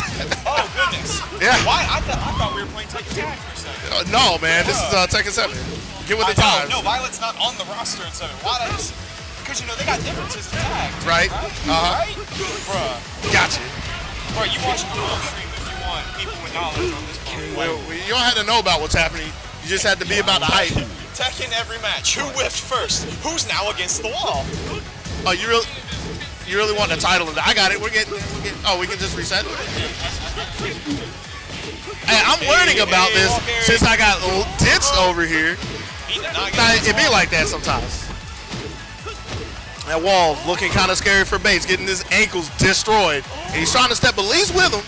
Oh, goodness. Yeah. Why? I thought we were playing Tekken Tag for a second. No, man. This is THICCSmitty. Get with the times. No, Violet's not on the roster in 7. Why did I just... Because, they got differences in tag. Right. Right? Bruh. Gotcha. Bruh, you watching the whole stream if you want people with knowledge on this part. Well, you don't have to know about what's happening. You just have to be about the hype. Tekken every match. Who whiffed first? Who's now against the wall? Oh, you really want the title? I got it. We can just reset. Hey, I'm learning about this since I got ditched over here. It be like that sometimes. That wall looking kind of scary for Bates, getting his ankles destroyed. And he's trying to step, but Lee's with him.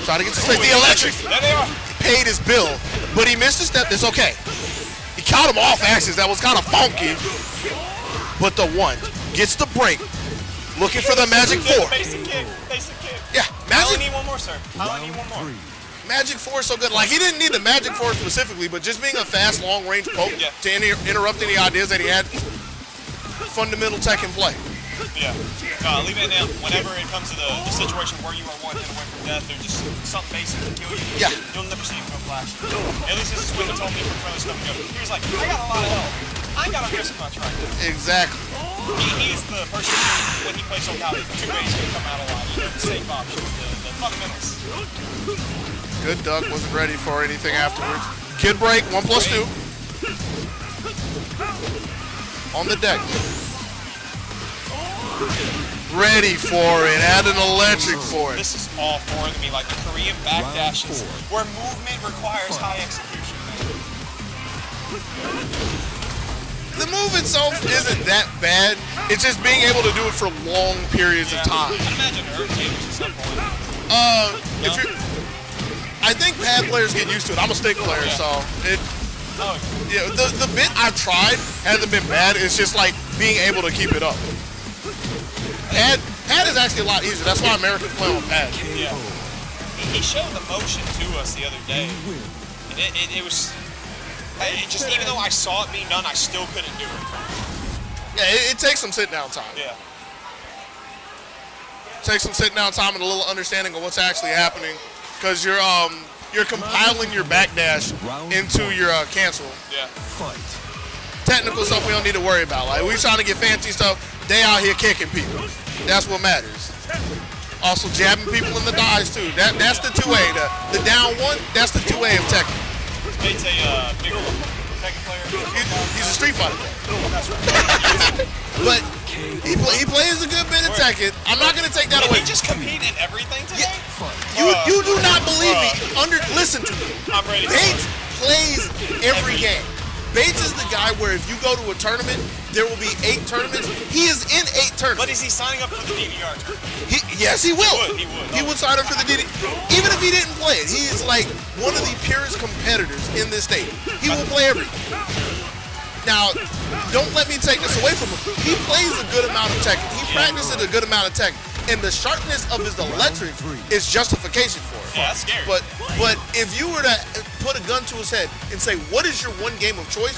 Trying to get to space. The Electric paid his bill, but he missed a step. It's okay. He caught him off axis. That was kind of funky. But the one gets the break. Looking for the Magic 4. Basic kick. Yeah, I only need one more, sir. I only need one more. Magic 4 is so good. Like, he didn't need the Magic 4 specifically, but just being a fast, long-range poke to interrupt any ideas that he had. Fundamental Tekken play. Yeah. LeeVanDam, whenever it comes to the situation where you are one hit away from death, or just something basic to kill you, you'll never see him go flash. At least this is what he told me from further stuff ago. He was like, I got a lot of health. I ain't got to risk much right now. Exactly. He's the person when he plays Soul Calibur, 2 ways to come out alive. The safe option, the fundamentals. Good duck, wasn't ready for anything afterwards. Kid break, 1+2. On the deck. Ready for it, add an electric for it. This is all foreign to me, like the Korean backdashes, where movement requires high execution. The move itself isn't that bad. It's just being able to do it for long periods of time. I imagine Earth tables at some point. I think pad players get used to it. I'm a stick player, so it. Yeah, the bit I've tried hasn't been bad. It's just like being able to keep it up. Pad is actually a lot easier. That's why Americans play on pad. Yeah. He showed the motion to us the other day, and it was. Just even though I saw it being done, I still couldn't do it. Yeah, it takes some sit down time. Yeah. It takes some sit down time and a little understanding of what's actually happening, because you're compiling your backdash into your cancel. Yeah. technical stuff we don't need to worry about. Like, we trying to get fancy stuff. They out here kicking people. That's what matters. Also jabbing people in the thighs too. That's the 2A. The down one, that's the 2A of Tekken. Bates a big Tekken player. He's a Street Fighter player. But he plays a good bit of Tekken. I'm not gonna take that away. Did he just compete in everything today? You do not believe me. Listen to me. I'm ready. Bates plays every game. Bates is the guy where if you go to a tournament, there will be 8 tournaments. He is in 8 tournaments. But is he signing up for the DDR tournament? Yes, he will. He would. He would sign up for the DD. Even if he didn't play it, he is like one of the purest competitors in this state. He will play everything. Now, don't let me take this away from him. He plays a good amount of Tekken. He practices a good amount of Tekken. And the sharpness of his electric is justification for it. Yeah, that's scary. But if you were to put a gun to his head and say, what is your one game of choice?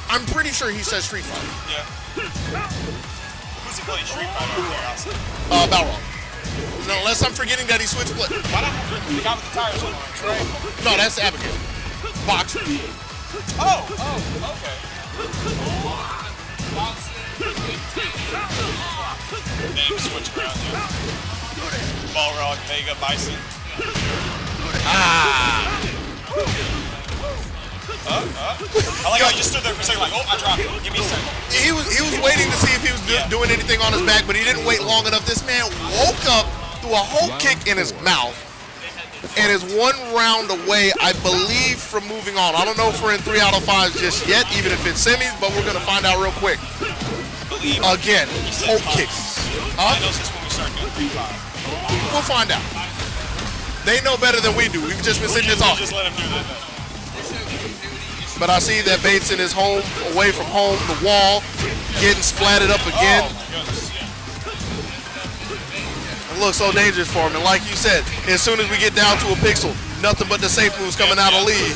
I'm pretty sure he says Street Fighter. Yeah. Who's he playing Street Fighter over there outside? Balrog. No, unless I'm forgetting that he switched split. Why not the guy with the tires on Trey? No, that's Abigail. Box. Oh, okay. Name switch around there. Balrog, Vega, Bison. I like how you just stood there for a second like, oh, I dropped it. Give me a second. He was waiting to see if he was doing anything on his back, but he didn't wait long enough. This man woke up, threw a whole kick in his mouth, and is 1 round away, I believe, from moving on. I don't know if we're in 3 out of 5 just yet, even if it's semis, but we're going to find out real quick. Again, whole kicks. I know since when we start doing 3-5. We'll find out. They know better than we do. We've just been sitting there talking. Just let him do that. But I see that Bates in his home, away from home, the wall, getting splatted up again. Oh, my goodness. It looks so dangerous for him. And like you said, as soon as we get down to a pixel, nothing but the safe moves coming out of Lee.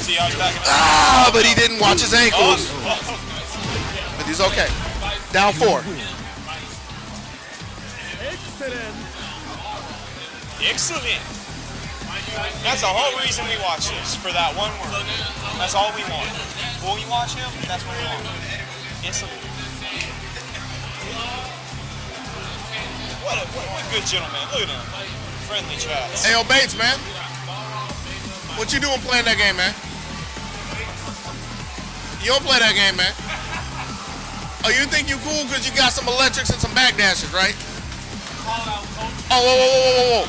But he didn't watch his ankles. But he's okay. Down 4. Excellent. That's the whole reason we watch this, for that one word. That's all we want. When we watch him, that's what we want. Excellent. What a good gentleman. Look at him. Friendly chats. Hey, yo, Bates, man. What you doing playing that game, man? You don't play that game, man. Oh, you think you cool because you got some electrics and some backdashes, right? Oh, whoa.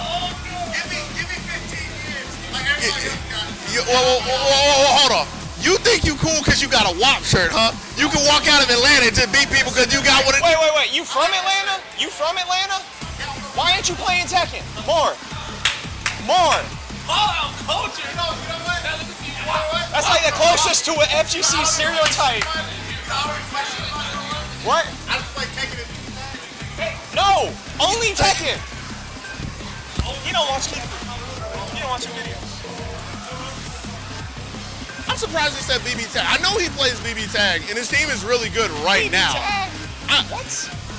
Give me 15 years. Like everybody else Whoa, hold on. You think you cool because you got a WAP shirt, huh? You can walk out of Atlanta and just beat people because you got one of... Wait. You from Atlanta? Why aren't you playing Tekken? More. All-out culture. No, you know what? That's like the closest to an FGC stereotype. What? I just play Tekken and No, only Tekken. You don't watch Kilik. You don't watch your videos. I'm surprised he said BB Tag. I know he plays BB Tag, and his team is really good right now. Tag? What?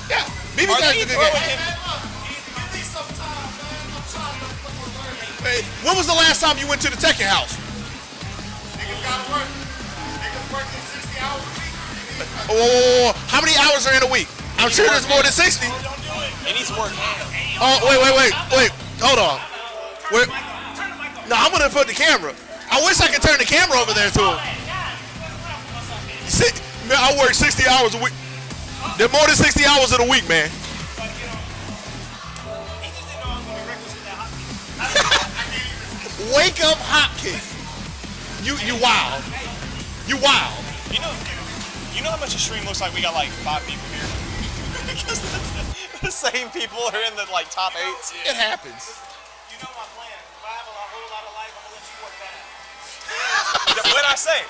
Yeah, BB Tag's a good game. Give me some time, man. I'm trying to fucking learn. Hey, when was the last time you went to the Tekken house? Niggas gotta work. Niggas working 60 hours a week. Oh, how many hours are in a week? I'm sure there's more than 60. It needs work. Oh, wait. Hold on. No, I'm gonna put the camera. I wish I could turn the camera over there to him. Man, I work 60 hours a week. They're more than 60 hours in a week, man. Wake up, hotcake. You wild. You wild. You know how much a stream looks like? We got like 5 people here. Because the same people are in the like top 8. It happens. You know my plan. If I have a whole lot of life, I'm gonna let you work that out. What'd I say?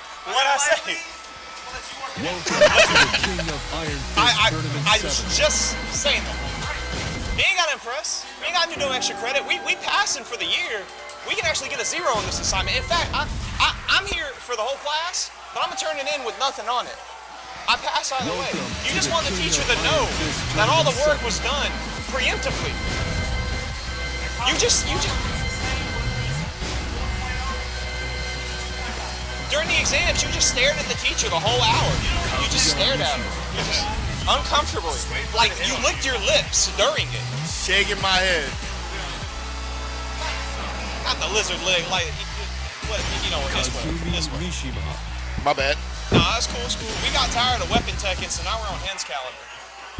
I was just saying that. We ain't gotta impress. We ain't gotta do no extra credit. We passing for the year. We can actually get a 0 on this assignment. In fact, I'm here for the whole class, but I'm gonna turn it in with nothing on it. I pass either way. You just want the teacher to know that all the work was done preemptively. You just during the exams, you just stared at the teacher the whole hour. You just stared at her. You just uncomfortably. Like, you licked your lips during it. Shaking my head. Not the lizard leg, like, what, you know what, this way. My bad. No, that's cool, it's cool. We got tired of weapon Tekken, so now we're on hands caliber.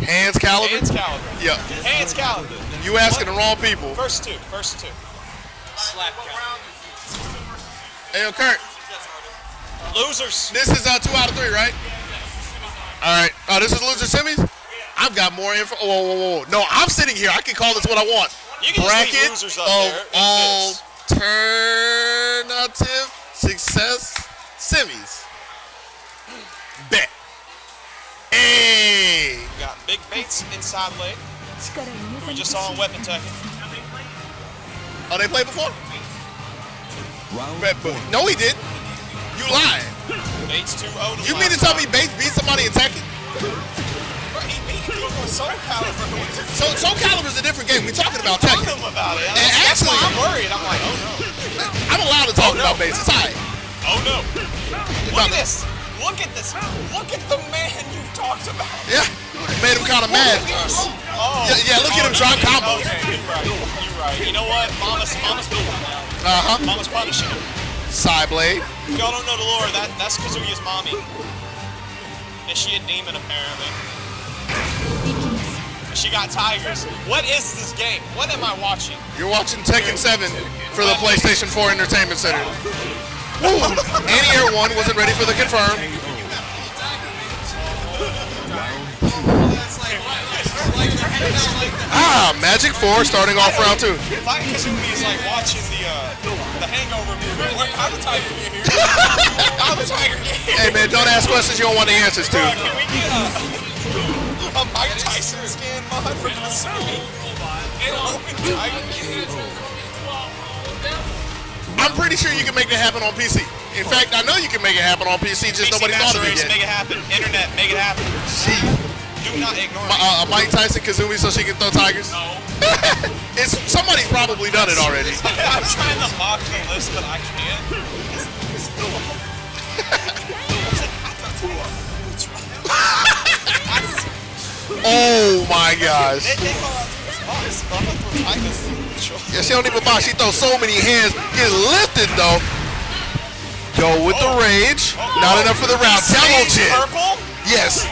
Hands caliber? Hands caliber. Yeah. Hands caliber. You asking the wrong people. First two. Slap count. Hey, yo, Kurt. Losers. This is 2 out of 3, right? All right. Oh, this is loser semis? I've got more info. Whoa. No, I'm sitting here. I can call this what I want. You can just leave losers up there. Alternative success semis. Bet. Hey. We got BigBates and Psyblade. We just saw on weapon Tekken. Oh, they played before? No, he didn't. You lied. Bates 2-0. You mean to tell me Bates beat somebody in Tekken? He beat people in Soul Calibur. Soul Calibur is a different game. We're talking about Tekken. Talk about it. And That's actually, why I'm worried. I'm like, oh no. I'm allowed to talk about Bates. It's all right. Oh no. Look at this. Look at this. Look at the man you've talked about. Yeah. Made him kind of mad. Oh. Yeah, look at him drop combos. Okay, you're right. You know what? Mama's beating him now. Uh-huh. Mama's punishing him. Psyblade. If y'all don't know the lore, that's Kazuya's mommy. And she a demon, apparently. She got tigers. What is this game? What am I watching? You're watching Tekken 7 for the PlayStation 4 Entertainment Center. Woo! Anti-Air 1 wasn't ready for the confirm. Magic 4 starting off round 2. Fighting Kazumi is like watching the Hangover movie. How the tiger get here? How the tiger get here? Hey man, don't ask questions you don't want the answers to. Can we get a Mike Tyson skin mod for Kazumi? And open tiger? I'm pretty sure you can make that happen on PC. In fact, I know you can make it happen on PC, just nobody thought of it yet. Make it happen. Internet, make it happen. Gee. Do not ignore Mike Tyson Kazumi so she can throw tigers? No. Somebody's probably done it already. I'm trying to mock the list, but I can't. Oh my gosh. Yeah, she don't even box. She throws so many hands. Gets lifted though. Go with the rage. Not enough for the round. Devil Chin. Yes.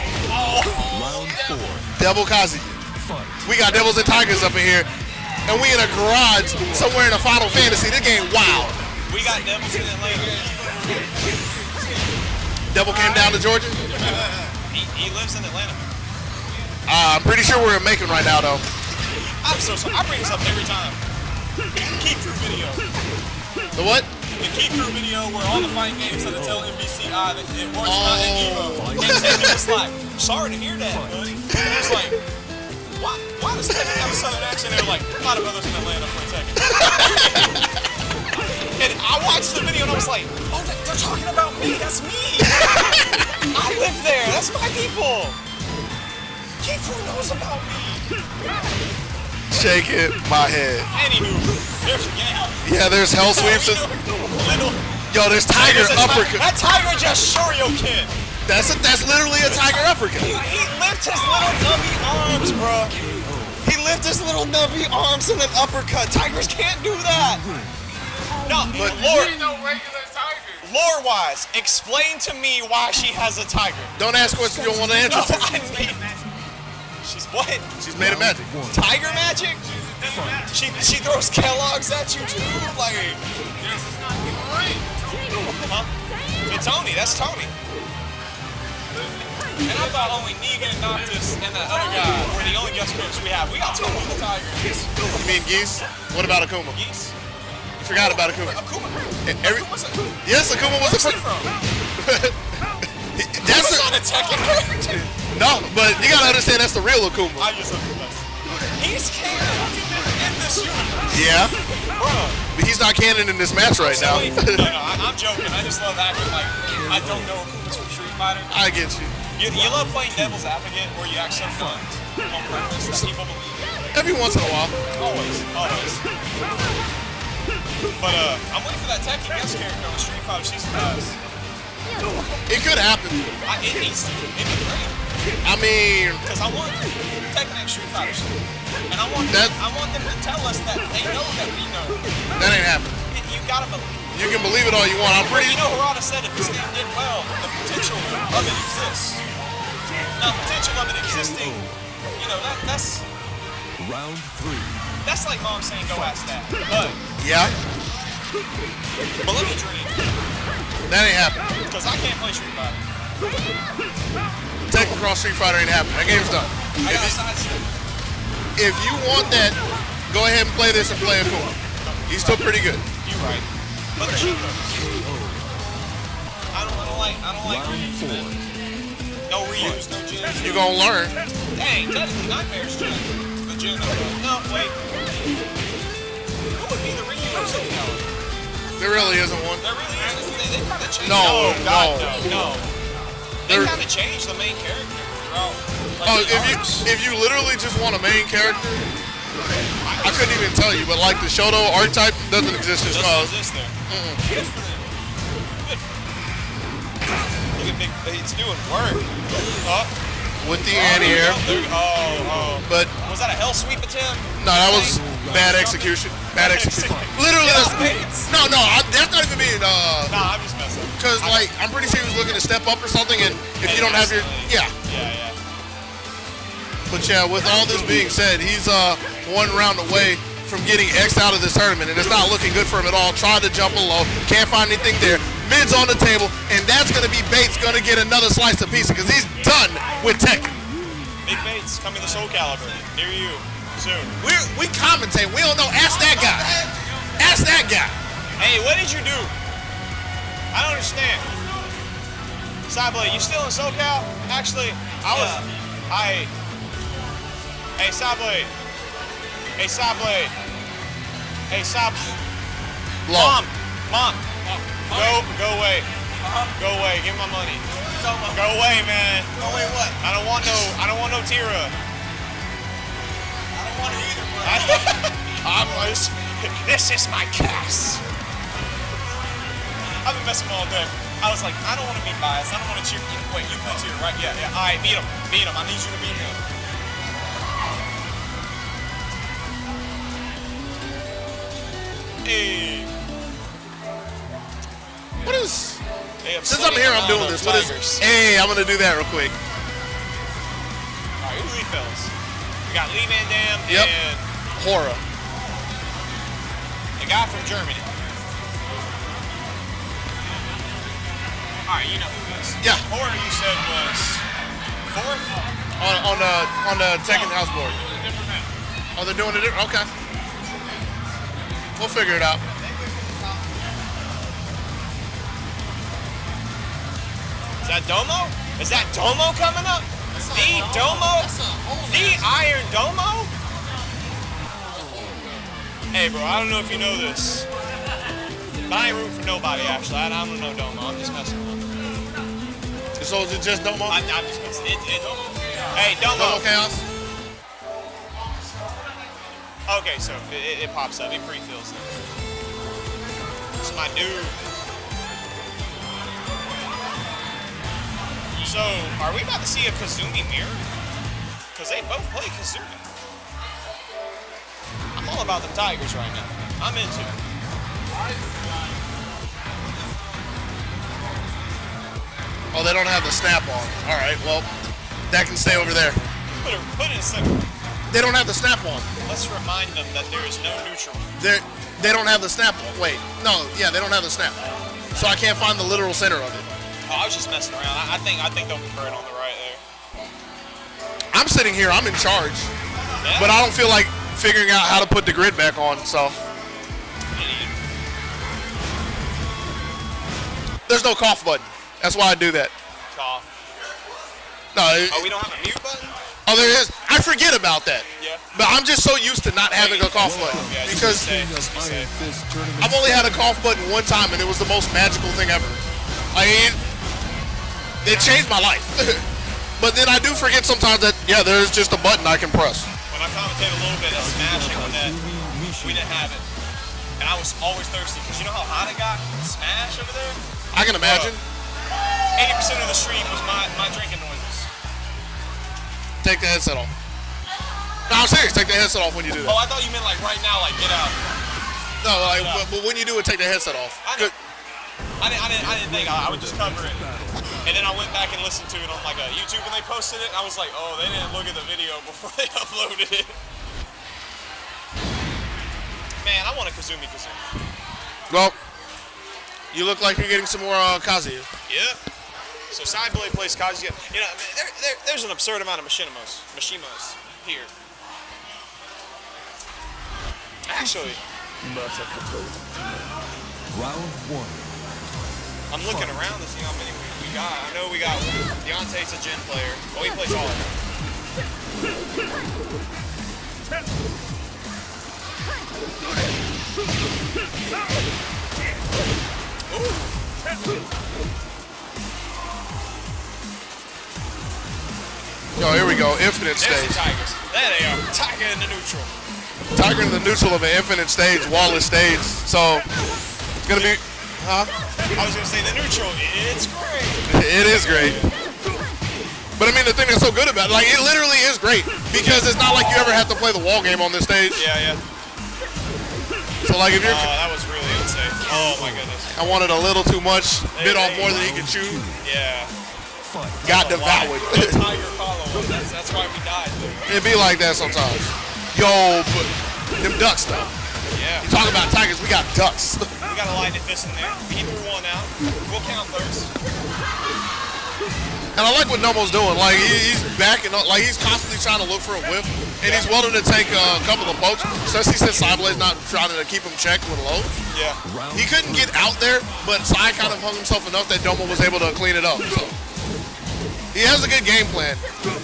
Devil Kazuya. We got Devils and Tigers up in here. And we in a garage somewhere in a Final Fantasy. This game wild. We got Devils in Atlanta. Devil came down to Georgia? He lives in Atlanta. I'm pretty sure we're in Macon right now though. I'm so sorry. I bring this up every time. Keep through video. The what? The keep through video where all the fighting games that tell NBCI that it works not in Evo. And Tekken was like, sorry to hear that, buddy. And it was like, why does Tekken have a southern accent? They were like, a lot of others in Atlanta play Tekken. And I watched the video and I was like, oh, they're talking about me. That's me. I live there. That's my people. Keep through knows about me. Shaking my head. Anywho, there's a game. Yeah, there's hell sweeps. Yo, there's tiger uppercut. That tiger just Shoryuken. That's literally a tiger uppercut. He lifts his little nubby arms, bro. He lifts his little nubby arms in an uppercut. Tigers can't do that. No, but lore-wise, explain to me why she has a tiger. Don't ask questions you don't want to answer. No, I mean, she's what? She's made of magic. Tiger magic? She throws Kellogg's at you too? Like, huh? It's Tony, that's Tony. And I thought only Negan, Noctis, and that other guy were the only guest characters we have. We got Tony the Tiger. You mean Geese? What about Akuma? Geese? You forgot about Akuma. Akuma? Yes, Akuma was a Where's he from? That's not a Tekken character. No, but you gotta understand that's the real Akuma. I just understand. He's canon in this universe. Yeah. Bro. But he's not canon in this match right now. No, I'm joking. I just love acting like I don't know Akuma's from Street Fighter. I get you. You love playing Devil's Advocate where you act so fun on purpose that people believe. Every once in a while. Always. But I'm waiting for that Tekken guest character on Street Fighter Season Pass. It could happen. It needs to. It'd be great. I mean, because I want Tekken X Street Fighter shit. And I want them to tell us that they know that we know. That ain't happening. You gotta believe. You can believe it all you want. I'm pretty. You know, Harada said if this game did well, the potential of it exists. Now, the potential of it existing, you know, that's Round 3. That's like Mom saying go ask that. But yeah. But let me dream. That ain't happening. Because I can't play Street Fighter. Tekken Cross Street Fighter ain't happening. That game's done. I got a sidestep. If you want that, go ahead and play this and play it cool. He's still pretty good. You're right. But the cheat codes. I don't like reuse, man. No reuse, no gen. You gonna learn. Dang, technically Nightmare's gen. The gen. No, wait. Who would be the reuse of the There really isn't one. There really isn't. They kind of changed. No. They kind of changed the main character. If you literally just want a main character, I couldn't even tell you, but like the Shoto archetype doesn't exist just cause. Good for them. Good for them. Look at BigBates doing work. With the anti-air. But was that a hell sweep attempt? No, that was bad execution. Bad execution. Literally, that's not even being. Nah, I'm just messing. Because like I'm pretty sure he was looking to step up or something, and if you don't have your Yeah. But yeah, with all this being said, he's one round away from getting X'd out of this tournament, and it's not looking good for him at all. Tried to jump a low, can't find anything there. Mid's on the table, and that's going to be Bates going to get another slice of pizza because he's done with Tekken. BigBates coming to Soul Calibur near you soon. We commentate. We don't know. Ask that guy. Ask that guy. Hey, what did you do? I don't understand. Psyblade, you still in SoCal? Actually, Hey, Psyblade. Hey, Psyblade. Hey, Psyblade. Mom. Go away. Go away. Give me my money. Go away, man. Go away what? I don't want no Tira. I don't want it either, bro. This is my cast. I've been messing all day. I was like, I don't want to be biased. I don't want to cheer. Wait, you play Tira, right? Yeah. All right, beat him. I need you to beat him. Hey. What is? Since I'm here, I'm doing this. What is? Hey, I'm gonna do that real quick. All right, who are these fellas? We got LeeVanDam and Hora. The guy from Germany. All right, you know who this is. Yeah. Hora, you said was fourth on the Tekken house board. Oh, they're doing it different. Okay. We'll figure it out. Is that Domo? Is that Domo coming up? The Domo? The Iron Domo? Hey, bro, I don't know if you know this, but I ain't rooting for nobody, actually. I don't know Domo. I'm just messing with him. So is it just Domo? I'm just messing. Hey, Domo. DomoChaos? Okay, so it pops up. It pre-fills it. It's my dude. So, are we about to see a Kazumi mirror? Because they both play Kazumi. I'm all about the Tigers right now. I'm into it. Oh, they don't have the snap on. All right, well, that can stay over there. Put it in a second. They don't have the snap on. Let's remind them that there is no neutral. They don't have the snap on. Wait, no, yeah, they don't have the snap. So I can't find the literal center of it. Oh, I was just messing around. I think they'll prefer it on the right there. I'm sitting here. I'm in charge. Yeah? But I don't feel like figuring out how to put the grid back on, so. There's no cough button. That's why I do that. Cough. No. We don't have a mute button? Oh, there is. I forget about that. Yeah. But I'm just so used to not having a cough button. Yeah, because just be safe. I've only had a cough button one time, and it was the most magical thing ever. It changed my life. But then I do forget sometimes that, yeah, there's just a button I can press. When I commentate a little bit of Smashing on that, we didn't have it. And I was always thirsty, because you know how hot it got? Smash over there? I can imagine. 80% of the stream was my drinking noises. Take the headset off. No, I'm serious. Take the headset off when you do that. Oh, I thought you meant like right now, like get out. No, like, but when you do it, take the headset off. I didn't think I would just cover it. And then I went back and listened to it on like a YouTube when they posted it, and I was like, oh, they didn't look at the video before they uploaded it. Man, I want a Kazumi. Well, you look like you're getting some more Kazuya. Yep. So Psyblade plays Kazuya. You know, there's an absurd amount of Mishimos here. Actually, Round 1. I'm looking around to see how many we got. I know we got Deontay's a gen player. Oh, he plays all of them. Yo, here we go. Infinite There's stage. the Tigers. There they are. Tiger in the neutral. Tiger in the neutral of an infinite stage, wallless stage. So it's gonna be, huh? I was gonna say the neutral. It's great. It is great. But I mean, the thing that's so good about it, like, it literally is great because it's not like you ever have to play the wall game on this stage. Yeah. So like, if you're, that was really unsafe. Oh my goodness. I wanted a little too much, bit off more than he could chew. Yeah. Got devoured. No tiger follow-up. That's why we died. It be like that sometimes. Yo, but them ducks though. Yeah. You talk about tigers, we got ducks. We got a lightning fist in there. He threw one out. We'll count those. And I like what Domo's doing. Like, he's backing up. Like, he's constantly trying to look for a whiff. And he's willing to take a couple of pokes. Especially since Psyblade's not trying to keep him checked with low. Yeah. He couldn't get out there, but Psy kind of hung himself enough that Domo was able to clean it up. So he has a good game plan.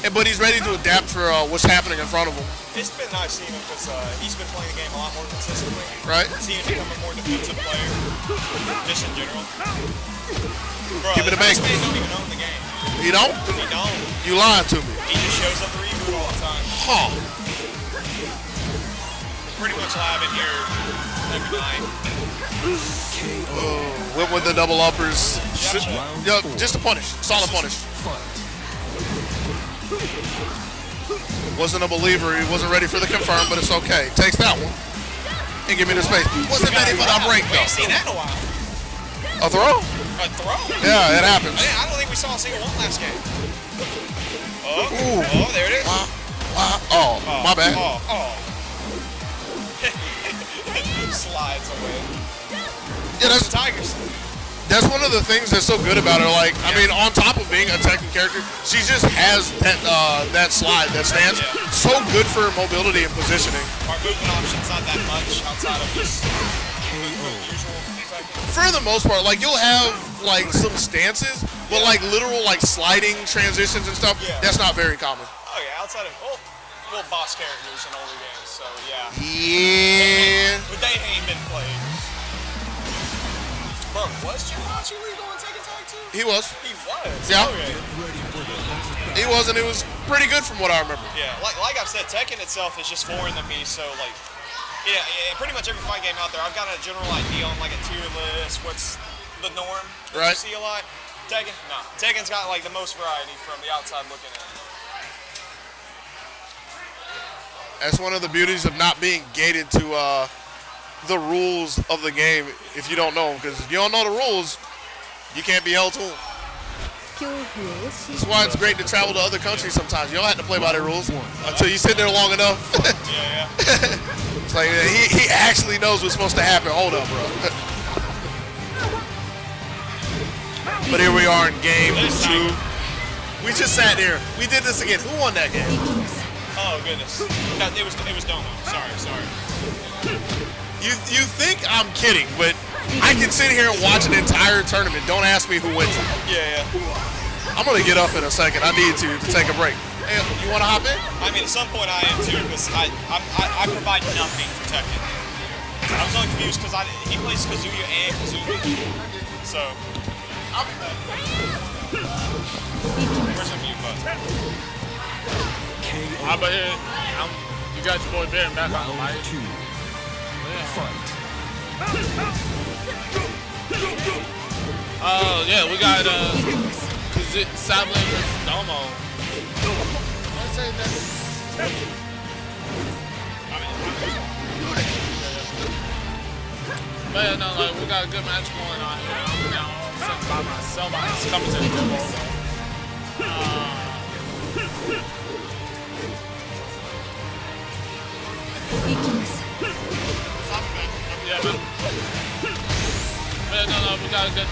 But he's ready to adapt for what's happening in front of him. It's been nice seeing him because he's been playing the game a lot more consistently. Right. Seeing him become a more defensive player, just in general. Bro, Give it a bang. This man don't even own the game. You don't? He don't. You lying to me. He just shows up the reboot all the time. Huh. Pretty much live in here every night. Went with the double uppers. Yo, just a punish. Solid punish. Wasn't a believer. He wasn't ready for the confirm, but it's okay. Takes that one. And give me the space. Wasn't ready for the break, We ain't though. seen that in a while. A throw? A throw? Yeah, it happens. I don't think we saw a single one last game. Ooh. Oh, there it is. Oh, my bad. Slides away. Yeah, that's Tigers. That's one of the things that's so good about her. Like, I mean, on top of being a Tekken character, she just has that slide, that stance. Yeah. So good for her mobility and positioning. Our movement options not that much outside of just usual Tekken. For the most part, like, you'll have like some stances, but like literal like sliding transitions and stuff. Yeah. That's not very common. Oh yeah, outside of little boss characters in older games. So yeah. Yeah. But they ain't been played. Bro, was Junichi legal in Tekken Tag 2? He was. He was. Yeah. Okay. He was, and it was pretty good from what I remember. Yeah, like I've said, Tekken itself is just foreign to me, so like, yeah, pretty much every fight game out there, I've got a general idea on like a tier list, what's the norm that Right. you see a lot. Tekken, no. Tekken's got like the most variety from the outside looking in. That's one of the beauties of not being gated to the rules of the game if you don't know them, because if you don't know the rules, you can't be held to them. That's why it's great to travel to other countries sometimes. You don't have to play by the rules until you sit there long enough. Yeah. It's like, he actually knows what's supposed to happen. Hold up, bro. But here we are in game 2. We just sat there. We did this again. Who won that game? Oh goodness. No, it was Domo. Sorry. You think I'm kidding, but I can sit here and watch an entire tournament. Don't ask me who wins it. Yeah. I'm gonna get up in a second. I need to take a break. Hey, you wanna hop in? I mean, at some point I am too, because I provide nothing for Tekken. I was only confused because he plays Kazuya and Kazumi. So, I'll be back. Where's the mute button? How about here? You got your boy Baron back on the mic. Yeah, we got Psyblade versus Domo. Let's say that. But yeah, no, like we got a good match going on here. Now I'm sitting by myself. I'm just coming to the demo. Yeah, but no, we got a good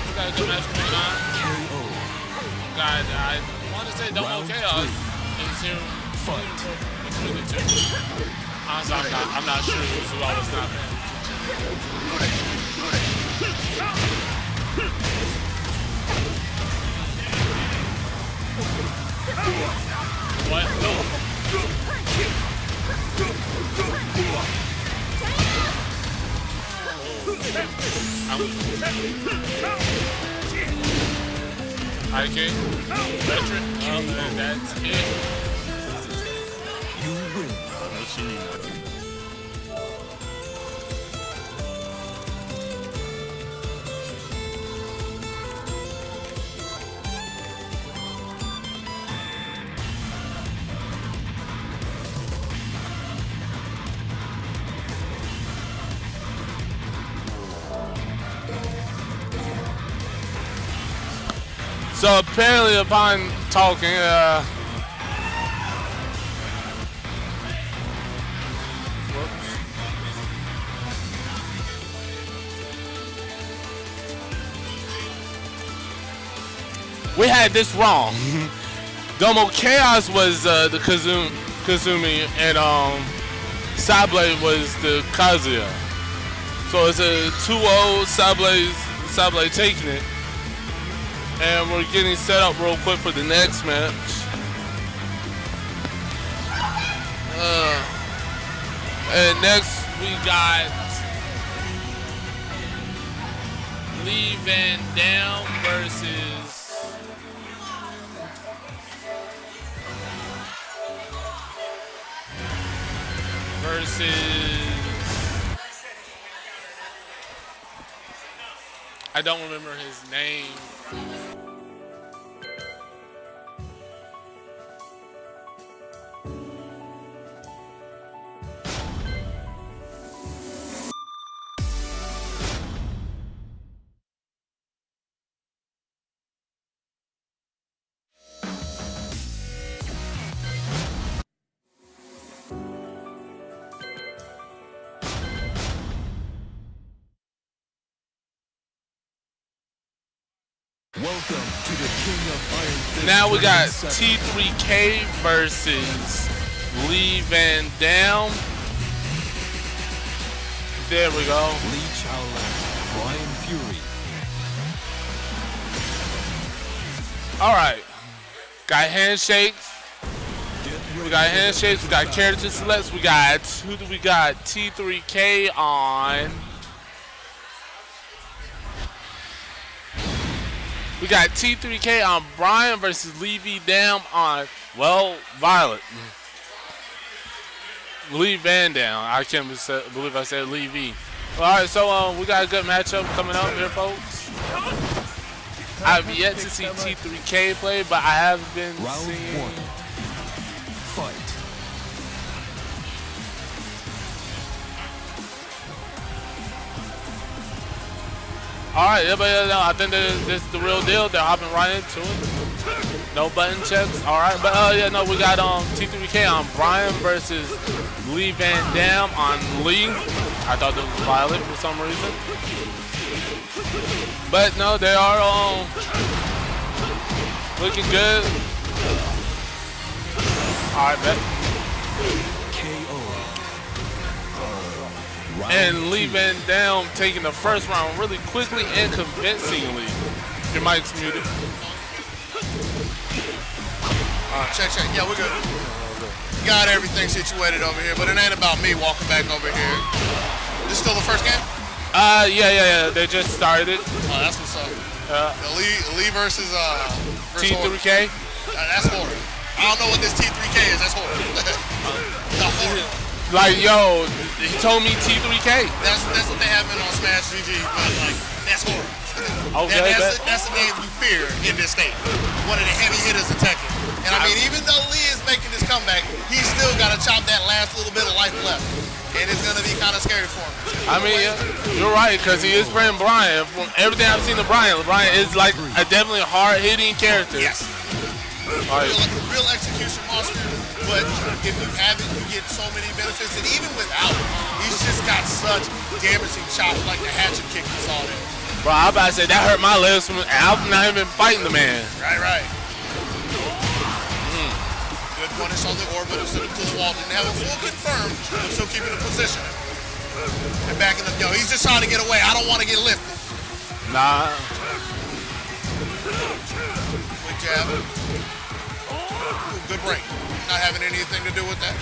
match going on. God, I want to say DomoChaos is here between the two. Honestly, I'm not sure who I was not paying. What? No. IK, veteran, that's it. You win. So apparently upon talking, we had this wrong. DomoChaos was the Kazumi and Psyblade was the Kazuya. So it's a 2-0 Psyblade taking it. And we're getting set up real quick for the next match. And next we got LeeVanDam versus I don't remember his name. Welcome to the King of Iron Fist. Now we got T3K versus LeeVanDam. There we go. Lee Chaolan, Bryan Fury. All right. Got handshakes. We got handshakes. We got character selects. We got who do we got? T3K on. We got T3K on Bryan versus LeeVanDam on, well, Violet. LeeVanDam. I can't believe I said Levy. All right, so we got a good matchup coming up here, folks. I've yet to see T3K play, but I have been seeing. Round 1. Fight. All right, everybody know, I think this is the real deal. They're hopping right into it. No button checks. All right, but yeah, no, we got T3K on Bryan versus LeeVanDam on Lee. I thought this was Violet for some reason, but no, they are looking good. All right, bet. And LeeVanDam taking the first round really quickly and convincingly. Your mic's muted. Check. Yeah, we're good. Got everything situated over here, but it ain't about me walking back over here. This still the first game? Yeah. They just started. Oh, that's what's up. Lee versus T3K. That's horrible. I don't know what this T3K is. That's horrible. That's horrible. Like, yo, he told me T3K. That's what they have been on Smash GG, but like that's horrible. Okay, that's the name you fear in this state. One of the heavy hitters of Tekken. And I mean, even though Lee is making this comeback, he's still got to chop that last little bit of life left. And it's going to be kind of scary for him. I mean, you're right, because he is playing Bryan. From everything I've seen of Bryan is like a definitely hard-hitting character. Yes. Right. Real execution monster, but if you have it, you get so many benefits. And even without it, he's just got such damaging chops, like the hatchet kick you saw there. Bro, I about to say, that hurt my legs. I'm not even fighting the man. Right. Good punish on the orbital, send him to the wall. Didn't have a full confirm, but still keeping the position. And backing up. Yo, he's just trying to get away. I don't want to get lifted. Nah. Quick jab. Ooh, good break. Not having anything to do with that.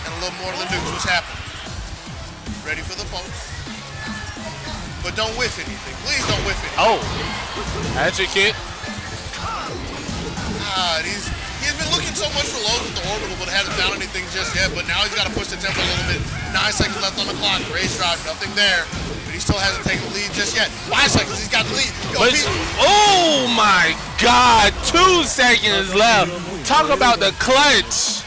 And a little more than dukes. What's happening? Ready for the post. But don't whiff anything. Please don't whiff anything. Oh. Hatchet kick. He's been looking so much for lows with the orbital, but hasn't found anything just yet. But now he's got to push the tempo a little bit. 9 seconds left on the clock. Race drive, nothing there. But he still hasn't taken the lead just yet. 5 seconds, he's got the lead. Yo, oh my God, 2 seconds left. Talk about the clutch.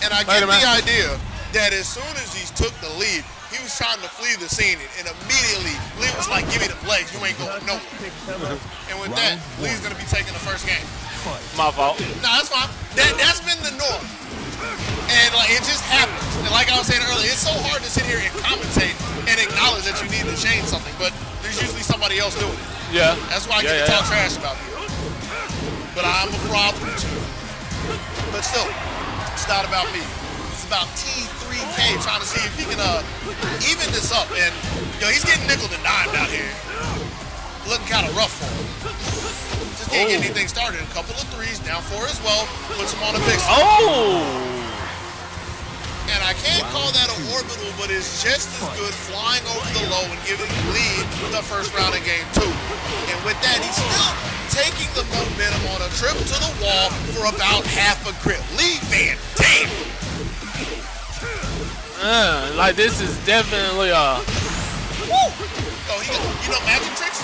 And I get the idea that as soon as he took the lead, he was trying to flee the scene, and immediately Lee was like, give me the legs, you ain't going nowhere. And with that, Lee's going to be taking the first game. My fault. No, that's fine. That's been the norm. And like it just happens. And like I was saying earlier, it's so hard to sit here and commentate and acknowledge that you need to change something, but there's usually somebody else doing it. Yeah. That's why I get to talk trash about you. But I'm a problem too. But still, it's not about me. It's about T3K trying to see if he can even this up. And yo, he's getting nickeled and dimed out here. Looking kind of rough for him. Just can't get anything started. A couple of threes, down 4 as well. Puts him on a big spot. Oh! And I can't call that an orbital, but it's just as good flying over the low and giving the lead the first round of game 2. And with that, he's still taking the momentum on a trip to the wall for about half a grip. LeeVanDam! Like this is definitely Woo! Oh, you know magic tricks?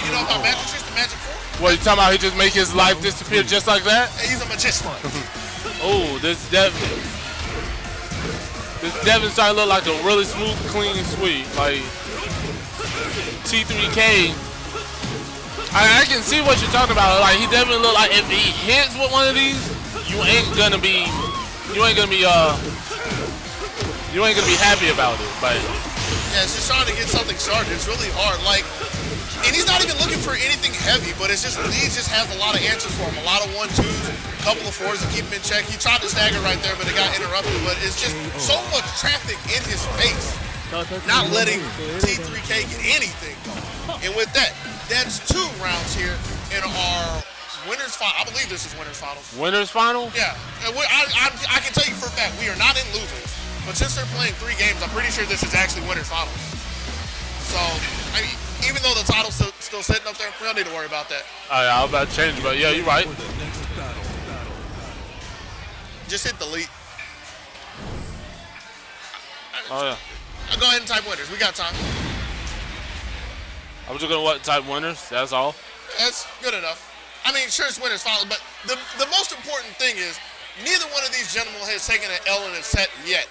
You know about magic tricks, the magic 4? What, you talking about he just make his life disappear just like that? Hey, he's a magician. Oh, this definitely starting to look like a really smooth, clean sweep. Like T3K, I can see what you're talking about. Like he definitely look like if he hits with one of these, you ain't gonna be happy about it. But yeah, it's just trying to get something started. It's really hard. Like, and he's not even looking for anything heavy, but it's just Lee just has a lot of answers for him. A lot of 1-2s, a couple of 4s to keep him in check. He tried to stagger right there, but it got interrupted. But it's just so much traffic in his face, not letting T3K get anything going. And with that, that's 2 rounds here in our winners final. I believe this is winners finals. Winners final? Yeah, and I can tell you for a fact we are not in losers. But since they're playing 3 games, I'm pretty sure this is actually winners finals. So, I mean, even though the title's still sitting up there, we don't need to worry about that. Yeah, I was about to change, but yeah, you're right. Just hit delete. Oh yeah. Go ahead and type winners. We got time. I'm just gonna type winners. That's all. That's good enough. I mean, sure, it's winners finals, but the most important thing is neither one of these gentlemen has taken an L in a set yet.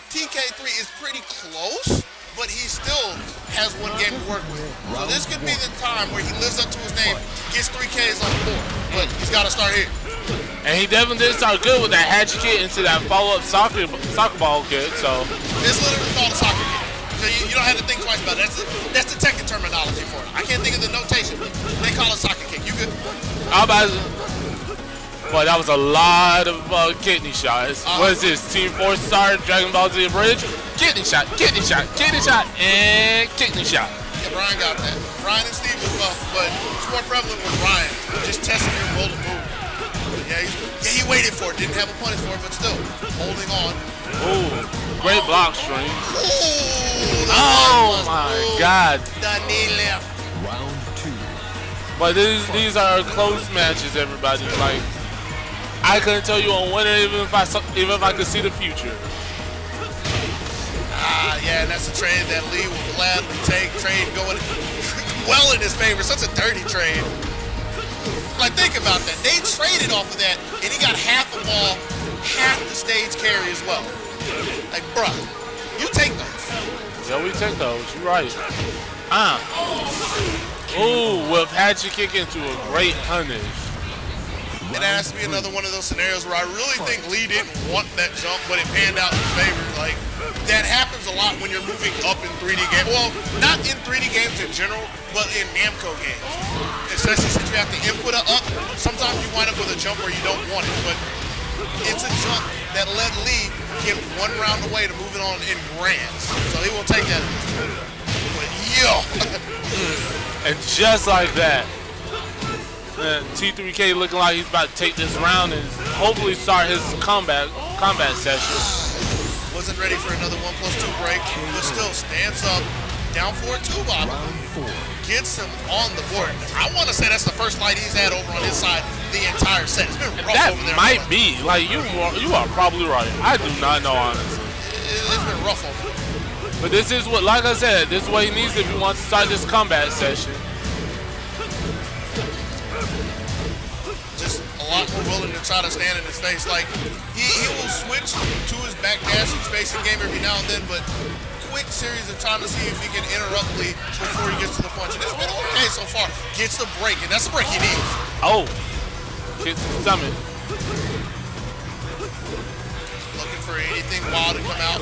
TK3 is pretty close, but he still has 1 game to work with. So this could be the time where he lives up to his name, gets 3 Ks on the board, but he's got to start here. And he definitely did start good with that hatchet kick into that follow-up soccer ball kick. So it's literally called a soccer kick. So you don't have to think twice about it. That's the Tekken terminology for it. I can't think of the notation. They call it soccer kick. You good? Boy, that was a lot of kidney shots. What is this? Team 4-star Dragon Ball Z Bridge? Kidney shot, and kidney shot. Yeah, Bryan got that. Bryan and Steve as well, but it's more prevalent with Bryan. Just testing your will to move. Yeah, he waited for it. Didn't have a punish for it, but still holding on. Ooh, great block string. Ooh, oh my God. The knee left. Round 2. But these are close matches, everybody. Like I couldn't tell you a winner even if I could see the future. Yeah, and that's a trade that Lee will gladly take. Trade going well in his favor. Such a dirty trade. Like, think about that. They traded off of that, and he got half a ball, half the stage carry as well. Like, bruh, you take those. Yeah, we take those. You're right. Ooh, with Hatchet kick into a great punish. It has to be another one of those scenarios where I really think Lee didn't want that jump, but it panned out in his favor. Like, that happens a lot when you're moving up in 3D games. Well, not in 3D games in general, but in Namco games. Especially since you have to input a up, sometimes you wind up with a jump where you don't want it, but it's a jump that let Lee get one round away to move it on in grands. So he will take that. But yo! And just like that, T3K looking like he's about to take this round and hopefully start his combat session. Wasn't ready for another 1+2 break, but still stands up, down 4-2 bottom. Gets him on the board. I want to say that's the first light he's had over on his side the entire set. It's been rough That over there. might be. Like, you are probably right. I do not know, honestly. It's been rough over there. But this is what, like I said, this is what he needs if he wants to start this combat session. Just a lot more willing to try to stand in his face. Like, he will switch to his back dashing spacing game every now and then, but quick series of trying to see if he can interrupt Lee before he gets to the punch. And it's been okay so far. Gets the break, and that's the break he needs. Oh, hits the stomach. Looking for anything wild to come out.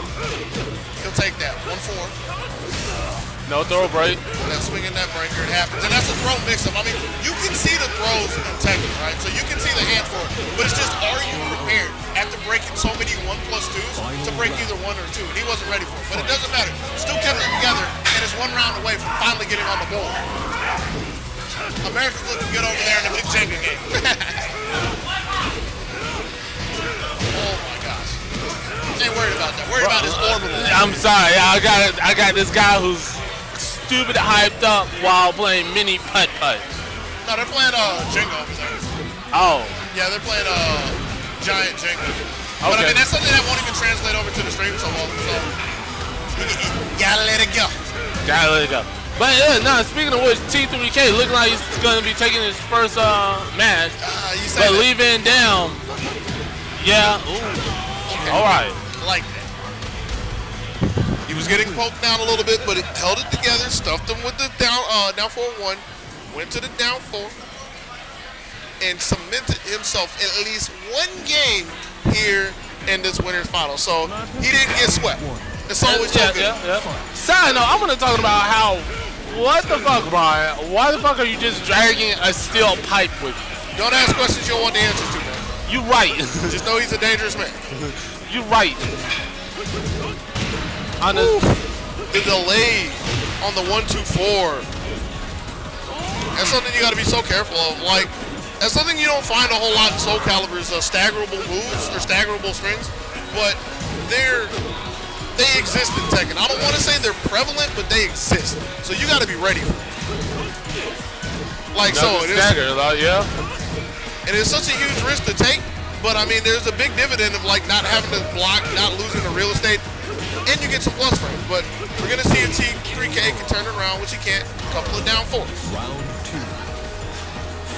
He'll take that. 1-4. No throw break. That swinging that breaker, it happens. And that's a throw mix-up. I mean, you can see the throws in Tekken, right? So you can see the hand for it. But it's just, are you prepared after breaking so many 1+2s to break either 1 or 2? And he wasn't ready for it. But it doesn't matter. Still kept it together and is one round away from finally getting on the board. America's looking good over there in the big Jenga game. Oh my gosh. Ain't worried about that. Worried about his orbital. I'm sorry. I got this guy who's stupid hyped up while playing mini putt-putt. No, they're playing Jenga over there. Oh. Yeah, they're playing giant Jenga. But I mean, that's something that won't even translate over to the stream so well. So you gotta let it go. Gotta let it go. But yeah, no, speaking of which, T3K looking like he's gonna be taking his first match. But LeeVanDam, yeah. Ooh. Okay. All right. I like that. He was getting poked down a little bit, but it held it together, stuffed him with the down 4-1, went to the down 4, and cemented himself in at least one game here in this winner's final. So he didn't get swept. It's always so good. Yeah. Side note, I'm gonna talk about how, what the fuck, Bryan? Why the fuck are you just dragging a steel pipe with you? Don't ask questions you don't want the answers to, man. You right. Just know he's a dangerous man. You right. On the delay on the 1-2-4. That's something you got to be so careful of. Like, that's something you don't find a whole lot in Soul Calibur's staggerable moves or staggerable strings, but they exist in Tekken. I don't want to say they're prevalent, but they exist. So you got to be ready for it. Like, so it is. Yeah. And it's such a huge risk to take, but I mean, there's a big dividend of like not having to block, not losing the real estate, and you get some plus frames. But we're gonna see if T3K can turn it around, which he can't. A couple of down 4s. Round 2.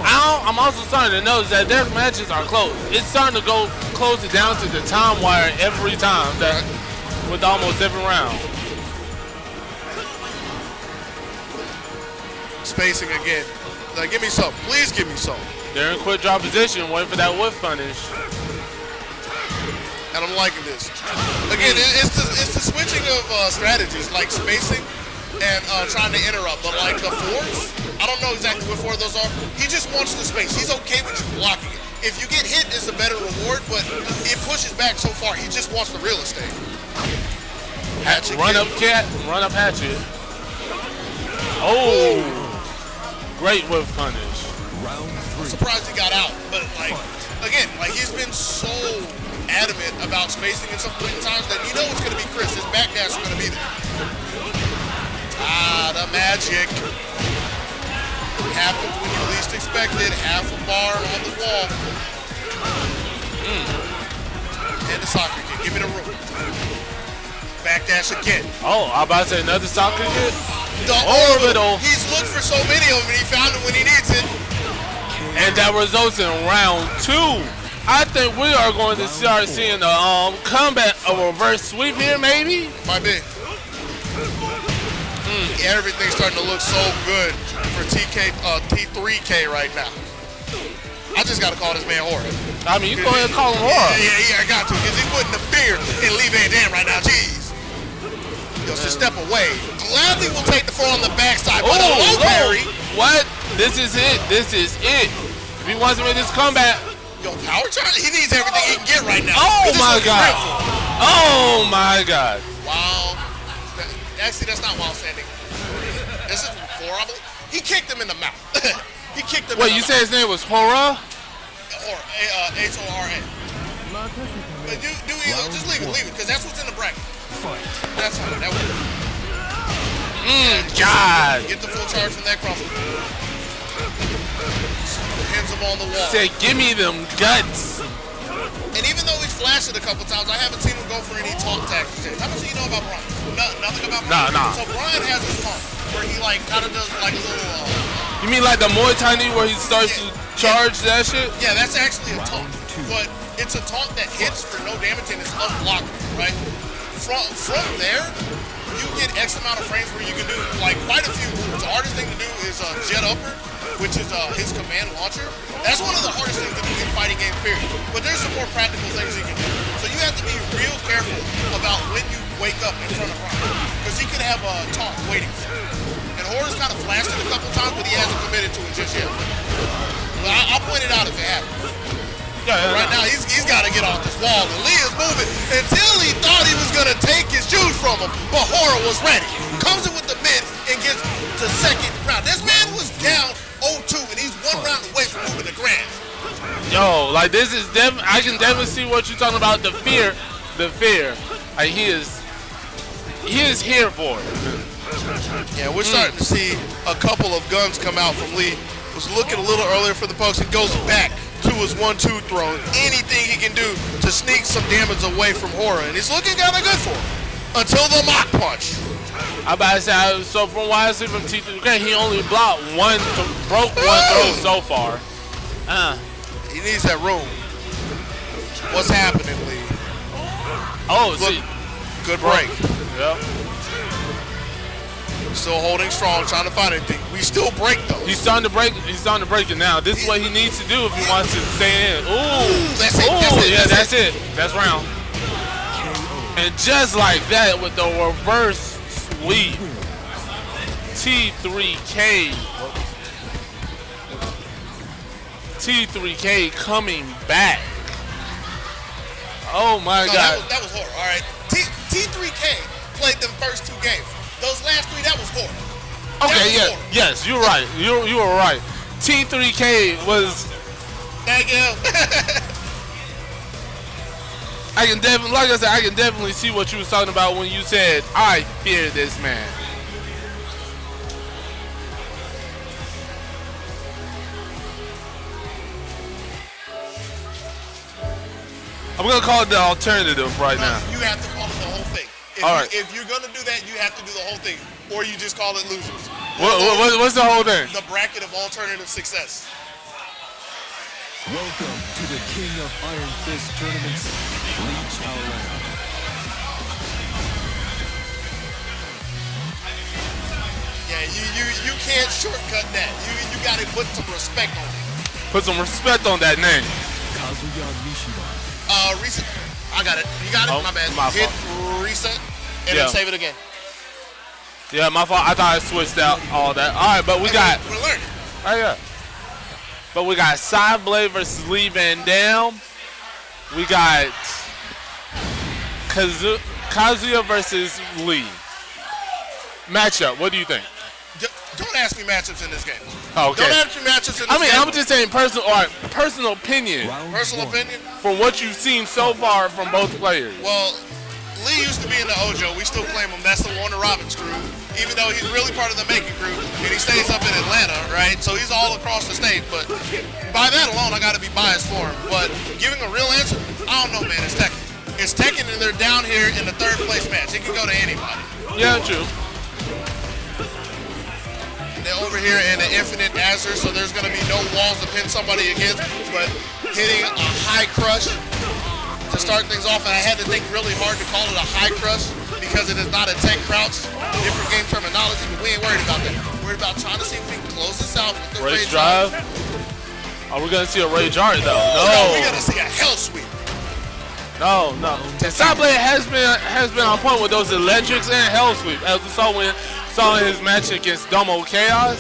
I'm also starting to notice that their matches are close. It's starting to go close it down to the time wire every time, that with almost every round. Spacing again. Like, give me some. Please give me some. They're in quick draw position, waiting for that whiff punish. And I'm liking this. Again, it's the switching of strategies, like spacing and trying to interrupt. But like the 4s, I don't know exactly what 4 of those are. He just wants the space. He's okay with you blocking it. If you get hit, it's a better reward, but it pushes back so far. He just wants the real estate. Hatchet run up hatchet. Oh, great whiff punish. Round 3. I'm surprised he got out, but like, again, like he's been so adamant about spacing at some point in times that you know it's going to be Chris. His back dash is going to be there. The magic happens when you least expect it. Half a bar on the wall. And the soccer kick. Give me the room. Backdash again. Oh, I'm about to say another soccer kick. The orbital. He's looked for so many of them and he found it when he needs it. And that results in round 2. I think we are going to start seeing a comeback, a reverse sweep here, maybe? Might be. Everything's starting to look so good for T3K right now. I just got to call this man Horror. I mean, you go ahead and call him Horror. Yeah, I got to, because he's putting the fear in LeeVanDam right now. Jeez. Just step away. Gladly will take the fall on the backside, but a low parry. What? This is it. This is it. If he wants to make this comeback. Yo, power charge? He needs everything he can get right now. Oh, my God. Oh, my God. Wow. Actually, that's not wild standing. This is horrible. He kicked him in the mouth. He kicked him in the mouth. Wait, you said his name was Horror? Horror. H-O-R-A. But just leave it, because that's what's in the bracket. That's fine. That works. God. Get the full charge from that crumble. Pins him on the wall. Say, give me them guts. And even though he's flashed it a couple times, I haven't seen him go for any taunt tactics. How much do you know about Bryan? Nothing about Bryan? Nah. So Bryan has his taunt, where he kind of does like a little... You mean like the Muay Thai knee where he starts to charge that shit? Yeah, that's actually a taunt. But it's a taunt that hits for no damage and it's unblocked, right? From there, you get X amount of frames where you can do quite a few moves. The hardest thing to do is jet upper, which is his command launcher. That's one of the hardest things to do in fighting game, period. But there's some more practical things you can do. So you have to be real careful about when you wake up in front of Bryan, because he could have a taunt waiting for you. And Horror's kind of flashed it a couple times, but he hasn't committed to it just yet. But I'll point it out if it happens. Right now, he's got to get off this wall. And Lee is moving until he thought he was going to take his juice from him. But Horror was ready. Comes in with the mid and gets the second round. This man was down 0-2, and he's one round away from moving the grand. Yo, this is I can definitely see what you're talking about. The fear. Like, he is here for it. Yeah, we're starting to see a couple of guns come out from Lee. Was looking a little earlier for the pokes and goes back to his 1-2 throw. Anything he can do to sneak some damage away from Horror, and he's looking kind of good for him until the mock punch. I'm about to say, so from what I see from T3K, he only broke one throw so far. He needs that room. What's happening, Lee? Oh, see. Good break. Yep. Still holding strong, trying to find anything. We still break though. He's starting to break it now. This is what he needs to do if he wants to stay in. Ooh. That's it. That's it. That's round. And just like that with the reverse sweep. T3K coming back. Oh my God. That was Horror. All right. T3K played them first 2 games. Those last 3, that was Horror. Okay, yeah. Yes, you're right. You were right. T3K was... Thank you. I can definitely see what you was talking about when you said, I fear this man. I'm going to call it the alternative right now. You have to call it the whole thing. If you're going to do that, you have to do the whole thing. Or you just call it losers. What's the whole thing? The bracket of alternative success. Welcome to the King of Iron Fist tournaments, LeeVanDam. Yeah, you can't shortcut that. You got to put some respect on it. Put some respect on that name. Kazuya Mishima. Reset. I got it. You got it? Oh, my bad. my Hit fault. reset and then save it again. Yeah, my fault. I thought I switched out all that. All right, but we got... We're learning. Oh, yeah. But we got Psyblade versus LeeVanDam. We got Kazuya versus Lee. Matchup, what do you think? Don't ask me matchups in this game. Oh, okay. Don't ask me matchups in this game. I'm just saying personal opinion. Personal opinion? From what you've seen so far from both players. Well, Lee used to be in the Ojo. We still claim him. That's the Warner Robbins crew. even though he's really part of the making crew, and he stays up in Atlanta, right? So he's all across the state, but by that alone, I gotta be biased for him. But giving a real answer, I don't know, man, it's Tekken. It's Tekken, and they're down here in the 3rd place match. It can go to anybody. Yeah, true. They're over here in the infinite answer, so there's gonna be no walls to pin somebody against, but hitting a high crush to start things off, and I had to think really hard to call it a high crush because it is not a 10 crouch. Different game terminology, but we ain't worried about that. We're worried about trying to see if we can close this out with the Rage drive. Are we gonna see a rage art though? No, we're gonna see a hell sweep. No. Psyblade has been on point with those electrics and hell sweep, as we saw in his match against DomoChaos.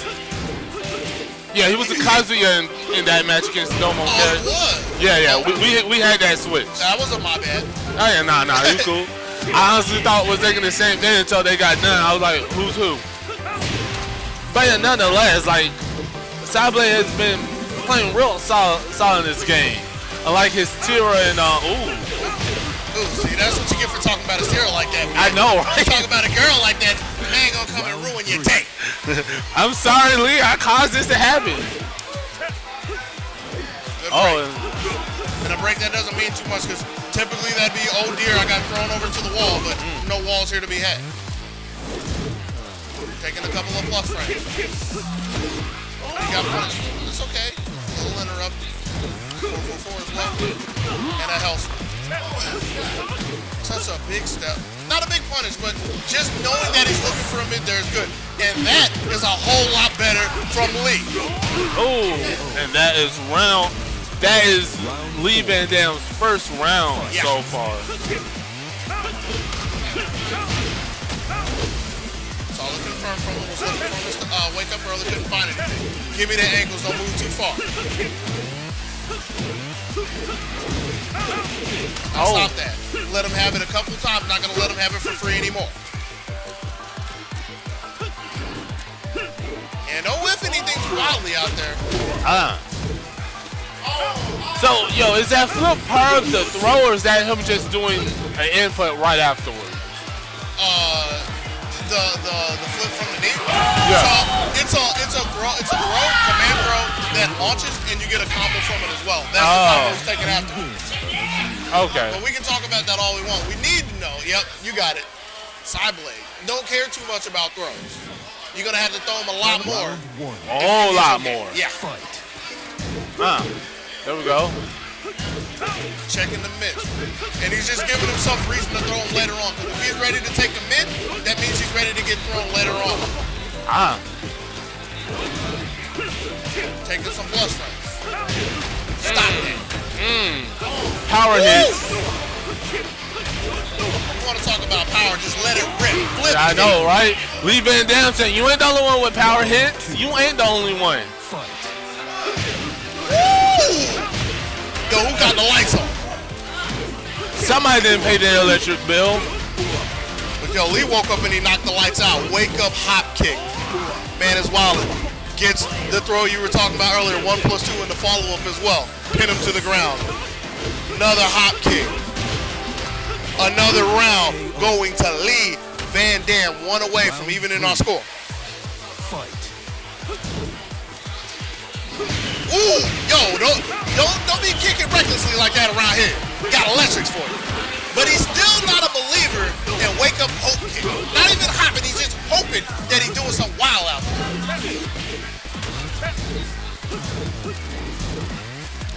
Yeah, he was a Kazuya in that match against DomoChaos. Oh, Yeah. We had that switch. That wasn't my bad. Oh yeah, nah, it's cool. I honestly thought was thinking the same thing until they got done. I was like, who's who? But yeah, nonetheless, like Psyblade has been playing real solid in this game. I like his Tira and Ooh, see, that's what you get for talking about his Tira like that, man. I know, right? You talk about a girl like that, man gonna come and ruin your day. I'm sorry, Lee. I caused this to happen. And a break that doesn't mean too much because typically that'd be, oh dear, I got thrown over to the wall, but no walls here to be had. Taking a couple of plus frames. He got punished. It's okay. A little interrupt. 444 as well. And a health. Such a big step. Not a big punish, but just knowing that he's looking for a mid there is good. And that is a whole lot better from Lee. Oh, and that is LeeVanDam's first round so far. Solid confirmed from him. Was looking for him to wake up early, couldn't find anything. Give me the ankles, don't move too far. I'll stop that. Let him have it a couple times. Not going to let him have it for free anymore. And don't whiff anything too wildly out there. So, yo, is that flip part of the throw, or is that him just doing an input right afterwards? The flip from the knee. Yeah. So it's a command throw that launches, and you get a combo from it as well. That's the combo he's taking after. Okay. But we can talk about that all we want. We need to know. Yep, you got it. Psyblade. Don't care too much about throws. You're gonna have to throw him a lot more. A whole lot more. Yeah. There we go. Checking the mid. And he's just giving himself reason to throw him later on. Because if he's ready to take the mid, that means he's ready to get thrown later on. Taking some plus frames. Stop that. Power hits. You want to talk about power, just let it rip. Flip I know, right? LeeVanDam saying, you ain't the only one with power hits. You ain't the only one. Yo, who got the lights on? Somebody didn't pay their electric bill. But yo, Lee woke up and he knocked the lights out. Wake up hop kick. Man is wildin'. Gets the throw you were talking about earlier, 1+2 in the follow-up as well. Pin him to the ground. Another hop kick. Another round going to LeeVanDam, one away from even in our score. Ooh, yo, don't be kicking recklessly like that around here. Got electrics for you. But he's still not a believer in wake up hope kick. Not even hopping, he's just hoping that he's doing some wild out there.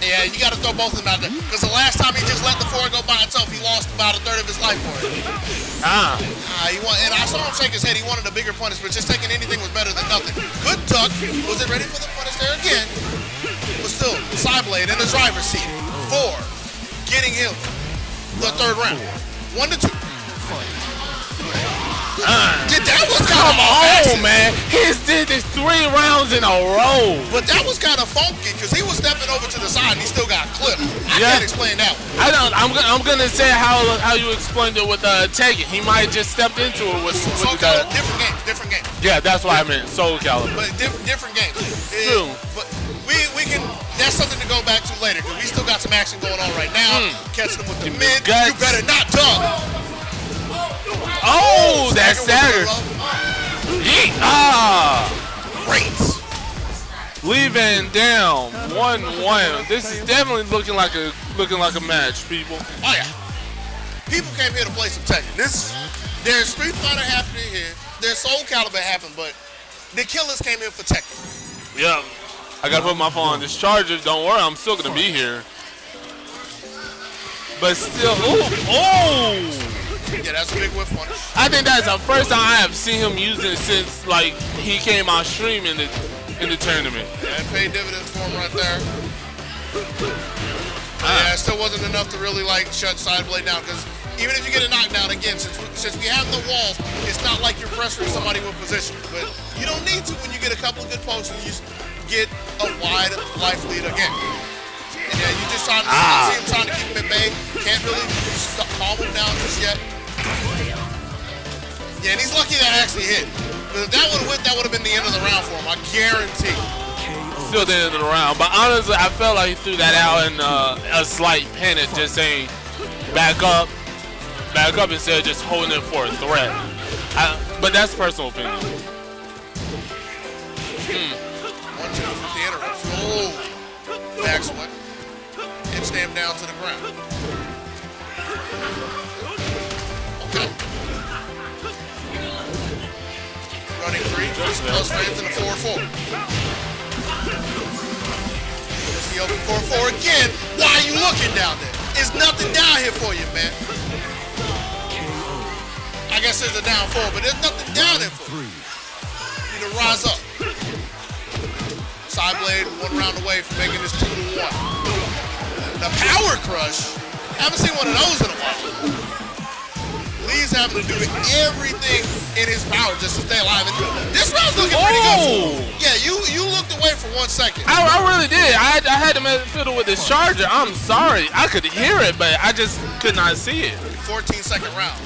Yeah, you got to throw both of them out there. Because the last time he just let the four go by itself, he lost about a third of his life for it. And I saw him shake his head. He wanted a bigger punish, but just taking anything was better than nothing. Good tuck. Was it ready for the punish there again? But still, Psyblade in the driver's seat. 4. Getting him the third round. 1-2. That was kind of on, man. He did this 3 rounds in a row. But that was kind of funky because he was stepping over to the side and he still got clipped. I can't explain that one. I'm gonna say how you explained it with Tekken. He might have just stepped into it with Soul Calibur. Different game. Yeah, that's what I meant. Soul Calibur. But different games. True. But we can. That's something to go back to later because we still got some action going on right now. Catching them with the mid. Guts. You better not duck. Oh, that stagger. Yeet! Ah! Great. LeeVanDam 1-1. This is definitely looking like a match, people. Oh yeah. People came here to play some Tekken. There's Street Fighter happening here. There's Soul Calibur happening, but the killers came here for Tekken. Yeah. I gotta put my phone on this charger. Don't worry, I'm still gonna be here. But still, oh! Yeah, that's a big whiff on it. I think that's the first time I have seen him use it since like he came on stream in the tournament. Yeah, it paid dividends for him right there. Yeah, it still wasn't enough to really like shut Psyblade down, because even if you get a knockdown again, since we have the walls, it's not like you're pressuring somebody with position. But you don't need to when you get a couple of good pokes and you get a wide life lead again. And yeah, you just trying to see him trying to keep him at bay. Can't really calm him down just yet. Yeah, and he's lucky that actually hit. But if that would have hit, that would have been the end of the round for him, I guarantee. Still the end of the round. But honestly, I felt like he threw that out in a slight panic, just saying back up instead of just holding it for a threat. But that's personal opinion. 1-2 from the interim. Oh, back swing. And stamp down to the ground. Okay. Running 3, plus fans in a 4-4. There's the open 4-4 again. Why are you looking down there? There's nothing down here for you, man. I guess there's a down 4, but there's nothing down there for you. You need to rise up. Psyblade 1 round away from making this 2-1. The power crush. I haven't seen one of those in a while. Lee's having to do everything in his power just to stay alive. And this round's looking pretty good for him. Yeah, you looked away for 1 second. I really did. I had him fiddle with his charger. I'm sorry. I could hear it, but I just could not see it. 14-second round.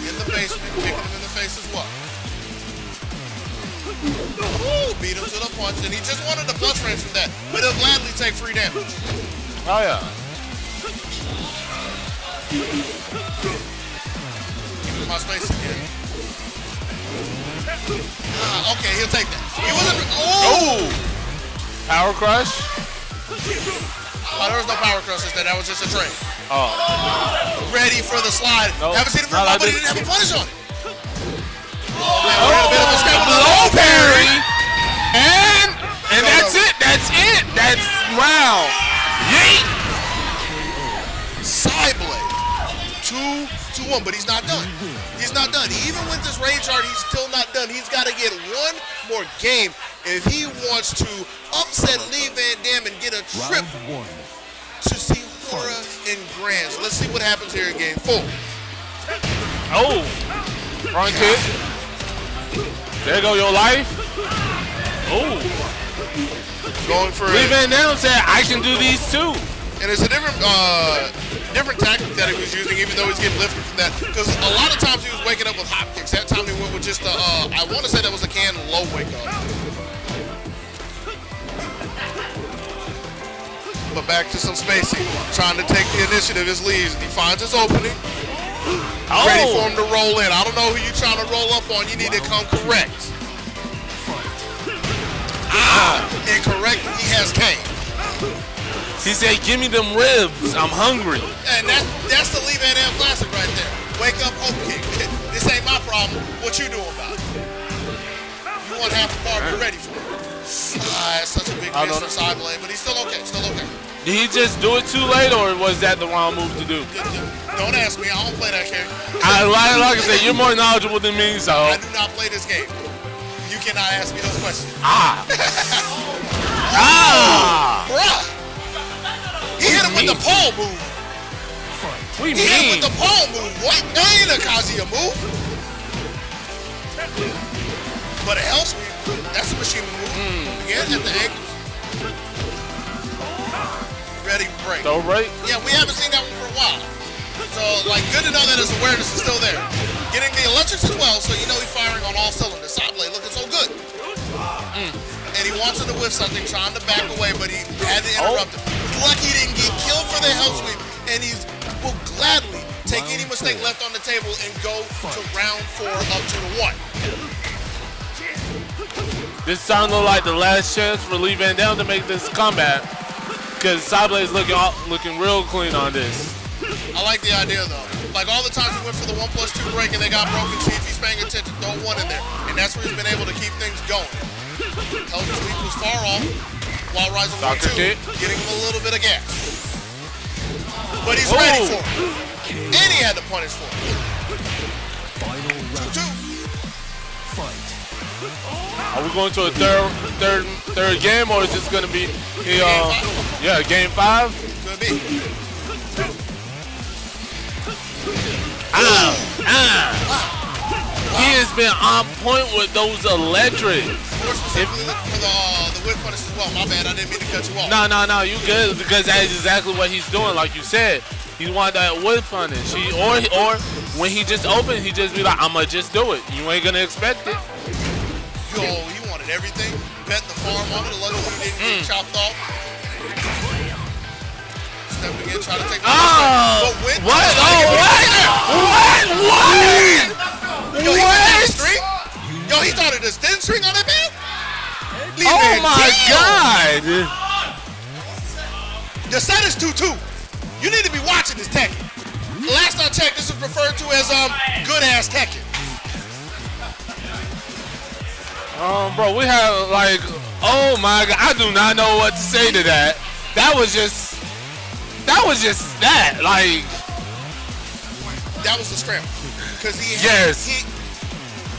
In the basement, kicking him in the face as well. Ooh, beat him to the punch, and he just wanted the plus range from that, but he'll gladly take free damage. Oh yeah. Keep my space again. Okay, he'll take that. He wasn't. Oh! Power crush. Oh, there was no power crush instead. That was just a trade. Oh. Ready for the slide. Nope. Haven't seen it for a while, but he didn't have a punish on it. Oh, man, Oh, we're in the middle of a scramble. low parry. And that's it. That's it. That's round. Yeet. Psyblade. 2-1, but he's not done. He's not done. Even with this rage art, he's still not done. He's got to get one more game if he wants to upset LeeVanDam and get a trip to see Hora in Grands. Let's see what happens here in game 4. Oh. Front kick. There go your life. Oh. Going for LeeVanDam said, I can do these too. And it's a different tactic that he was using, even though he's getting lifted from that. Because a lot of times he was waking up with hop kicks. That time he went with just I want to say that was a can low wake up. But back to some spacing. Trying to take the initiative is Lee's. He finds his opening. Ready for him to roll in. I don't know who you're trying to roll up on. You need to come correct. Incorrect. He has Kane. He said, give me them ribs. I'm hungry. And that's the LeeVanDam classic right there. Wake up, hope kick. This ain't my problem. What you doing about it? You want half a bar, be ready for it. It's such a big miss for Psyblade, but he's still okay. Still okay. Did he just do it too late, or was that the wrong move to do? Don't ask me. I don't play that character. Like I said, you're more knowledgeable than me, so. I do not play this game. You cannot ask me those questions. Bruh. He hit him with the pole move. What do you He hit him mean? with the pole move. What? That ain't a Kazuya move. But a hell sweep. That's a machine move. Again, at the ankles. Ready, break. So right? Yeah, we haven't seen that one for a while. So, like, good to know that his awareness is still there. Getting the electrics as well, so you know he's firing on all cylinders. Psyblade looking so good. And he wants him to whiff something, trying to back away, but he had to interrupt him. He's lucky he didn't get killed for the hell sweep, and he will gladly take any mistake left on the table and go to round 4 up to the 1. This sounds like the last chance for LeeVanDam to make this comeback, because Psyblade is looking real clean on this. I like the idea though. Like all the times he went for the 1+2 break and they got broken, see if he's paying attention, throw 1 in there. And that's where he's been able to keep things going. Held his lead was far off while rising 1-2, getting him a little bit of gas. But he's ready for it. And he had to punish for it. Final round. 2-2. Fight. Are we going to a third game, or is this going to be game 5? Could be. He has been on point with those electrics. More specifically for the whip punish as well. My bad, I didn't mean to cut you off. No, you good, because that is exactly what he's doing. Like you said, he wanted that whip punish. Or when he just opened, he just be like, I'ma just do it. You ain't gonna expect it. Yo, he wanted everything. Bet the farm on it. Luckily he didn't get chopped off. Stepping in, trying to take the What? Yo, he went down the street? Yo, he started this thin string on that man? Oh my God! The set is 2-2. You need to be watching this Tekken. Last I checked, this is referred to as good ass Tekken. Bro, we have like, oh my God, I do not know what to say to that. That was just that. Like, that was the scramble. Because he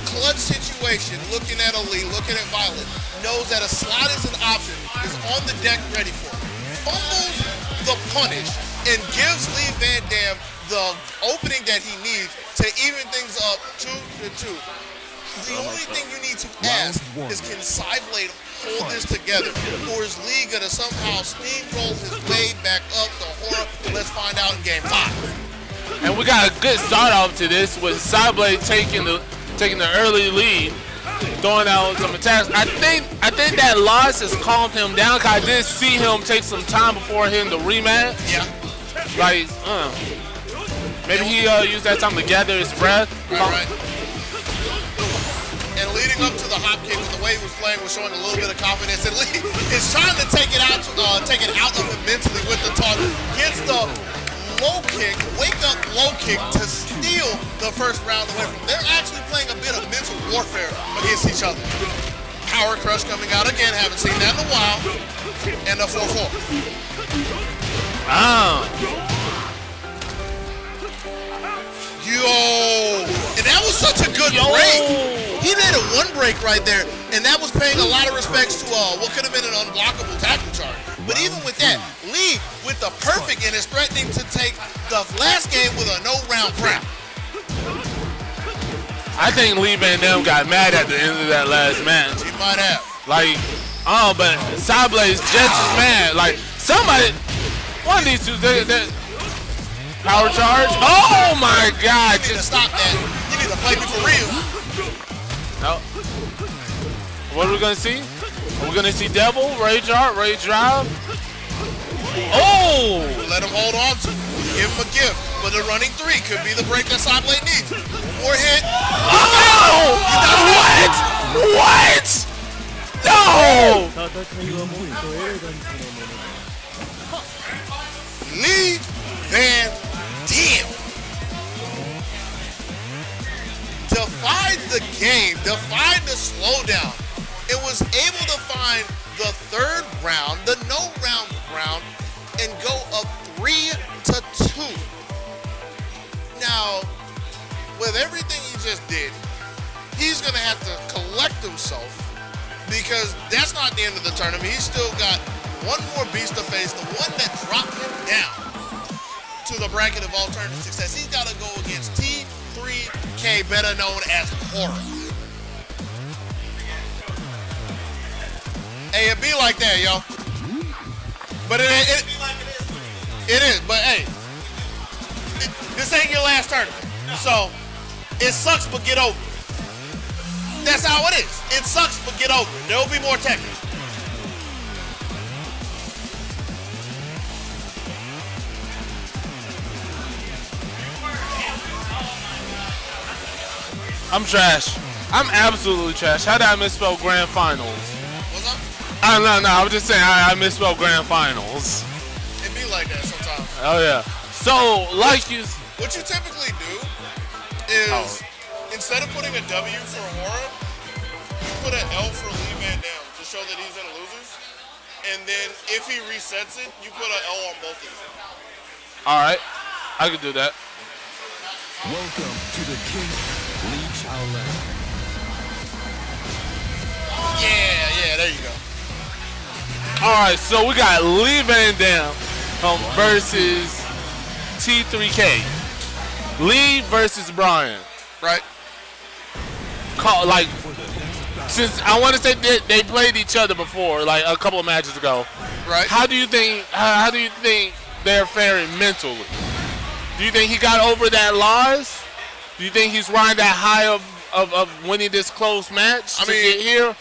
clutch situation, looking at Ali, looking at Violet, knows that a slot is an option, is on the deck ready for it. Fumbles the punish and gives LeeVanDam the opening that he needs to even things up 2-2. The only thing you need to ask is, can Psyblade hold this together, or is Lee gonna somehow steamroll his way back up the horror? Let's find out in game 5. And we got a good start off to this with Psyblade taking the early lead, throwing out some attacks. I think that loss has calmed him down, cause I did see him take some time before hitting the rematch. Yeah. Like, maybe he used that time to gather his breath. Right. And leading up to the hop kick, with the way he was playing, was showing a little bit of confidence. And Lee is trying to take it out of him mentally with the talk. Gets the low kick, wake up low kick to steal the first round away from him. They're actually playing a bit of mental warfare against each other. Power crush coming out again. Haven't seen that in a while. And a 4-4. Yo, and that was such a good break. He did a 1 break right there, and that was paying a lot of respects to what could have been an unblockable tackle charge. But even with that, Lee with the perfect and is threatening to take the last game with a no-round crown. I think LeeVanDam got mad at the end of that last match. He might have. Like, but Psyblade's just as mad. Like, somebody, one of these two, they power charge. Oh my God! You need to stop that. You need to play me for real. No. What are we gonna see? We're gonna see Devil, Rage Art, Rage Drive. Oh! Let him hold on to it. Give him a gift. But the running 3 could be the break that Psyblade needs. More hit. Oh! What? No! LeeVanDam defied the game, defied the slowdown, and was able to find the 3rd round, the no-round round, and go up 3-2. Now, with everything he just did, he's going to have to collect himself, because that's not the end of the tournament. He's still got one more beast to face, the one that dropped him down to the bracket of alternative success. He's got to go against T3K, better known as Horror. Hey, it be like that, yo. But it is. But hey, this ain't your last tournament, so it sucks, but get over it. That's how it is. It sucks, but get over it. There'll be more Tekken. I'm trash. I'm absolutely trash. How did I misspell grand finals? What's up? No. I'm just saying I misspelled grand finals. It be like that sometimes. Oh yeah. So like you. What you typically do is instead of putting a W for Aura, you put an L for LeeVanDam to show that he's in a losers. And then if he resets it, you put an L on both of them. All right, I can do that. Welcome to the King Lee Chaolan. Yeah, there you go. All right, so we got LeeVanDam versus T3K. Lee versus Bryan. Right. Like, since I want to say they played each other before, like a couple of matches ago. Right. How do you think they're faring mentally? Do you think he got over that loss? Do you think he's riding that high of winning this close match to get here?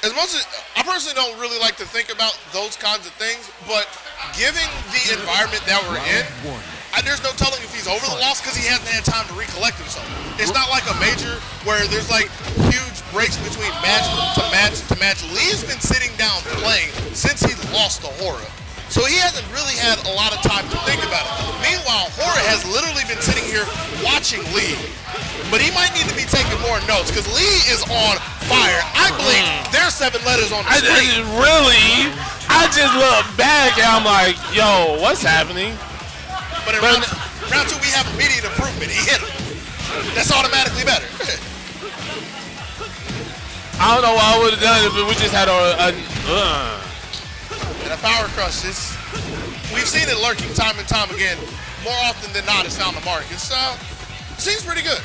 As much as I personally don't really like to think about those kinds of things, but given the environment that we're in, there's no telling if he's over the loss because he hasn't had time to recollect himself. It's not like a major where there's like huge breaks between match to match to match. Lee's been sitting down playing since he lost to Hora. So he hasn't really had a lot of time to think about it. Meanwhile, Hora has literally been sitting here watching Lee. But he might need to be taking more notes because Lee is on fire. I believe there's 7 letters on the screen. Really? I just look back and I'm like, yo, what's happening? But in round 2, we have immediate improvement. He hit him. That's automatically better. I don't know what I would have done if we just had And a power crush. We've seen it lurking time and time again. More often than not, it's found the mark. It seems pretty good.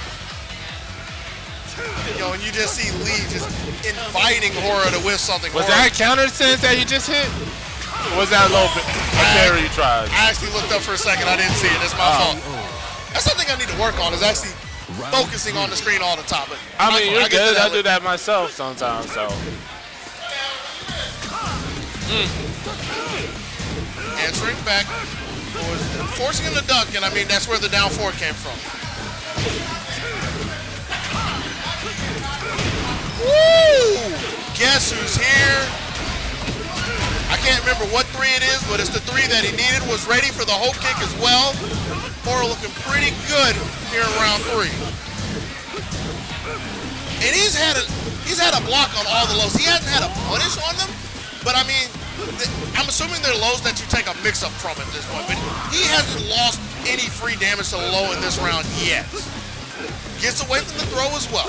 And you just see Lee just inviting Hora to whiff something. Was that a counter sense that he just hit? Or was that a little bit a parry you tried? I actually looked up for a second. I didn't see it. That's my fault. That's something I need to work on, is actually focusing on the screen all the time. But I mean, you're good. I do that myself sometimes, so. Answering back, forcing him to duck, and I mean, that's where the down 4 came from. Woo! Guess who's here? I can't remember what 3 it is, but it's the 3 that he needed. Was ready for the hope kick as well. Hora looking pretty good here in round 3. And he's had a block on all the lows. He hasn't had a punish on them, but I mean, I'm assuming they're lows that you take a mix-up from at this point, but he hasn't lost any free damage to the low in this round yet. Gets away from the throw as well.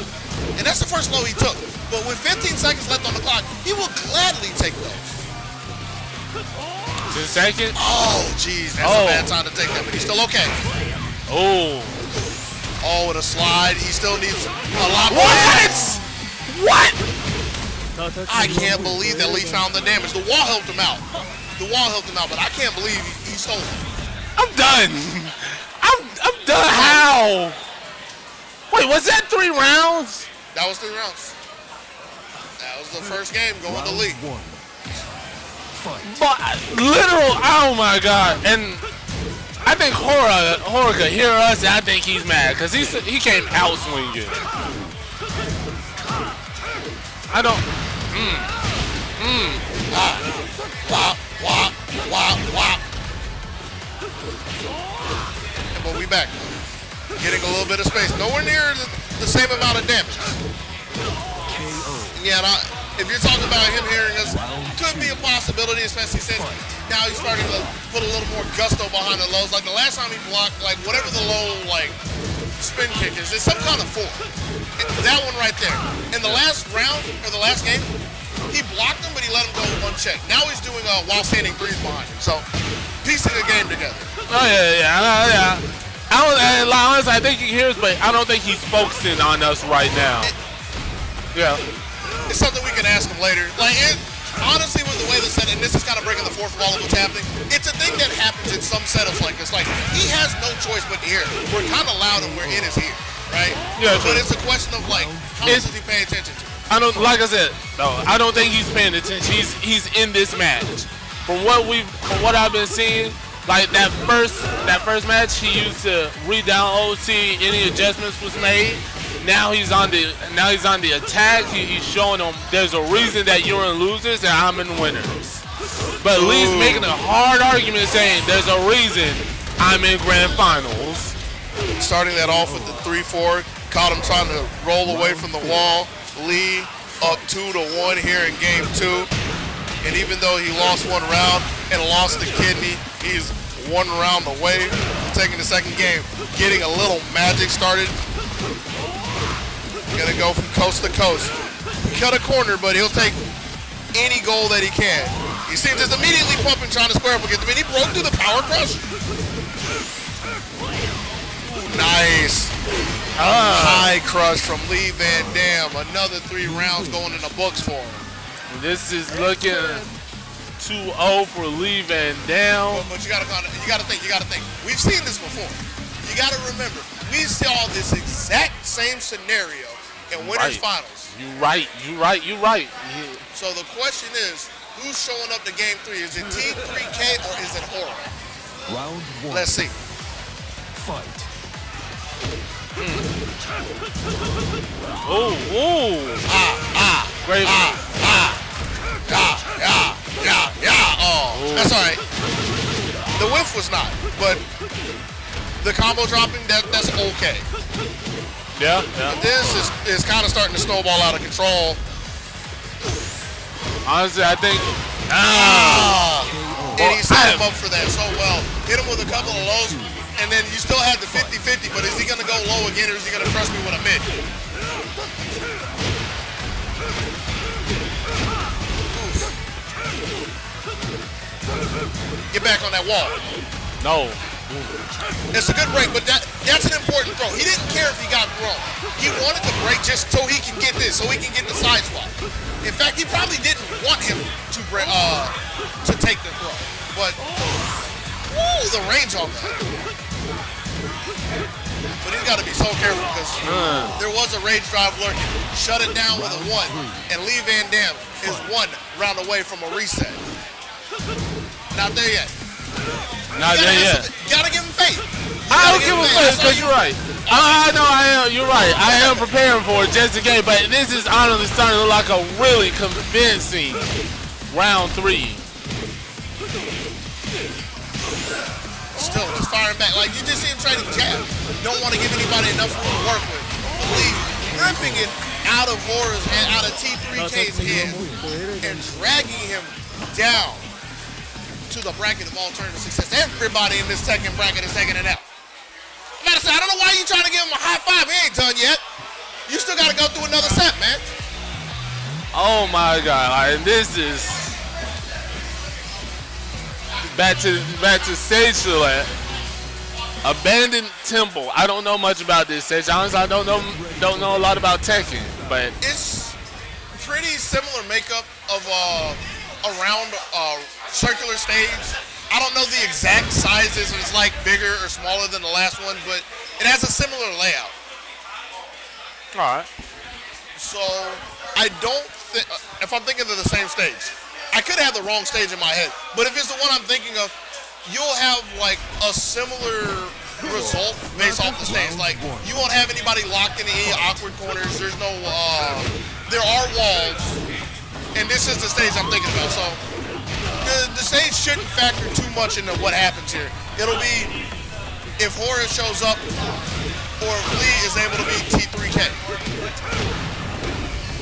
And that's the first low he took. But with 15 seconds left on the clock, he will gladly take those. 10 seconds? Oh, jeez. That's a bad time to take that, but he's still okay. Oh, with a slide. He still needs a lot more. What? I can't believe that Lee found the damage. The wall helped him out. But I can't believe he stole it. I'm done. I'm done. How? Wait, was that 3 rounds? That was 3 rounds. That was the first game going to Lee. But literal, oh my god. And I think Hora could hear us, and I think he's mad because he came out swinging. I don't. But we back. Getting a little bit of space. Nowhere near the same amount of damage. Yeah, if you're talking about him hearing us, could be a possibility, especially since now he's starting to put a little more gusto behind the lows. Like the last time he blocked, like whatever the low, like spin kick is, it's some kind of 4. That one right there. In the last round, or the last game, he blocked him, but he let him go with 1 check. Now he's doing while standing 3s behind him. So, piecing the game together. Oh, yeah. Honestly, I think he hears, but I don't think he's focusing on us right now. Yeah. It's something we can ask him later. Like, honestly, with the way this set, and this is kind of breaking the 4th wall of what's happening, it's a thing that happens in some setups like this. Like, he has no choice but to hear. We're kind of loud and we're in his ear, right? Yeah, but it's a question of, like, how much does he pay attention to? I don't, like I said, no, I don't think he's paying attention. He's in this match. From what I've been seeing, Like that first match, he used to read down OT. Any adjustments was made. Now he's on the attack. He's showing them there's a reason that you're in losers and I'm in winners. But Lee's making a hard argument saying there's a reason I'm in grand finals. Starting that off with the 3-4, caught him trying to roll away from the wall. Lee up 2-1 here in game 2. And even though he lost one round and lost the kidney, he's one round away from taking the second game. Getting a little magic started. Gonna go from coast to coast. Cut a corner, but he'll take any goal that he can. He seems just immediately pumping, trying to square up against him, and he broke through the power crush. Ooh, nice. High crush from LeeVanDam. Another 3 rounds going in the books for him. This is looking 2-0 for LeeVanDam. But you gotta think. We've seen this before. You gotta remember, we saw this exact same scenario in winners finals. You right. Yeah. So the question is, who's showing up to game 3? Is it T3K or is it Horror? Round 1. Let's see. Fight. Great. Oh, that's all right. The whiff was not, but the combo dropping, that's okay. Yeah. But this is kind of starting to snowball out of control. Honestly, I think. And he set him up for that so well. Hit him with a couple of lows, and then you still had the 50-50, but is he going to go low again, or is he going to trust me with a mid? Get back on that wall. No. It's a good break, but that's an important throw. He didn't care if he got thrown. He wanted to break just so he can get this, so he can get the side swap. In fact, he probably didn't want him to take the throw. But, the range on that. But he's got to be so careful because there was a rage drive lurking. Shut it down with a 1. And LeeVanDam is 1 round away from a reset. Not there yet. Not there yet. Gotta give him faith. I'll give him faith because you're right. No, I am. You're right. I am preparing for it just in case. But this is honestly starting to look like a really convincing round 3. Still, just firing back. Like, you just see him trying to jab. Don't want to give anybody enough room to work with. Believe ripping it out of Horror's hand, out of T3K's hand, and dragging him down to the bracket of alternative success. Everybody in this Tekken bracket is taking it out. I gotta say, I don't know why you trying to give him a high five. He ain't done yet. You still gotta go through another set, man. Oh my God! And this is back to stage select. Abandoned Temple. I don't know much about this stage. Honestly, I don't know a lot about Tekken, but it's pretty similar makeup of around circular stage. I don't know the exact sizes, if it's like bigger or smaller than the last one, but it has a similar layout. All right. So I don't think, if I'm thinking of the same stage, I could have the wrong stage in my head, but if it's the one I'm thinking of, you'll have like a similar result based off the stage. Like, you won't have anybody locked in any awkward corners. There's no, there are walls, and this is the stage I'm thinking about. So the stage shouldn't factor too much into what happens here. It'll be if Horror shows up or if Lee is able to beat T3K.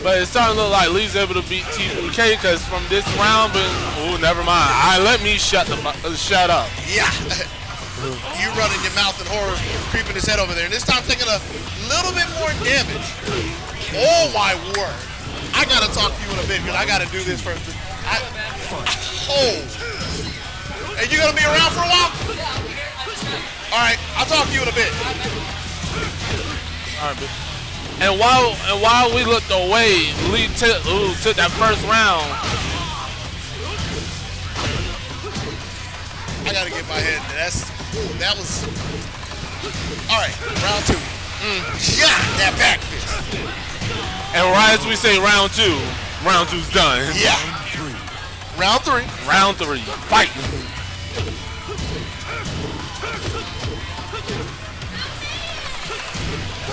But it's starting to look like Lee's able to beat T3K because from this round, but never mind. Let me shut up. Yeah. You running your mouth and Horror creeping his head over there. And this time taking a little bit more damage. Oh my word. I gotta talk to you in a bit because I gotta do this first. And you gonna be around for a while? All right, I'll talk to you in a bit. All right, bitch. And while we looked away, Lee took that first round. I gotta get my head. That was all right. Round 2. Yeah, that back fist. And right as we say round 2, round 2's done. Yeah. Round 3. Round 3. Fight.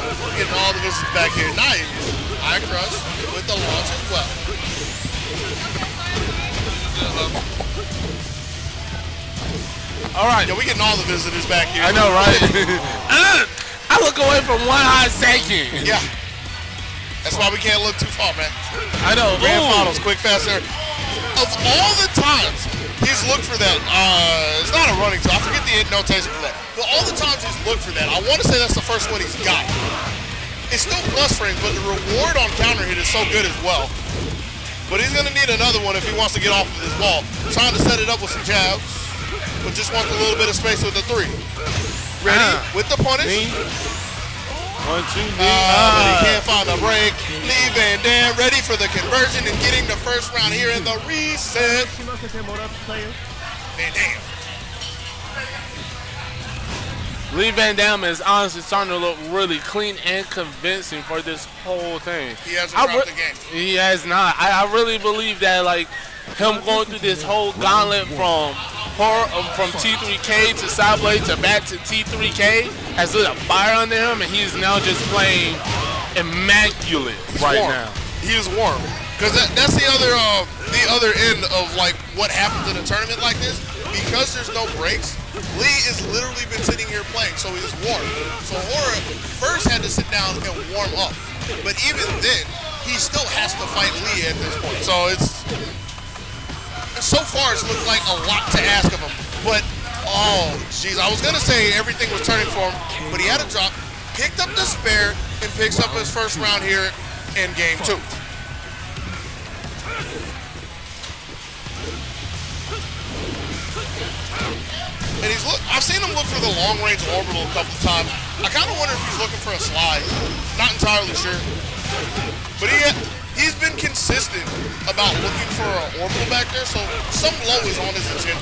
Getting all the visitors back here. Nice. Eye Crush with the launch as well. All right. Yeah, we getting all the visitors back here. I know, right? I look away from 1 hot second. Yeah. That's why we can't look too far, man. I know. Grand finals, quick, fast, there. Of all the times he's looked for that, it's not a running tool. I forget the notation for that. But all the times he's looked for that, I want to say that's the first one he's got. It's still plus frames, but the reward on counter hit is so good as well. But he's going to need another one if he wants to get off of this wall. Trying to set it up with some jabs, but just wants a little bit of space with the 3. Ready with the punish. 1, 2, 3. But he can't find the break. LeeVanDam ready for the conversion and getting the first round here in the reset. Van Dam. LeeVanDam is honestly starting to look really clean and convincing for this whole thing. He hasn't dropped the game. He has not. I really believe that, like, him going through this whole gauntlet from T3K to Psyblade to back to T3K has lit a fire under him, and he's now just playing immaculate now. He is warm. Because that's the other end of like what happens in a tournament like this. Because there's no breaks, Lee has literally been sitting here playing, so he's warm. So Hora first had to sit down and warm up. But even then, he still has to fight Lee at this point. So so far it's looked like a lot to ask of him. But, oh, jeez, I was going to say everything was turning for him, but he had a drop, picked up the spare, and picks up his first round here in game 2. And I've seen him look for the long-range orbital a couple of times. I kind of wonder if he's looking for a slide. Not entirely sure. But he's been consistent about looking for an orbital back there, so some low is on his agenda.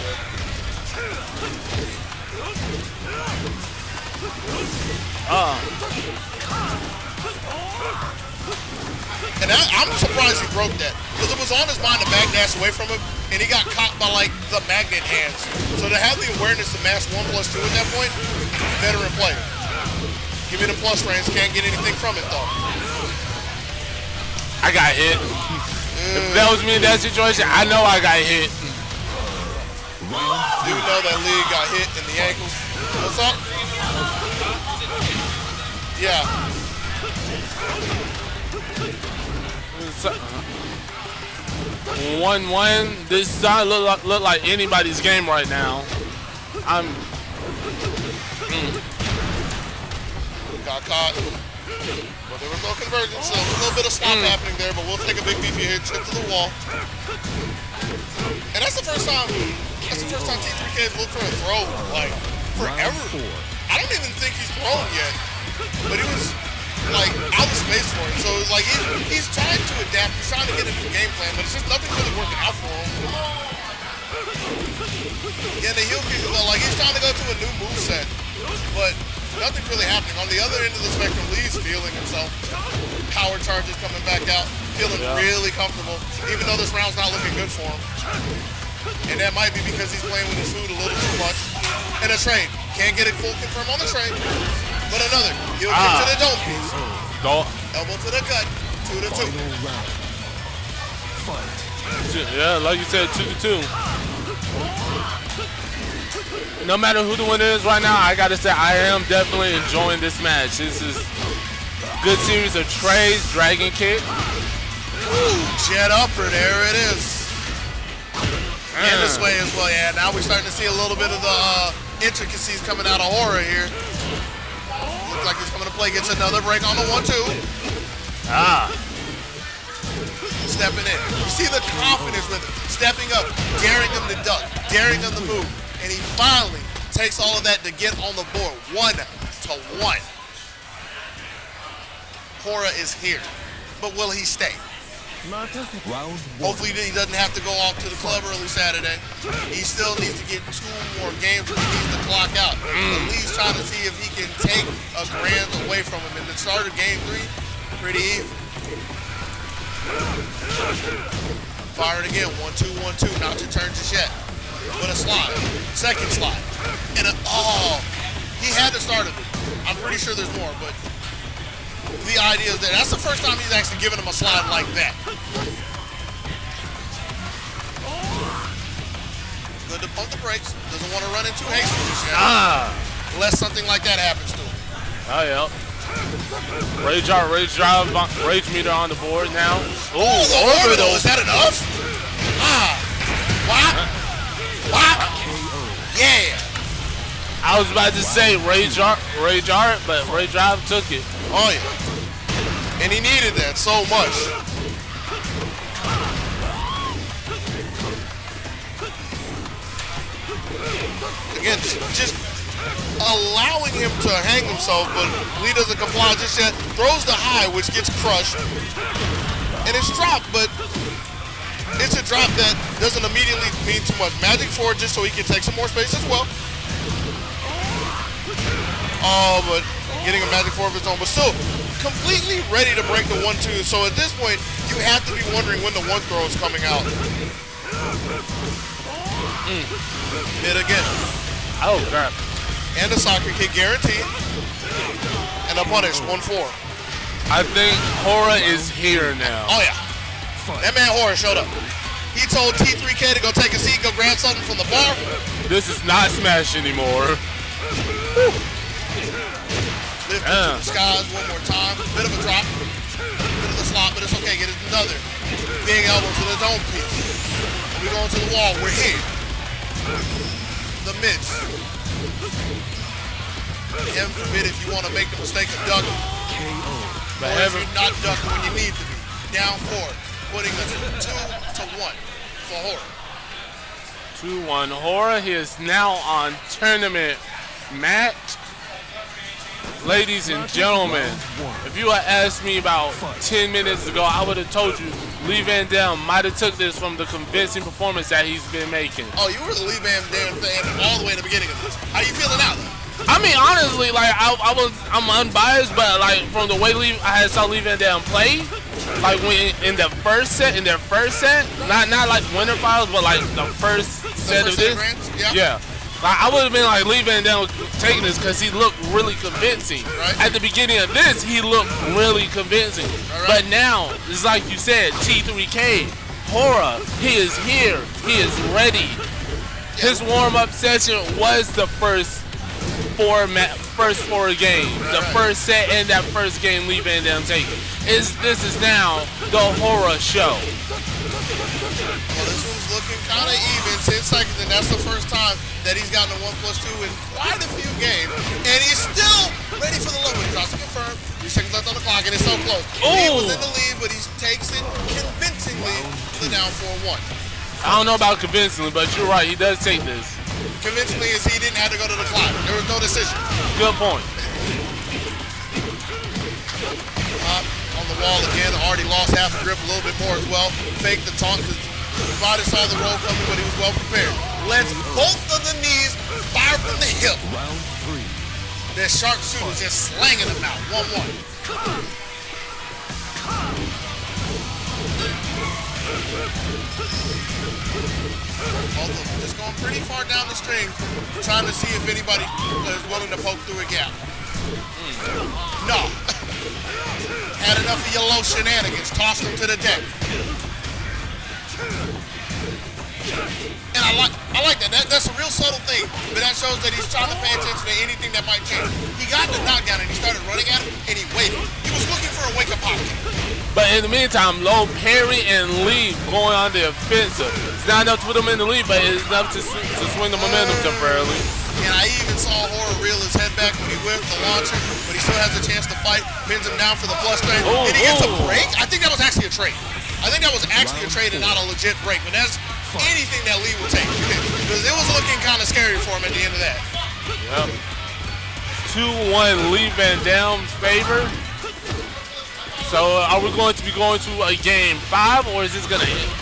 And I'm surprised he broke that, because it was on his mind to backdash away from him, and he got caught by like the magnet hands. So to have the awareness to mash 1+2 at that point, veteran player. Give me the plus frames, can't get anything from it though. I got hit. If that was me in that situation, I know I got hit. Do you know that Lee got hit in the ankles? What's up? Yeah. 1-1. This doesn't look like anybody's game right now. Got caught. But there was no conversion, so a little bit of slop happening there, but we'll take a big beefy hit, chip to the wall. And that's the first time T3K has looked for a throw, like, forever. I don't even think he's thrown yet. But he was like out of space for him. So it's like he's trying to adapt, he's trying to get a new game plan, but it's just nothing really working out for him. Yeah, the heel kick, like he's trying to go to a new moveset, but nothing really happening. On the other end of the spectrum, Lee's feeling himself. Power charges coming back out, feeling really comfortable, even though this round's not looking good for him. And that might be because he's playing with his food a little too much. And a trade. Can't get it full confirm on the trade. But another. He'll get to the dome piece. Elbow to the gut. 2-2. Yeah, like you said, 2-2. No matter who the winner is right now, I gotta say I am definitely enjoying this match. This is a good series of trades, dragon kick. Ooh, jet upper, there it is. And this way as well, yeah. Now we're starting to see a little bit of the intricacies coming out of Hora here. Looks like he's coming to play, gets another break on the 1-2. Stepping in. You see the confidence with it. Stepping up, daring him to duck, daring him to move. And he finally takes all of that to get on the board. 1-1. Hora is here. But will he stay? Hopefully he doesn't have to go off to the club early Saturday. He still needs to get 2 more games and he needs to clock out. At least trying to see if he can take a grand away from him. And the start of game 3, pretty even. Fire it again, 1-2, 1-2, not your turn just yet. But a slide, second slide. And he had to start it. I'm pretty sure there's more, but the idea is that that's the first time he's actually given him a slide like that. Good to pump the brakes. Doesn't want to run in too hastily just yet. Unless something like that happens to him. Oh, yeah. Rage art, rage drive, rage meter on the board now. Ooh, the orbital. Is that enough? Whop. Whop. Yeah. I was about to say rage art, but rage drive took it. Oh, yeah. And he needed that so much. Again, just allowing him to hang himself, but Lee doesn't comply just yet. Throws the high, which gets crushed. And it's dropped, but it's a drop that doesn't immediately mean too much. Magic forward just so he can take some more space as well. Oh, but getting a magic forward of his own, but still completely ready to break the 1-2. So at this point, you have to be wondering when the one throw is coming out. Hit again. Oh, crap. And a soccer kick guaranteed. And a punish, 1-4. I think Hora is here now. Oh, yeah. That man Hora showed up. He told T3K to go take a seat, go grab something from the bar. This is not Smash anymore. Lift it to the skies one more time. Bit of a drop. Bit of a slot, but it's okay. Get another big elbow to the dome piece. We're going to the wall. We're here. The mitts. Heaven forbid if you want to make the mistake of ducking. Or if you're not ducking when you need to be. Down forward. Putting the 2-1 for Hora. 2-1. Hora, he is now on tournament match. Ladies and gentlemen, if you had asked me about 10 minutes ago, I would have told you LeeVanDam might have took this from the convincing performance that he's been making. Oh, you were the LeeVanDam fan all the way in the beginning of this. How you feeling now? I mean, honestly, like I'm unbiased, but like from the way I saw LeeVanDam play, like when in their first set, not like winter finals, but like the first set of this, yeah. Like, I would have been like LeeVanDam taking this because he looked really convincing. Right. At the beginning of this, he looked really convincing. Right. But now, it's like you said, T3K, Hora, he is here. He is ready. His warm-up session was the first four games. The first set and that first game LeeVanDam taking. This is now the Hora show. Well, this one's looking kind of even, 10 seconds, and that's the first time that he's gotten a 1+2 in quite a few games, and he's still ready for the low. He tries to confirm, 3 seconds left on the clock, and it's so close. He was in the lead, but he takes it convincingly to the down 4-1. I don't know about convincingly, but you're right, he does take this. Convincingly is he didn't have to go to the clock. There was no decision. Good point. On the wall again, already lost half a grip, a little bit more as well. Faked the taunt because Provider saw the roll coming, but he was well prepared. Lets both of the knees fire from the hip. Round 3. Their sharpshooter just slanging them out. 1-1. Both of them just going pretty far down the string, trying to see if anybody is willing to poke through a gap. No. Had enough of your low shenanigans. Tossed them to the deck. And I like that. That's a real subtle thing, but that shows that he's trying to pay attention to anything that might change. He got the knockdown and he started running at him and he waited. He was looking for a wake-up pop kick. But in the meantime, Low, Perry, and Lee going on the offensive. It's not enough to put him in the lead, but it's enough to swing the momentum temporarily. And I even saw Hora reel his head back when he whipped the launcher, but he still has a chance to fight. Pins him down for the plus trade. And he gets a break. I think that was actually a trade. I think that was actually a trade and not a legit break. But that's anything that Lee will take. Because it was looking kind of scary for him at the end of that. Yep. 2-1 LeeVanDam's favor. So are we going to be going to a game 5 or is this going to end?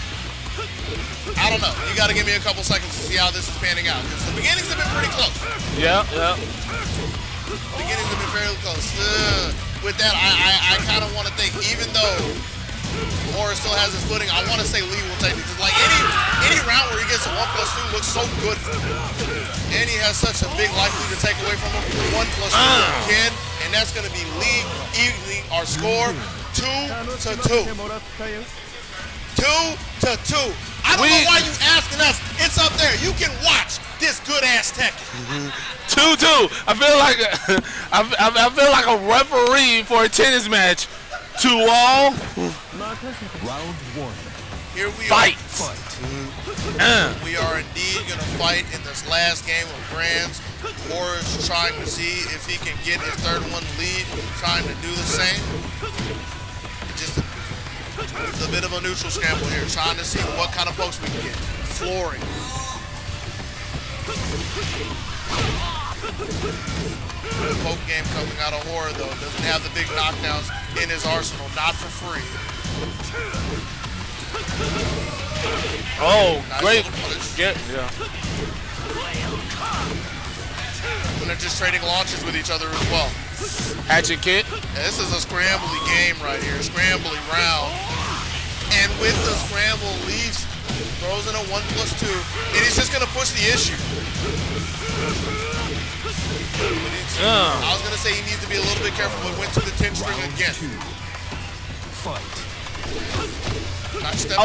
I don't know. You got to give me a couple seconds to see how this is panning out. Because the beginnings have been pretty close. Yeah. Beginnings have been fairly close. With that, I kind of want to think, even though Hora still has his footing, I want to say Lee will take it. Because like any round where he gets a 1+2 looks so good for him. And he has such a big life lead to take away from him. 1+2 again, and that's going to be league evening. Our score 2-2. 2-2. I don't know why you asking us. It's up there. You can watch this good ass Tekken. 2-2. I feel like I feel like a referee for a tennis match. 2-all. Round 1. Here we Fight. We are indeed going to fight in this last game of Brands. Horace trying to see if he can get his third one lead, trying to do the same. Just a bit of a neutral scramble here, trying to see what kind of pokes we can get. Flooring. The poke game coming out of Horror, though, doesn't have the big knockdowns in his arsenal, not for free. Oh, Nice great. Yeah. When they're just trading launches with each other as well. Hatchet kick. Yeah, this is a scrambly game right here, scrambly round. And with the scramble, Leafs throws in a 1+2, and he's just gonna push the issue. I was gonna say he needs to be a little bit careful, but went to the 10 string again. Nice step I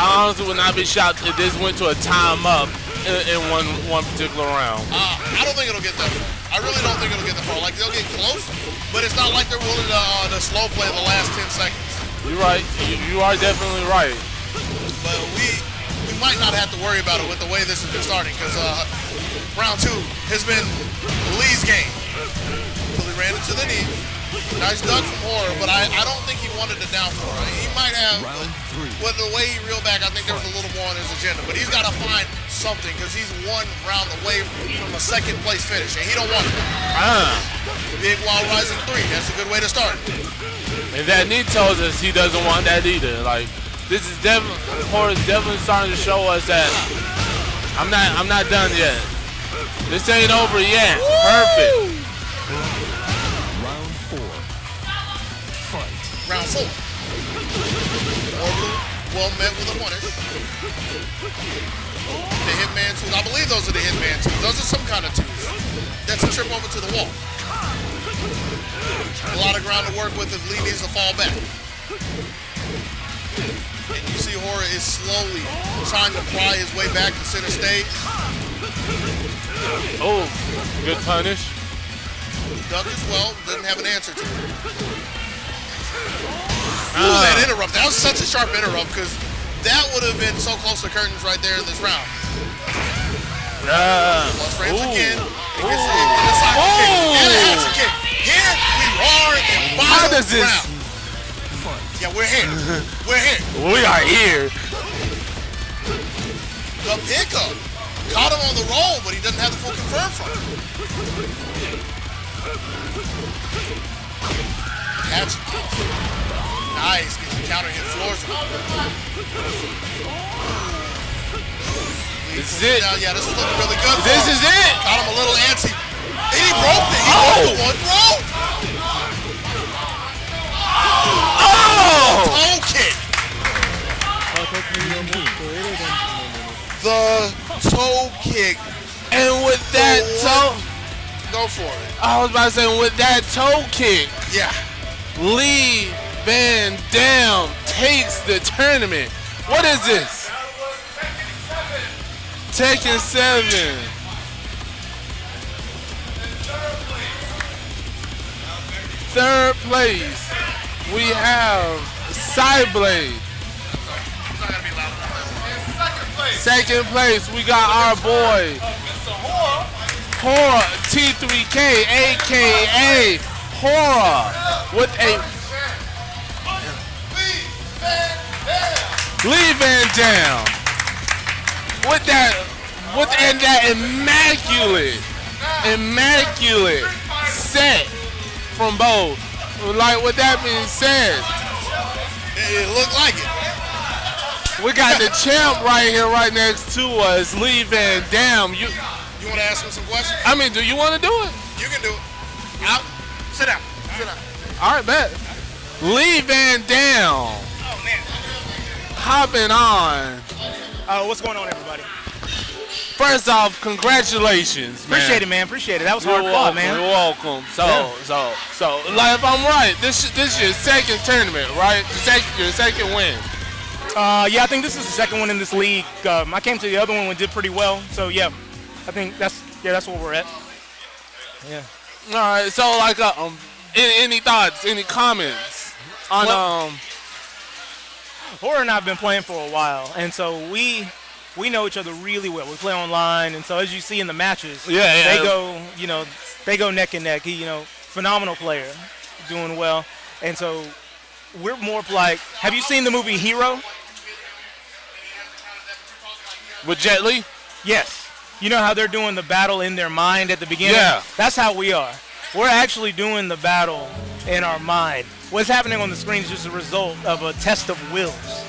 honestly would not be shocked if this went to a time up in one particular round. I don't think it'll get that far. I really don't think it'll get that far. Like, they'll get close, but it's not like they're willing to slow play the last 10 seconds. You're right. You are definitely right. But we might not have to worry about it with the way this has been starting, because round 2 has been Lee's game. Until he ran into the knee. Nice duck from Horror, but I don't think he wanted to down for it. He might have, with the way he reeled back, I think there was a little more on his agenda. But he's got to find something, because he's one round away from a second place finish, and he don't want it. Big Wild Rising 3, that's a good way to start. And that knee tells us he doesn't want that either. Like, this is definitely, Horror's definitely starting to show us that I'm not done yet. This ain't over yet. Woo! Perfect. Round 4. Orbital, well met with a punish. The Hitman 2s, I believe those are the Hitman 2s. Those are some kind of 2s. That's a trip over to the wall. A lot of ground to work with if Lee needs to fall back. And you see Horror is slowly trying to pry his way back to center stage. Oh, good punish. Duck as well, doesn't have an answer to it. Ooh, that interrupt. That was such a sharp interrupt, because that would have been so close to curtains right there in this round. Plus frames again. It gets in the socket kick and a hatchet kick. Here we are in bottom round. Yeah, we're here. We're here. We are here. The pickup. Caught him on the roll, but he doesn't have the full confirm from him. Hatchet kick. Nice, gets the counter hit floors. This is it. Yeah, this is looking really good. This is it. Got him a little antsy. And he broke it. He broke the one throw. Oh! Toe kick. The toe kick. And with that toe, go for it. I was about to say, with that toe kick, yeah, LeeVanDam takes the tournament. What is this? Tekken 7. Third place, we have Psyblade. Second place, we got our boy Horror T3K, aka Horror, with a LeeVanDam with that immaculate set from both. Like, with that being said, it looked like it. We got the champ right here, right next to us, LeeVanDam. You want to ask him some questions? I mean, do you want to do it? You can do it. Out. Sit down. Sit down. All right, bet. LeeVanDam. Oh man. Hopping on. What's going on, everybody? first off, congratulations, man. Appreciate it, man. Appreciate it. That was hard fought, man. You're welcome. So, like, if I'm right, this is your second tournament, right? Your second win. Yeah, I think this is the second one in this league. I came to the other one and did pretty well. So yeah, I think that's where we're at. Yeah. All right. So like, any thoughts, any comments on Horror and I've been playing for a while, and so we know each other really well. We play online, and so as you see in the matches, they go neck and neck. He, phenomenal player, doing well, and so we're more like. Have you seen the movie Hero? With Jet Li? Yes. You know how they're doing the battle in their mind at the beginning? Yeah. That's how we are. We're actually doing the battle in our mind. What's happening on the screen is just a result of a test of wills.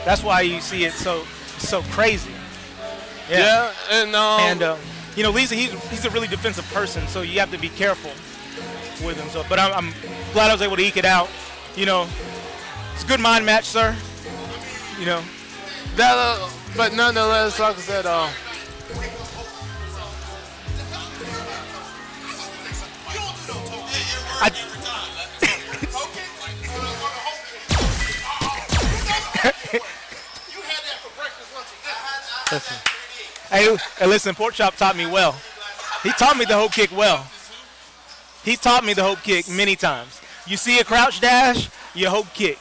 That's why you see it so crazy. Yeah. And Lisa, he's a really defensive person, so you have to be careful with him. So, but I'm glad I was able to eke it out. It's a good mind match, sir. But nonetheless, like I said, Hey, listen, Pork Chop taught me well. He taught me the hope kick well. He taught me the hope kick many times. You see a crouch dash, you hope kick.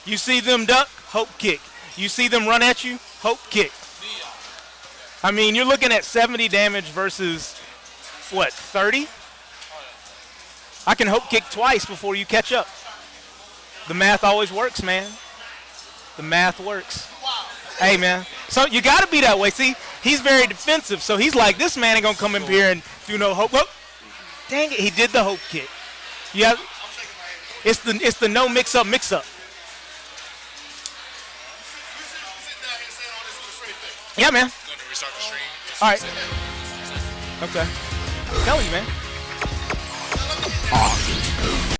You see them duck, hope kick. You see them run at you, hope kick. I mean, you're looking at 70 damage versus, 30? I can hope kick twice before you catch up. The math always works, man. The math works. Hey, man. So you got to be that way. See, he's very defensive, so he's like, this man ain't going to come in here and do no hope. Whoop. Dang it, he did the hope kick. It's the no mix-up. Yeah, man. All right. Okay. I'm telling you, man.